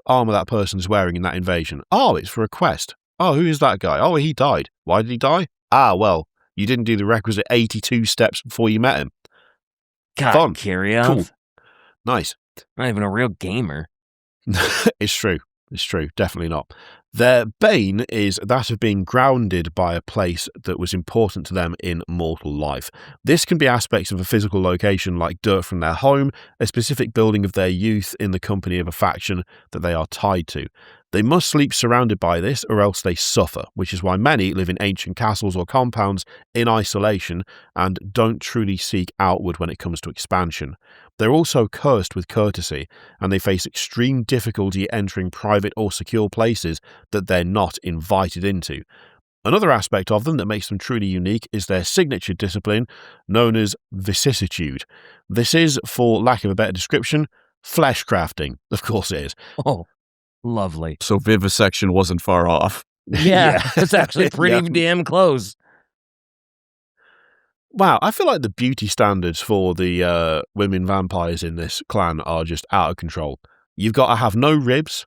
armor that person's wearing in that invasion? Oh, it's for a quest. Oh, who is that guy? Oh, he died. Why did he die? Ah, well, you didn't do the requisite 82 steps before you met him. God, Fun. Kirioth. Cool. Nice. Not even a real gamer. It's true. It's true. Definitely not. Their bane is that of being grounded by a place that was important to them in mortal life. This can be aspects of a physical location like dirt from their home, a specific building of their youth in the company of a faction that they are tied to. They must sleep surrounded by this or else they suffer, which is why many live in ancient castles or compounds in isolation and don't truly seek outward when it comes to expansion. They're also cursed with courtesy, and they face extreme difficulty entering private or secure places that they're not invited into. Another aspect of them that makes them truly unique is their signature discipline, known as vicissitude. This is, for lack of a better description, flesh crafting. Of course it is. Oh, lovely. So vivisection wasn't far off. Yeah, it's actually pretty damn close. Wow, I feel like the beauty standards for the women vampires in this clan are just out of control. You've got to have no ribs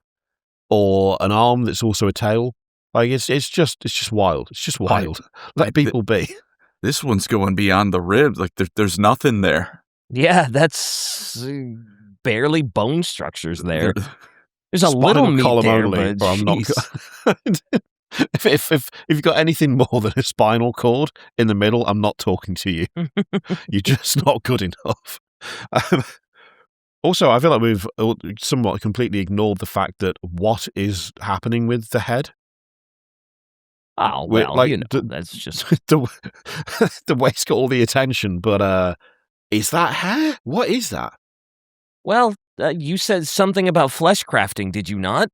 or an arm that's also a tail. Like it's just wild. It's just wild. Let people be. This one's going beyond the ribs. Like there's nothing there. Yeah, that's barely bone structures there. There's a Spinal little meat column there, only, but I'm not. jeez. If you've got anything more than a spinal cord in the middle, I'm not talking to you. You're just not good enough. Also, I feel like we've somewhat completely ignored the fact that what is happening with the head. Oh, well, Like, that's just... the waist got all the attention, but is that hair? What is that? Well, you said something about flesh crafting, did you not?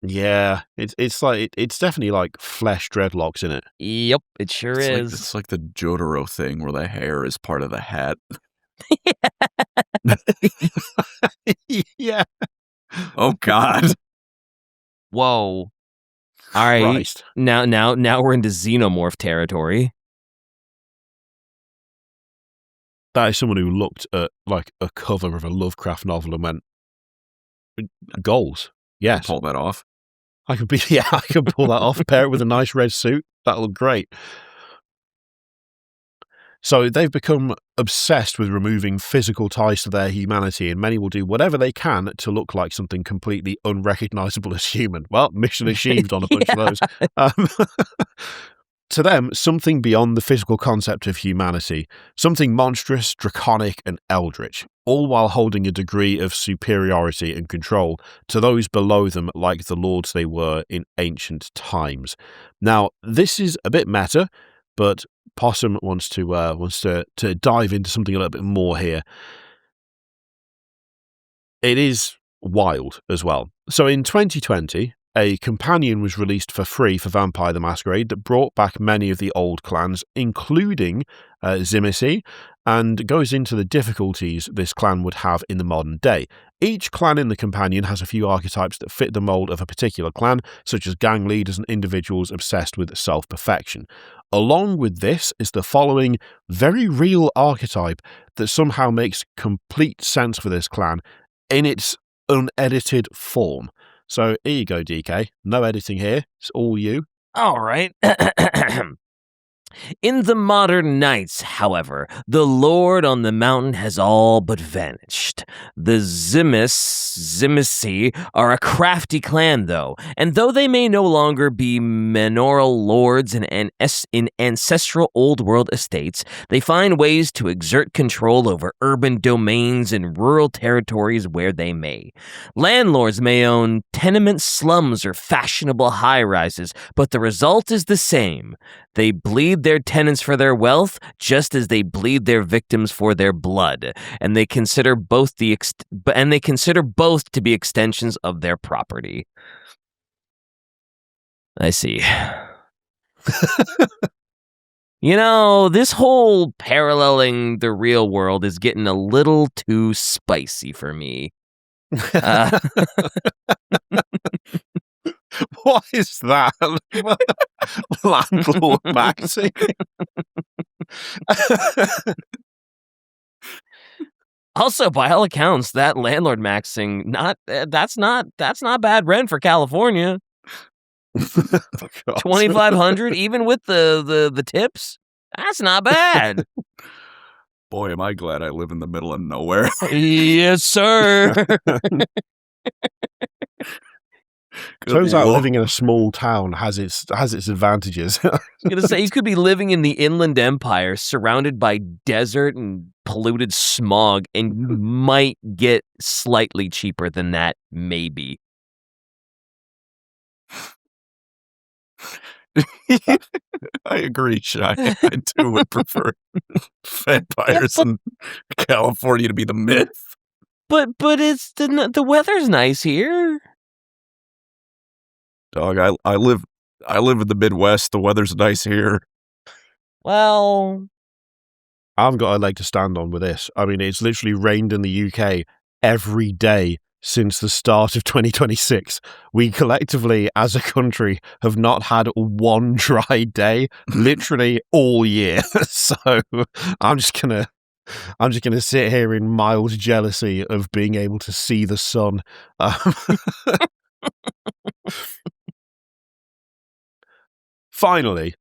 Yeah, it's like it's definitely like flesh dreadlocks in it. Yep, it sure is. It's like the Jotaro thing where the hair is part of the hat. Yeah. Oh God. Whoa. All right. Christ. Now we're into xenomorph territory. That is someone who looked at like a cover of a Lovecraft novel and went, goals. Yes. Pull that off. I could pull that off, pair it with a nice red suit. That'll look great. So they've become obsessed with removing physical ties to their humanity, and many will do whatever they can to look like something completely unrecognizable as human. Well, mission achieved on a bunch of those. To them, something beyond the physical concept of humanity, something monstrous, draconic, and eldritch, all while holding a degree of superiority and control to those below them like the lords they were in ancient times. Now, this is a bit meta, but Possum wants to dive into something a little bit more here. It is wild as well. So in 2020, a companion was released for free for Vampire the Masquerade that brought back many of the old clans, including Tzimisce, and goes into the difficulties this clan would have in the modern day. Each clan in the companion has a few archetypes that fit the mold of a particular clan, such as gang leaders and individuals obsessed with self-perfection. Along with this is the following very real archetype that somehow makes complete sense for this clan in its unedited form. So here you go, DK. No editing here. It's all you. All right. In the modern nights, however, the Lord on the mountain has all but vanished. The Tzimisce are a crafty clan, though, and though they may no longer be manorial lords in ancestral old world estates, they find ways to exert control over urban domains and rural territories where they may. Landlords may own tenement slums or fashionable high-rises, but the result is the same. They bleed their tenants for their wealth, just as they bleed their victims for their blood, and they consider both to be extensions of their property. I see. This whole paralleling the real world is getting a little too spicy for me. What is that? Landlord maxing? Also, by all accounts, that landlord maxing that's not bad rent for California. 2,500, even with the tips. That's not bad. Boy, am I glad I live in the middle of nowhere. Yes, sir. Turns out living in a small town has its advantages. I was going to say, you could be living in the Inland Empire surrounded by desert and polluted smog, and you might get slightly cheaper than that, maybe. I agree, Shy. I too would prefer vampires in California to be the myth. But it's the weather's nice here. Dog, I live in the Midwest. The weather's nice here. Well, I haven't got a leg to stand on with this. I mean, it's literally rained in the UK every day since the start of 2026. We collectively, as a country, have not had one dry day literally all year. So I'm just gonna sit here in mild jealousy of being able to see the sun. Finally,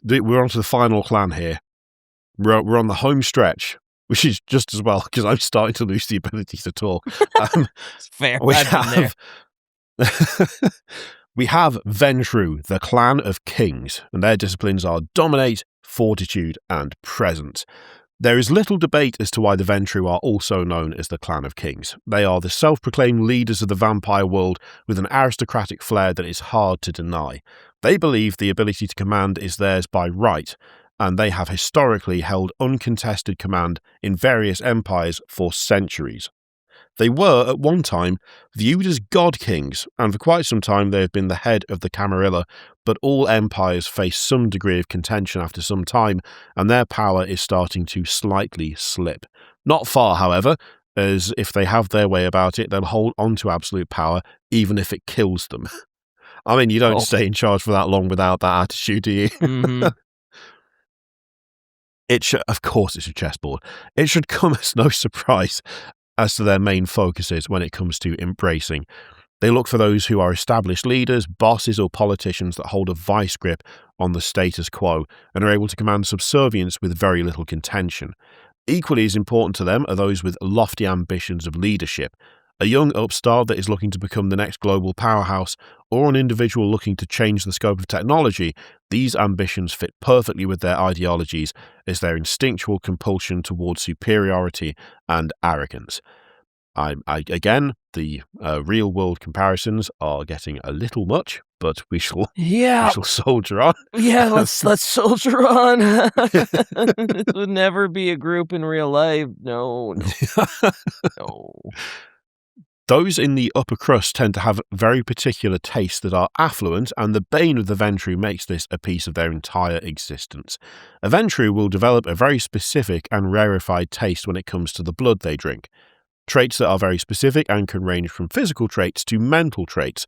we're on to the final clan here. We're on the home stretch, which is just as well, because I'm starting to lose the ability to talk. It's fair. We have Ventrue, the clan of kings, and their disciplines are dominate, fortitude, and presence. There is little debate as to why the Ventrue are also known as the Clan of Kings. They are the self-proclaimed leaders of the vampire world with an aristocratic flair that is hard to deny. They believe the ability to command is theirs by right, and they have historically held uncontested command in various empires for centuries. They were, at one time, viewed as god kings, and for quite some time they have been the head of the Camarilla, but all empires face some degree of contention after some time, and their power is starting to slightly slip. Not far, however, as if they have their way about it, they'll hold on to absolute power, even if it kills them. I mean, you don't stay in charge for that long without that attitude, do you? Mm-hmm. Of course it's a chessboard. It should come as no surprise as to their main focuses when it comes to embracing. They look for those who are established leaders, bosses, or politicians that hold a vice grip on the status quo and are able to command subservience with very little contention. Equally as important to them are those with lofty ambitions of leadership. A young upstart that is looking to become the next global powerhouse, or an individual looking to change the scope of technology, these ambitions fit perfectly with their ideologies as their instinctual compulsion towards superiority and arrogance. Again, the real-world comparisons are getting a little much, but we shall soldier on. Yeah, let's soldier on. This would never be a group in real life. No. Those in the upper crust tend to have very particular tastes that are affluent, and the bane of the Ventrue makes this a piece of their entire existence. A Ventrue will develop a very specific and rarefied taste when it comes to the blood they drink. Traits that are very specific and can range from physical traits to mental traits.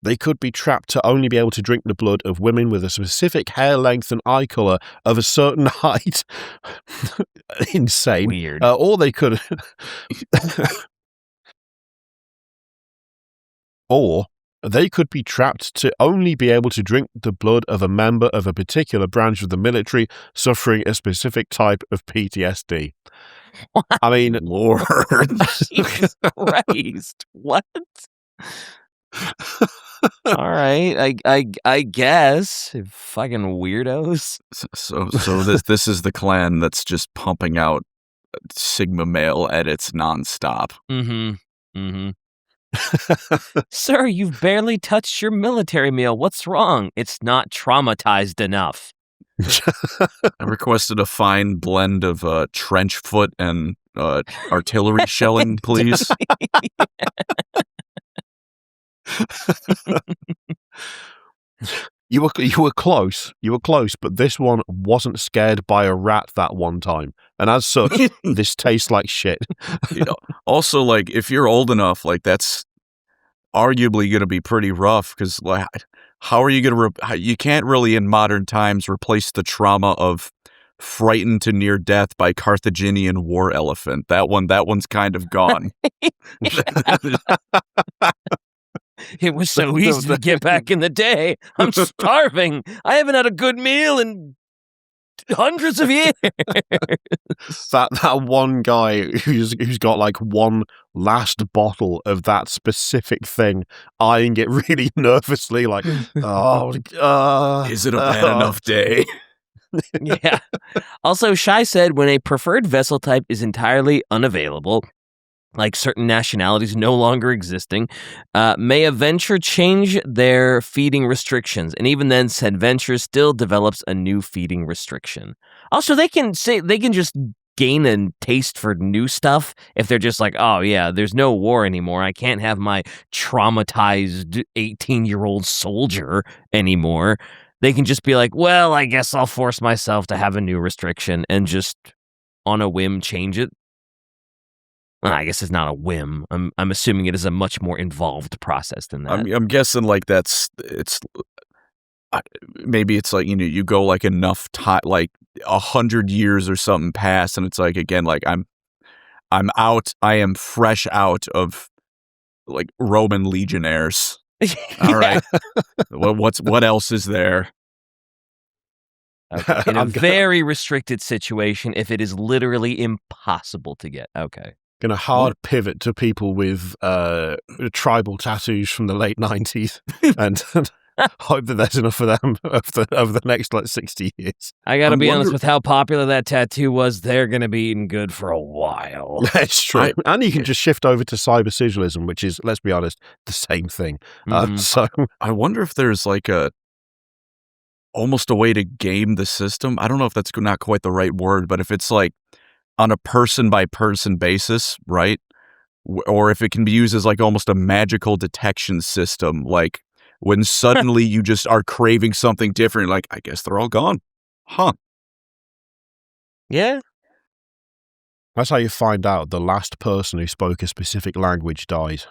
They could be trapped to only be able to drink the blood of women with a specific hair length and eye colour of a certain height. Insane. Weird. Or they could... Or they could be trapped to only be able to drink the blood of a member of a particular branch of the military suffering a specific type of PTSD. What? I mean, Lord. Jesus Christ. What? All right, I guess. Fucking weirdos. So this is the clan that's just pumping out Sigma male edits nonstop. Sir, you've barely touched your military meal. What's wrong? It's not traumatized enough. I requested a fine blend of trench foot and artillery shelling, please. You were close. You were close, but this one wasn't scared by a rat that one time, and as such, this tastes like shit. Also, like, if you're old enough, like, that's arguably going to be pretty rough, because, like, how are you going to... you can't really, in modern times, replace the trauma of frightened to near death by Carthaginian war elephant. That one's kind of gone. It was so easy to get back in the day. I'm starving. I haven't had a good meal in hundreds of years. That one guy who's got like one last bottle of that specific thing, eyeing it really nervously, like, is it a bad enough day? Yeah. Also, Shai said when a preferred vessel type is entirely unavailable, like certain nationalities no longer existing, may a venture change their feeding restrictions. And even then, said venture still develops a new feeding restriction. Also, they can just gain a taste for new stuff if they're just like, oh yeah, there's no war anymore. I can't have my traumatized 18-year-old soldier anymore. They can just be like, well, I guess I'll force myself to have a new restriction and just on a whim change it. Well, I guess it's not a whim. I'm assuming it is a much more involved process than that. I'm guessing like maybe it's like, you go like enough time, like 100 years or something past, and it's like, again, like I'm out. I am fresh out of like Roman legionnaires. All right. What else is there? Okay. In a very restricted situation, if it is literally impossible to get. Okay. Gonna hard pivot to people with tribal tattoos from the late 90s and hope that there's enough for them over the next 60 years. I gotta be honest with how popular that tattoo was. They're gonna be eating good for a while. That's true. And you can just shift over to cyber sigillism, which is, let's be honest, the same thing. So I wonder if there's like almost a way to game the system. I don't know if that's not quite the right word, but if it's like on a person-by-person basis, right? Or if it can be used as like almost a magical detection system, like when suddenly you just are craving something different, like, I guess they're all gone. Huh. Yeah. That's how you find out the last person who spoke a specific language died,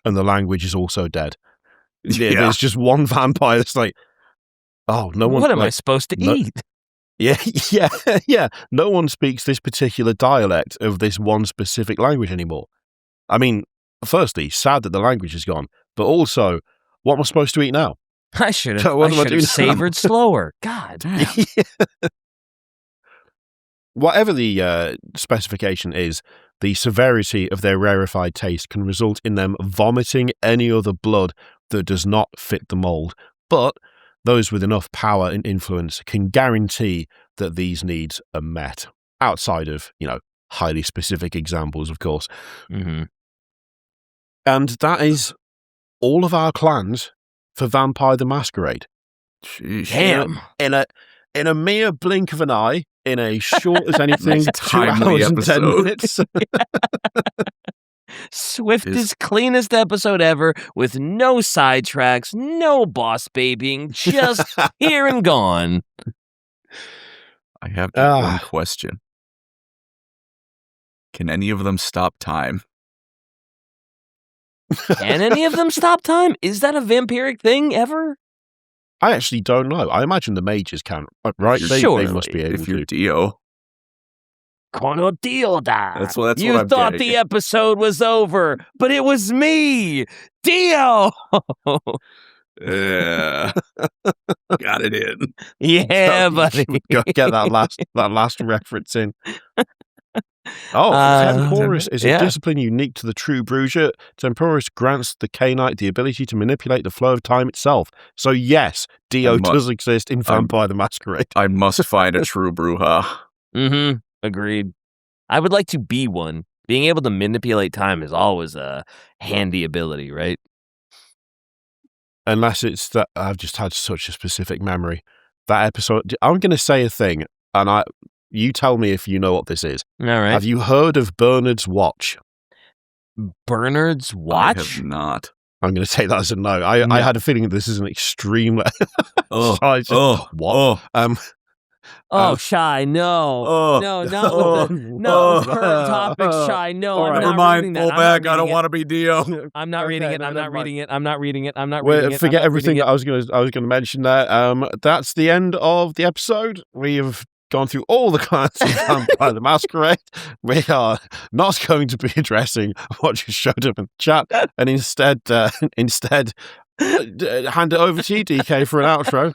and the language is also dead. Yeah. There's just one vampire that's like, oh, no one... What am I supposed to eat? Yeah. No one speaks this particular dialect of this one specific language anymore. I mean, firstly, sad that the language is gone, but also, what am I supposed to eat now? I should have savored slower. God damn. Whatever the specification is, the severity of their rarefied taste can result in them vomiting any other blood that does not fit the mold. But those with enough power and influence can guarantee that these needs are met, outside of, highly specific examples, of course. Mm-hmm. And that is all of our clans for Vampire the Masquerade. Damn. In a mere blink of an eye, in a short as anything, 2 timely hours and 10 minutes. Swiftest, cleanest episode ever, with no sidetracks, no boss babying, just here and gone. I have one question. Can any of them stop time? Can any of them stop time? Is that a vampiric thing ever? I actually don't know. I imagine the mages can, right? They Surely, must be able if you're to. Dio. Conodilda. That's what You I'm thought getting. the episode was over, but it was me, Dio. Yeah. Got it in. Yeah, buddy. Go get that last reference in. Temporis is a discipline unique to the true Brujah. Temporis grants the Cainite the ability to manipulate the flow of time itself. So yes, Dio does exist in Vampire the Masquerade. I must find a true Brujah. Mm-hmm. Agreed. I would like to be one. Being able to manipulate time is always a handy ability, right? Unless it's that I've just had such a specific memory. That episode, I'm going to say a thing, and you tell me if you know what this is. All right. Have you heard of Bernard's Watch? Bernard's Watch? I have not. I'm going to take that as a no. I had a feeling that this is an extreme... Shy, no. No, not with the current topic, Shy. No, I'm never mind. Pull back. I don't want to be Dio. I'm not reading it. I'm not reading it. Forget everything that I was going to mention there. That's the end of the episode. We have gone through all the clans of Vampire the Masquerade. We are not going to be addressing what just showed up in the chat, and instead hand it over to you, DK, for an outro.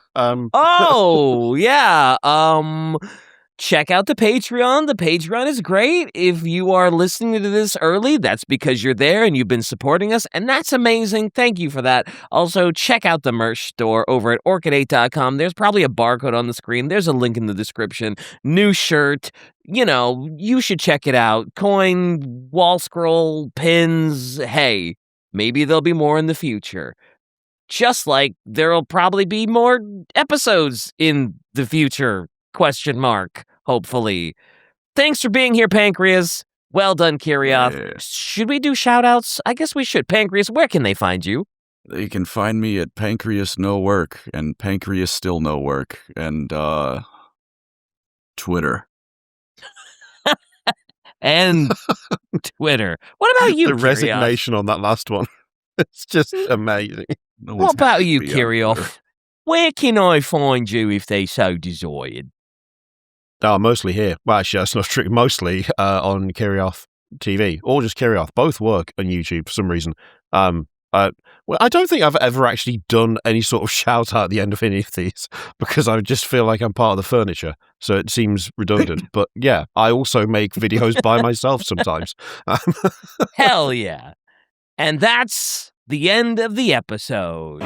Check out the Patreon. The Patreon is great. If you are listening to this early, that's because you're there and you've been supporting us, and that's amazing. Thank you for that. Also, check out the merch store over at orchid8.com. There's probably a barcode on the screen. There's a link in the description. New shirt. You should check it out. Coin, wall scroll, pins. Hey, maybe there'll be more in the future. Just like there'll probably be more episodes in the future, ? Hopefully. Thanks for being here, Pancreas. Well done, Kirioth. Yeah. Should we do shout-outs? I guess we should. Pancreas, where can they find you? They can find me at Pancreas No Work and Pancreas Still No Work and Twitter. And Twitter. What about you, The Kirioth? resignation on that last one. It's just amazing. What about you, Kirioth? Where can I find you if they so desired? Mostly here. Well, actually, that's not true. Mostly on Kirioth TV, or just Kirioth. Both work on YouTube for some reason. I don't think I've ever actually done any sort of shout out at the end of any of these because I just feel like I'm part of the furniture, so it seems redundant. But yeah, I also make videos by myself sometimes. Hell yeah. And that's the end of the episode.